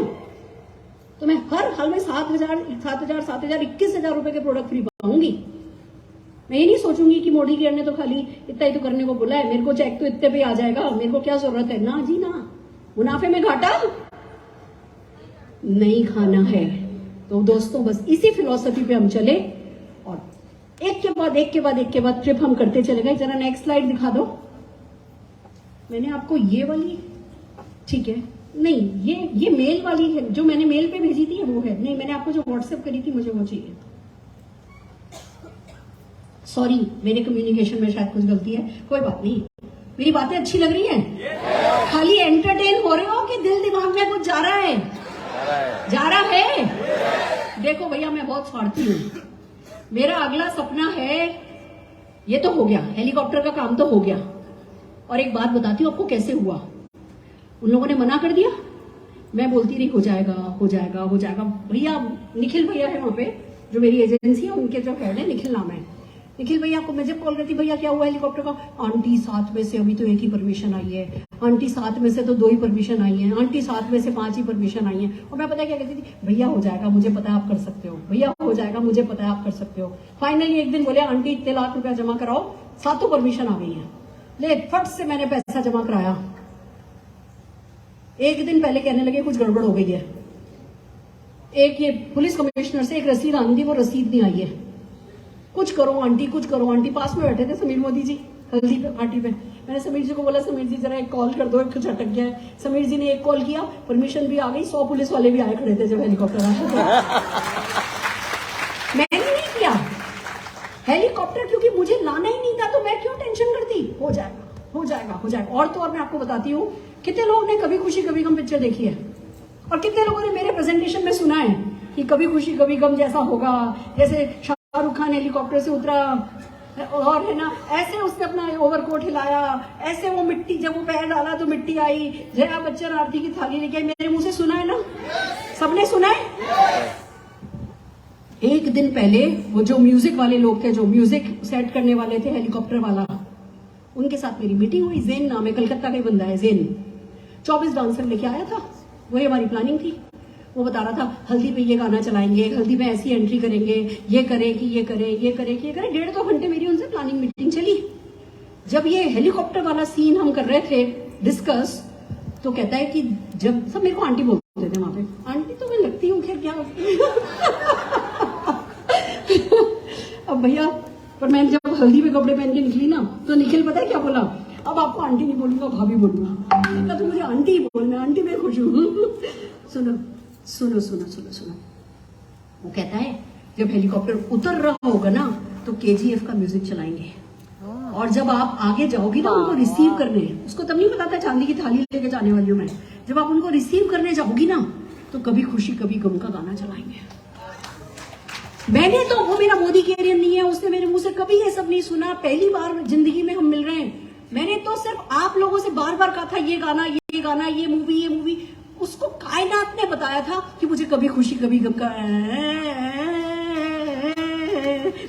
तो मैं हर हाल में 7,000 21,000 रुपए के प्रोडक्ट फ्री पाऊंगी। मैं ये नहीं सोचूंगी कि मोदी केयर ने तो खाली इतना ही तो करने को बोला है, मेरे को चेक तो इतने पे आ जाएगा, मेरे को क्या जरूरत है। ना जी ना, मुनाफे में घाटा नहीं खाना है। तो दोस्तों बस इसी फिलॉसफी पे हम चले और एक के बाद ट्रिप हम करते चले गए। जरा नेक्स्ट स्लाइड दिखा दो। मैंने आपको ये वाली, ठीक है, नहीं ये मेल वाली है, जो मैंने मेल पे भेजी थी वो है। नहीं, मैंने आपको जो व्हाट्सएप करी थी मुझे वो चाहिए। सॉरी, मेरे कम्युनिकेशन में शायद कुछ गलती है, कोई बात नहीं। मेरी बातें अच्छी लग रही हैं? खाली एंटरटेन हो रहे हो कि दिल दिमाग में कुछ जा रहा है? जा रहा है। देखो भैया, मैं बहुत स्वार्थी हूं। मेरा अगला सपना है, ये तो हो गया, हेलीकॉप्टर का काम तो हो गया। और एक बात बताती हूँ आपको कैसे हुआ। उन लोगों ने मना कर दिया, मैं बोलती रही हो जाएगा हो जाएगा हो जाएगा। भैया निखिल भैया है वहां पे, जो मेरी एजेंसी है, उनके जो हेड है, निखिल नाम है। निखिल भैया को मैं जब कॉल करती, भैया क्या हुआ हेलीकॉप्टर का? आंटी 7 में से अभी तो 1 ही परमिशन आई है, आंटी 7 में से तो 2 ही परमिशन आई है, आंटी 7 में से 5 ही परमिशन आई है। और मैं पता क्या कहती थी, भैया हो जाएगा, मुझे पता है आप कर सकते हो, भैया हो जाएगा, मुझे पता है आप कर सकते हो। फाइनली एक दिन बोले, आंटी इतने लाख रुपया जमा कराओ, 7 परमिशन आ गई है। ले फट से मैंने पैसा जमा कराया। एक दिन पहले कहने लगे कुछ गड़बड़ हो गई है। एक ये पुलिस कमिश्नर से एक रसीद आनी थी, वो रसीद नहीं आई है। कुछ करो आंटी, कुछ करो आंटी। पास में बैठे थे समीर मोदी जी हल्दी पार्टी पे। मैंने समीर जी को बोला, समीर जी जरा एक कॉल कर दो, एक कुछ अटक गया है। समीर जी ने एक कॉल किया, परमिशन भी आ गई। 100 पुलिस वाले भी आए खड़े थे जब हेलीकॉप्टर आया। मैंने नहीं किया हेलीकॉप्टर, क्योंकि मुझे लाना ही नहीं था, तो मैं क्यों टेंशन करती? हो जाएगा हो जाएगा हो जाएगा। और तो और मैं आपको बताती हूँ, कितने लोगों ने कभी खुशी कभी गम पिक्चर देखी है, और कितने लोगों ने मेरे प्रेजेंटेशन में सुना है कि कभी खुशी कभी गम जैसा होगा। जैसे शाहरुख खान हेलीकॉप्टर से उतरा और है ना, ऐसे उसने अपना ओवरकोट हिलाया, ऐसे वो मिट्टी, जब वो पैर डाला तो मिट्टी आई। जया बच्चन आरती की थाली लेके आई। मेरे मुंह से सुना है ना, सबने सुना है। एक दिन पहले वो जो म्यूजिक वाले लोग थे, जो म्यूजिक सेट करने वाले थे, हेलीकॉप्टर वाला, उनके साथ मेरी मीटिंग हुई। जेन नाम है, कलकत्ता का ही बंदा है जेन। 24 डांसर लेके आया था, वही हमारी प्लानिंग थी। वो बता रहा था हल्दी पे ये गाना चलाएंगे, हल्दी पे ऐसी एंट्री करेंगे, ये करें कि ये करें, ये करें कि ये करें। 1.5-2 घंटे मेरी उनसे प्लानिंग मीटिंग चली। जब ये हेलीकॉप्टर वाला सीन हम कर रहे थे डिस्कस, तो कहता है कि जब सब मेरे को आंटी बोलते थे वहां पे, आंटी तो मैं लगती हूँ खैर क्या अब भैया, पर मैं जब हल्दी पे कपड़े पहन के निकली ना, तो निखिल पता है क्या बोला, अब आपको आंटी नहीं बोलूंगा, भाभी बोलूंगा। तो मुझे आंटी ही बोलना, आंटी मैं खुश हूँ। सुनो सुनो सुनो सुनो सुनो, वो कहता है जब हेलीकॉप्टर उतर रहा होगा ना, तो KGF का म्यूजिक चलाएंगे, और जब आप आगे जाओगी ना उनको रिसीव करने, उसको तब नहीं पता था चांदी की थाली लेके जाने वाली हूँ मैं, जब आप उनको रिसीव करने जाओगी ना, तो कभी खुशी कभी गम का गाना चलाएंगे। मैंने तो, वो मेरा मोदी कैरियर नहीं है, उसने मेरे मुंह से कभी ये सब नहीं सुना। पहली बार जिंदगी में हम मिल रहे हैं। मैंने तो सिर्फ आप लोगों से बार बार कहा था ये गाना, ये गाना, ये मूवी। उसको कायनात ने बताया था कि मुझे कभी खुशी कभी गम का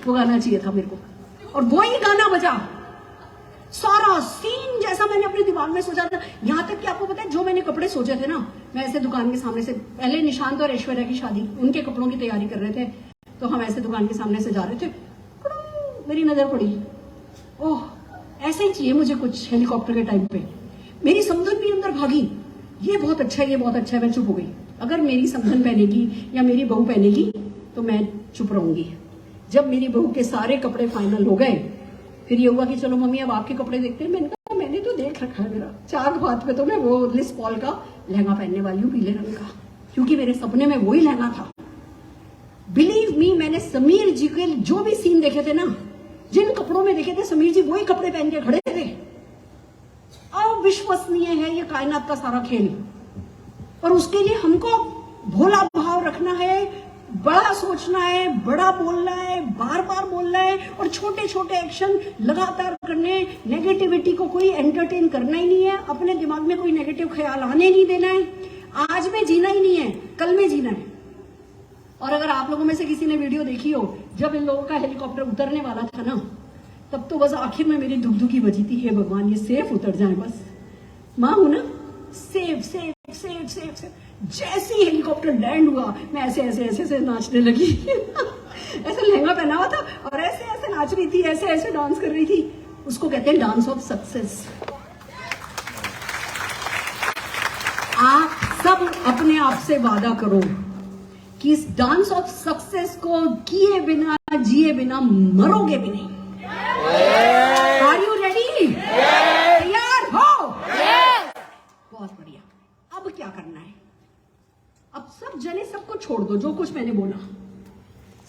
वो गाना चाहिए था मेरे को, और वो ही गाना बजा। सारा सीन जैसा मैंने अपने दिमाग में सोचा था। यहाँ तक कि आपको पता है, जो मैंने कपड़े सोचे थे ना, मैं ऐसे दुकान के सामने से, पहले निशांत और ऐश्वर्या की शादी, उनके कपड़ों की तैयारी कर रहे थे, तो हम ऐसे दुकान के सामने से जा रहे थे, मेरी नजर पड़ी, ओह ऐसे ही चाहिए मुझे कुछ हेलीकॉप्टर के टाइम पे। मेरी समझन भी अंदर भागी, ये बहुत अच्छा है, ये बहुत अच्छा है। मैं चुप हो गई। अगर मेरी समझन पहनेगी या मेरी बहू पहनेगी तो मैं चुप रहूंगी। जब मेरी बहू के सारे कपड़े फाइनल हो गए, फिर ये हुआ कि चलो मम्मी अब आपके कपड़े देखते हैं। मैंने कहा मैंने तो देख रखा है, मेरा 4 हाथ में तो मैं वो लिस पॉल का लहंगा पहनने वाली हूँ पीले रंग का, क्योंकि मेरे सपने में वही लहंगा था। बिलीव मी, मैंने समीर जी के जो भी सीन देखे थे ना, जिन कपड़ों में देखे थे समीर जी वही कपड़े पहन के खड़े थे। अविश्वसनीय है ये कायनात का सारा खेल, और उसके लिए हमको भोला भाव रखना है, बड़ा सोचना है, बड़ा बोलना है, बार बार बोलना है, और छोटे छोटे एक्शन लगातार करने। नेगेटिविटी को कोई एंटरटेन करना ही नहीं है, अपने दिमाग में कोई नेगेटिव ख्याल आने नहीं देना है। आज में जीना ही नहीं है, कल में जीना है। और अगर आप लोगों में से किसी ने वीडियो देखी हो, जब इन लोगों का हेलीकॉप्टर उतरने वाला था ना, तब तो बस आखिर में मेरी धुकधुकी बजी थी, हे भगवान ये सेफ उतर जाए बस। मां हूं ना, safe safe safe safe safe. जैसे ही हेलीकॉप्टर लैंड हुआ, मैं ऐसे ऐसे ऐसे ऐसे नाचने लगी ऐसे लहंगा पहना हुआ था और ऐसे ऐसे नाच रही थी, ऐसे ऐसे डांस कर रही थी। उसको कहते हैं डांस ऑफ सक्सेस। आप सब अपने आप से वादा करो कि इस डांस ऑफ सक्सेस को किए बिना, जिए बिना मरोगे भी नहीं। Are you ready? तैयार हो? बहुत बढ़िया। अब क्या करना है? अब सब जने सबको छोड़ दो, जो कुछ मैंने बोला।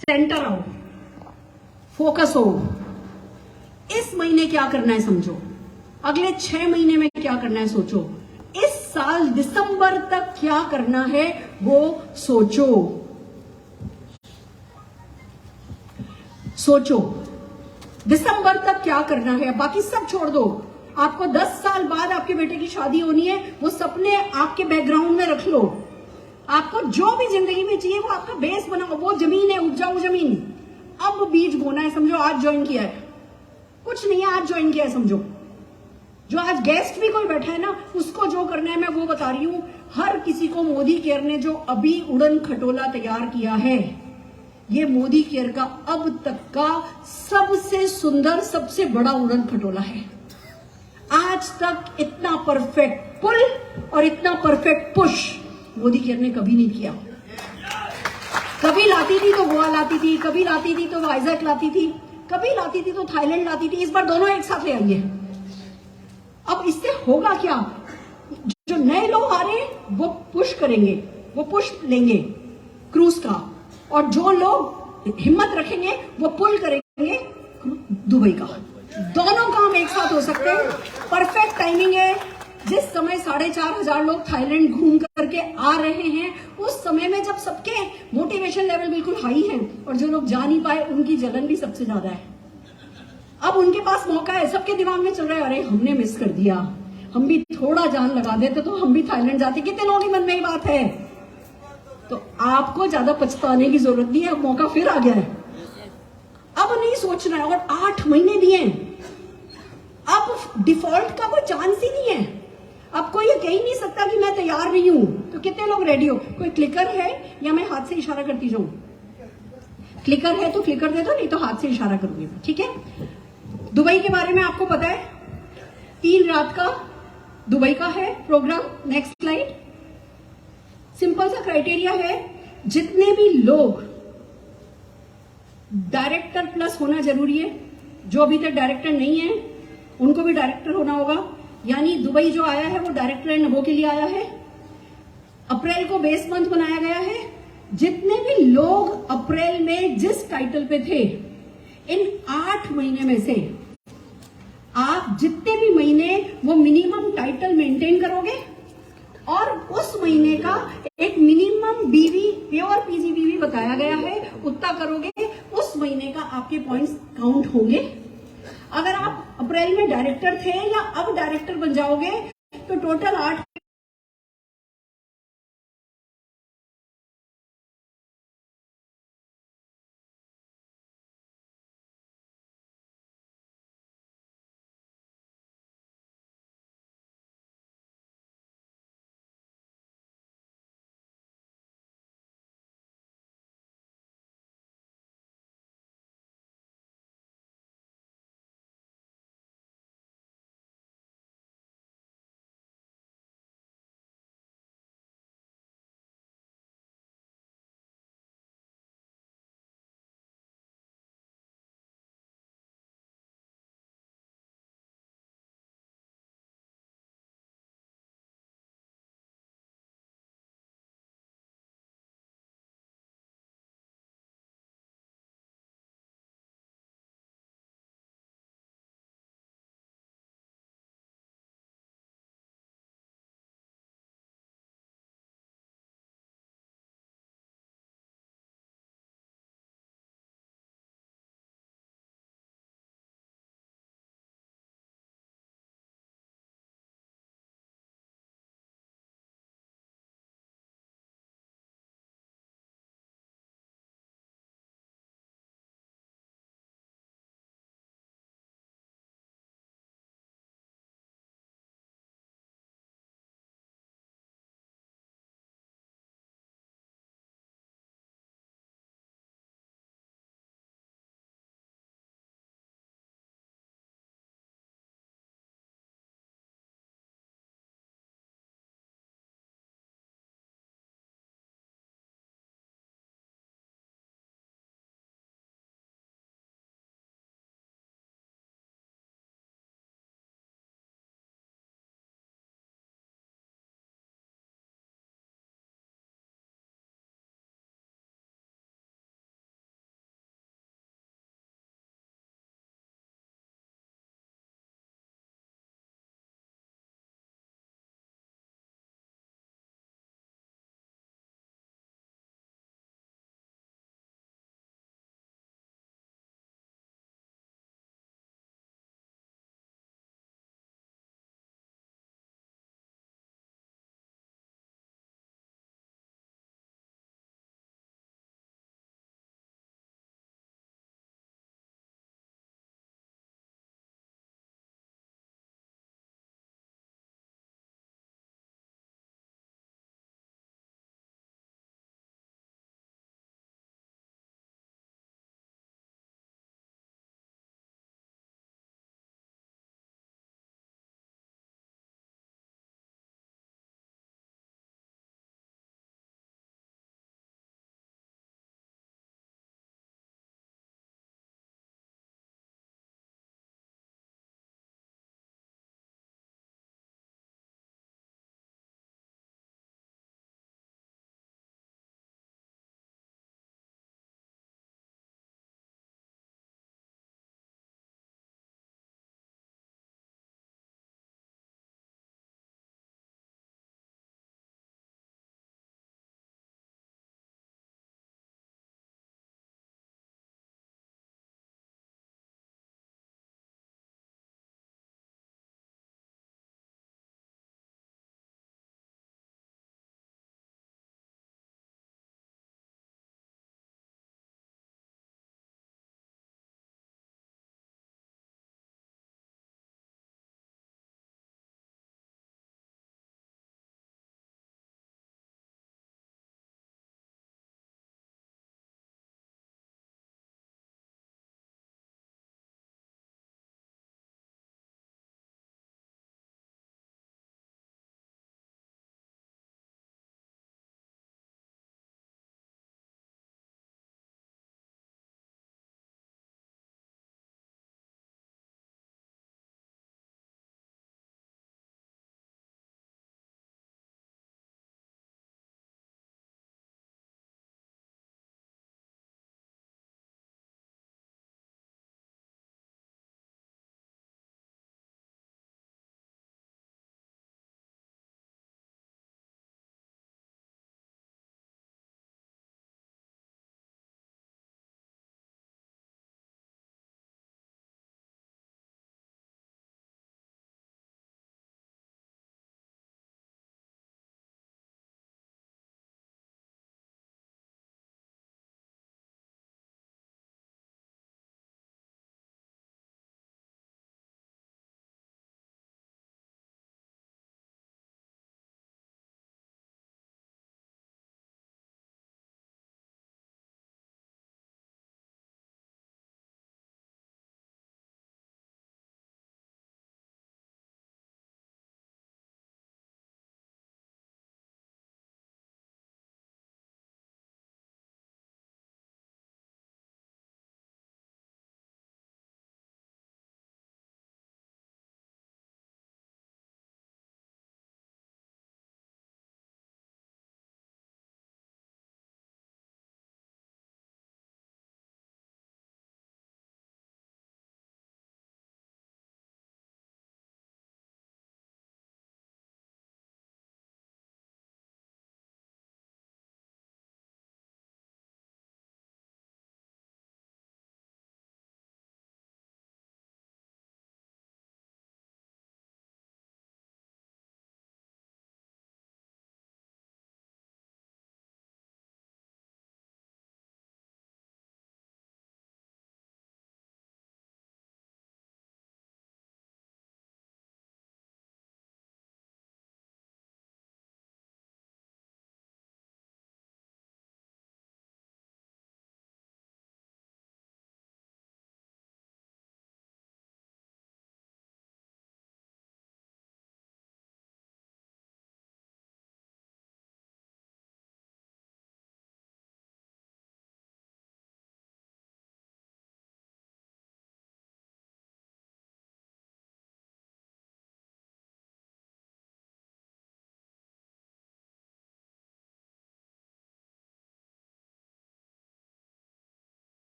सेंटर आओ, फोकस हो। इस महीने क्या करना है समझो, अगले 6 महीने में क्या करना है सोचो, इस साल दिसंबर तक क्या करना है वो सोचो। सोचो दिसंबर तक क्या करना है, बाकी सब छोड़ दो। आपको 10 साल बाद आपके बेटे की शादी होनी है, वो सपने आपके बैकग्राउंड में रख लो। आपको जो भी जिंदगी में चाहिए वो आपका बेस बनाओ। वो जमीन है, उपजाऊ जमीन, अब बीज बोना है। समझो आज ज्वाइन किया है, कुछ नहीं है, आज ज्वाइन किया है समझो। जो आज गेस्ट भी कोई बैठा है ना, उसको जो करना है मैं वो बता रही हूं। हर किसी को मोदी केयर ने जो अभी उड़न खटोला तैयार किया है, ये मोदी केयर का अब तक का सबसे सुंदर, सबसे बड़ा उड़न खटोला है। आज तक इतना परफेक्ट पुल और इतना परफेक्ट पुश मोदी केयर ने कभी नहीं किया। कभी लाती थी तो गोवा लाती थी, कभी लाती थी तो वाइजैक लाती थी, कभी लाती थी तो थाईलैंड लाती थी। इस बार दोनों एक साथ ले आई है। अब इससे होगा क्या, जो नए लोग आ रहे हैं वो पुश करेंगे, वो पुश लेंगे क्रूज का, और जो लोग हिम्मत रखेंगे वो पुल करेंगे दुबई का। दोनों काम एक साथ हो सकते हैं। परफेक्ट टाइमिंग है। जिस समय 4,500 लोग थाईलैंड घूम करके आ रहे हैं, उस समय में जब सबके मोटिवेशन लेवल बिल्कुल हाई है और जो लोग जा नहीं पाए उनकी जलन भी सबसे ज्यादा है। अब उनके पास मौका है, सबके दिमाग में चल रहा है, अरे हमने मिस कर दिया, हम भी थोड़ा जान लगा देते तो हम भी थाईलैंड जाते। कितने लोगों के मन में ये बात है? तो आपको ज्यादा पछताने की जरूरत नहीं है, मौका फिर आ गया है। अब नहीं सोचना है, और 8 महीने दिए हैं। अब डिफॉल्ट का कोई चांस ही नहीं है। अब कोई ये कह ही नहीं सकता कि मैं तैयार नहीं हूं। तो कितने लोग रेडी हो? कोई क्लिकर है या मैं हाथ से इशारा करती जाऊं? क्लिकर है तो क्लिकर दे दो, नहीं तो हाथ से इशारा करूंगी, ठीक है? दुबई के बारे में आपको पता है, 3 रात का दुबई का है प्रोग्राम। Next slide. सिंपल सा क्राइटेरिया है, जितने भी लोग डायरेक्टर प्लस होना जरूरी है, जो अभी तक डायरेक्टर नहीं है उनको भी डायरेक्टर होना होगा। यानी दुबई जो आया है वो डायरेक्टर एंड नबो के लिए आया है। अप्रैल को बेस मंथ बनाया गया है। जितने भी लोग अप्रैल में जिस टाइटल पे थे, इन 8 महीने में से आप जितने भी महीने वो मिनिमम टाइटल मेंटेन करोगे और उस महीने का एक मिनिमम बीवी, प्योर पीजी बीवी बताया गया है, उतना करोगे, उस महीने का आपके पॉइंट्स काउंट होंगे। अगर आप अप्रैल में डायरेक्टर थे या अब डायरेक्टर बन जाओगे तो टोटल 8